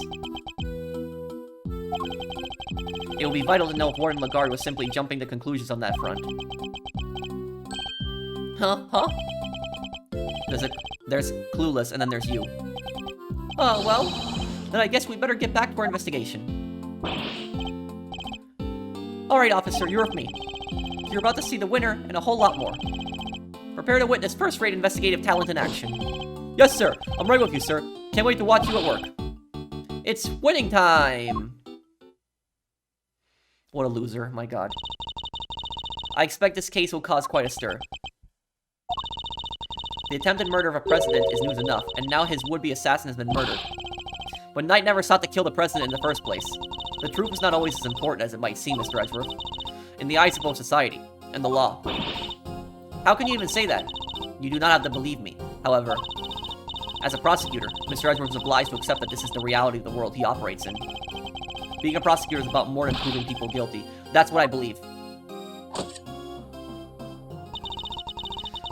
It will be vital to know if Warden Lagarde was simply jumping to conclusions on that front. Huh? There's Clueless, and then there's you. Oh, well, then I guess we better get back to our investigation. Alright, officer, you're with me. You're about to see the winner and a whole lot more. Prepare to witness first-rate investigative talent in action. Yes, sir. I'm right with you, sir. Can't wait to watch you at work. It's winning time! What a loser, my god. I expect this case will cause quite a stir. The attempted murder of a president is news enough, and now his would-be assassin has been murdered. But Knight never sought to kill the president in the first place. The truth is not always as important as it might seem, Mr. Edgeworth. In the eyes of both society and the law. How can you even say that? You do not have to believe me. However, as a prosecutor, Mr. Edgeworth is obliged to accept that this is the reality of the world he operates in. Being a prosecutor is about more than proving people guilty. That's what I believe.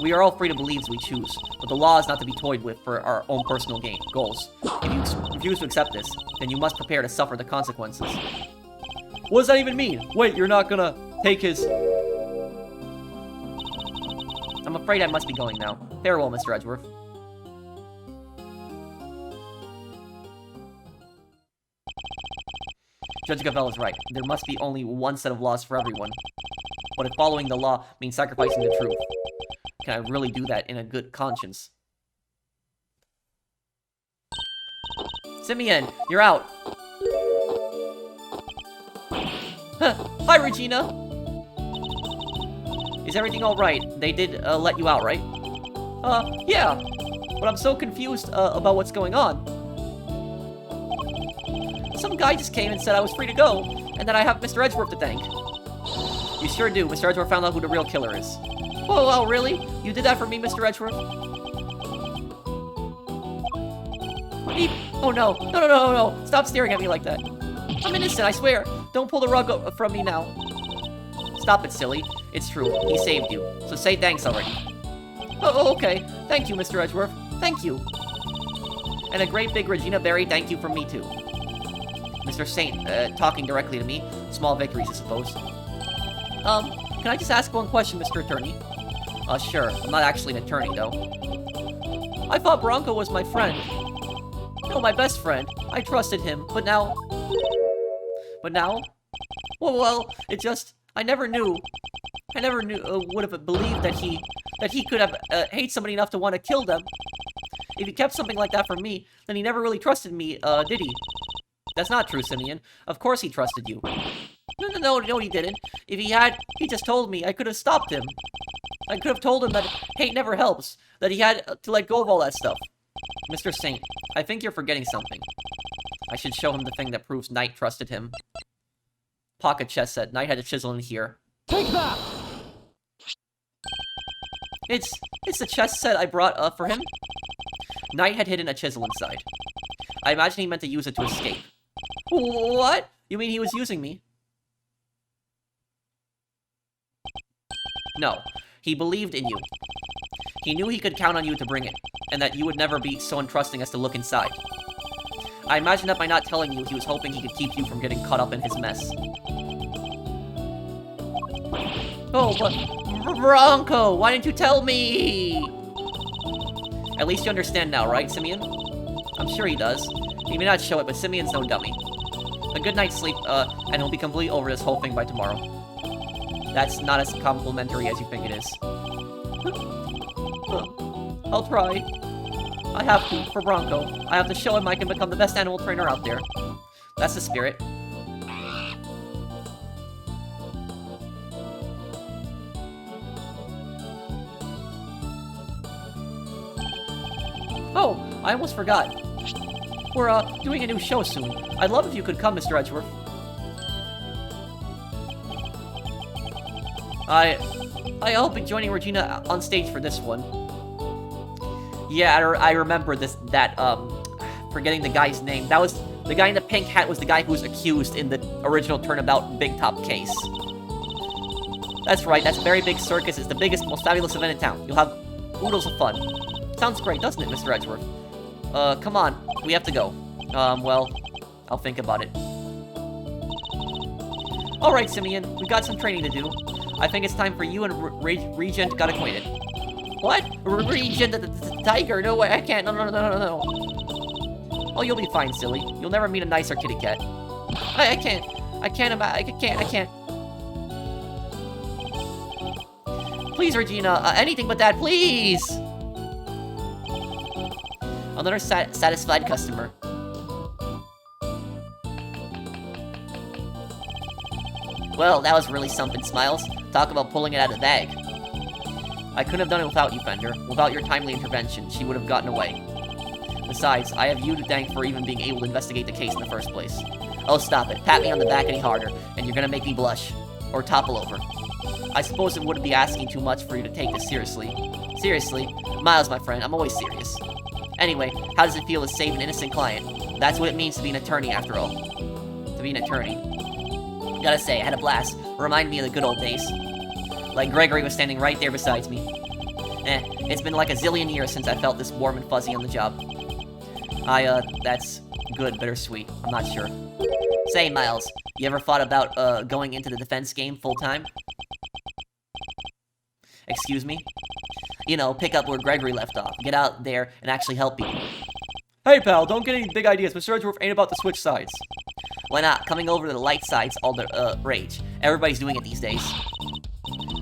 We are all free to believe as we choose, but the law is not to be toyed with for our own personal goals. If you refuse to accept this, then you must prepare to suffer the consequences. What does that even mean? Wait, you're not gonna take his... I'm afraid I must be going now. Farewell, Mr. Edgeworth. Judge Gavelle is right. There must be only one set of laws for everyone. But if following the law means sacrificing the truth, can I really do that in a good conscience? Simeon, you're out. Hi, Regina. Is everything alright? They did let you out, right? Yeah. But I'm so confused about what's going on. Some guy just came and said I was free to go, and that I have Mr. Edgeworth to thank. You sure do. Mr. Edgeworth found out who the real killer is. Oh, well, really? You did that for me, Mr. Edgeworth? Oh, no. No. Stop staring at me like that. I'm innocent, I swear. Don't pull the rug from me now. Stop it, silly. It's true. He saved you. So say thanks already. Oh, okay. Thank you, Mr. Edgeworth. Thank you. And a great big Regina Berry thank you from me, too. Mr. Saint, talking directly to me. Small victories, I suppose. Can I just ask one question, Mr. Attorney? Sure. I'm not actually an attorney, though. I thought Bronco was my friend. No, my best friend. I trusted him, but now... Well, it just... I never knew, would have believed that he could have hate somebody enough to want to kill them. If he kept something like that from me, then he never really trusted me, did he? That's not true, Simeon. Of course he trusted you. No, he didn't. If he had, he just told me. I could have stopped him. I could have told him that hate never helps, that he had to let go of all that stuff. Mr. Saint, I think you're forgetting something. I should show him the thing that proves Knight trusted him. Pocket chest said Knight had a chisel in here. Take that! It's the chest set I brought for him. Knight had hidden a chisel inside. I imagine he meant to use it to escape. What? You mean he was using me? No, he believed in you. He knew he could count on you to bring it, and that you would never be so untrusting as to look inside. I imagine that by not telling you, he was hoping he could keep you from getting caught up in his mess. Oh, but... Bronco, why didn't you tell me? At least you understand now, right, Simeon? I'm sure he does. He may not show it, but Simeon's no dummy. A good night's sleep, and he'll be completely over this whole thing by tomorrow. That's not as complimentary as you think it is. I'll try. I have to, for Bronco. I have to show him I can become the best animal trainer out there. That's the spirit. Oh, I almost forgot. We're, doing a new show soon. I'd love if you could come, Mr. Edgeworth. I'll be joining Regina on stage for this one. Yeah, I remember forgetting the guy's name. That was, the guy in the pink hat was the guy who was accused in the original Turnabout Big Top case. That's right, that's a very big circus. It's the biggest, most fabulous event in town. You'll have oodles of fun. Sounds great, doesn't it, Mr. Edgeworth? Come on, we have to go. Well, I'll think about it. Alright, Simeon, we got some training to do. I think it's time for you and Regent got acquainted. What? Regent the tiger? No way, I can't. No. Oh, you'll be fine, silly. You'll never meet a nicer kitty cat. I can't. Please, Regina, anything but that, please! Another satisfied customer. Well, that was really something, Smiles. Talk about pulling it out of the bag. I couldn't have done it without you, Fender. Without your timely intervention, she would have gotten away. Besides, I have you to thank for even being able to investigate the case in the first place. Oh, stop it. Pat me on the back any harder, and you're gonna make me blush. Or topple over. I suppose it wouldn't be asking too much for you to take this seriously. Seriously? Miles, my friend, I'm always serious. Anyway, how does it feel to save an innocent client? That's what it means to be an attorney, after all. To be an attorney. Gotta say, I had a blast. Reminded me of the good old days. Like Gregory was standing right there beside me. It's been like a zillion years since I felt this warm and fuzzy on the job. That's good, bittersweet. I'm not sure. Say, Miles, you ever thought about, going into the defense game full-time? Excuse me? You know, pick up where Gregory left off. Get out there and actually help people. Hey, pal, don't get any big ideas. Mr. Edgeworth ain't about to switch sides. Why not? Coming over to the light side's all the, rage. Everybody's doing it these days.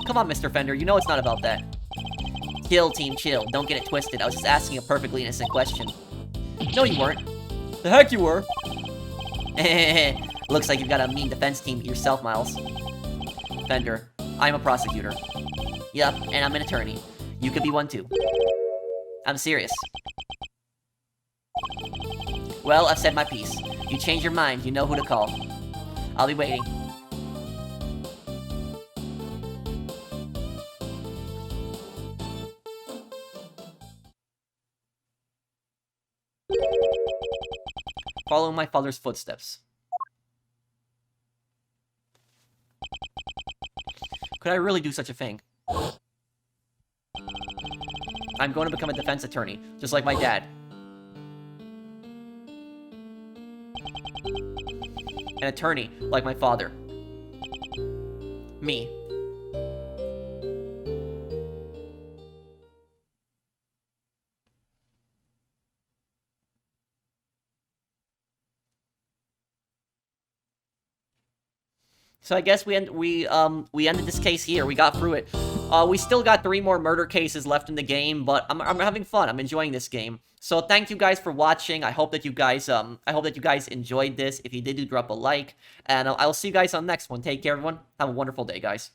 Come on, Mr. Fender, you know it's not about that. Chill, team, chill. Don't get it twisted. I was just asking a perfectly innocent question. No, you weren't. The heck you were. Looks like you've got a mean defense team yourself, Miles. Fender, I'm a prosecutor. Yup, and I'm an attorney. You could be one too. I'm serious. Well, I've said my piece. If you change your mind, you know who to call. I'll be waiting. Follow my father's footsteps. Could I really do such a thing? I'm going to become a defense attorney, just like my dad. An attorney, like my father. Me. So I guess we ended this case here. We got through it. We still got 3 more murder cases left in the game, but I'm having fun. I'm enjoying this game. So thank you guys for watching. I hope that you guys enjoyed this. If you did, do drop a like, and I'll see you guys on the next one. Take care, everyone. Have a wonderful day, guys.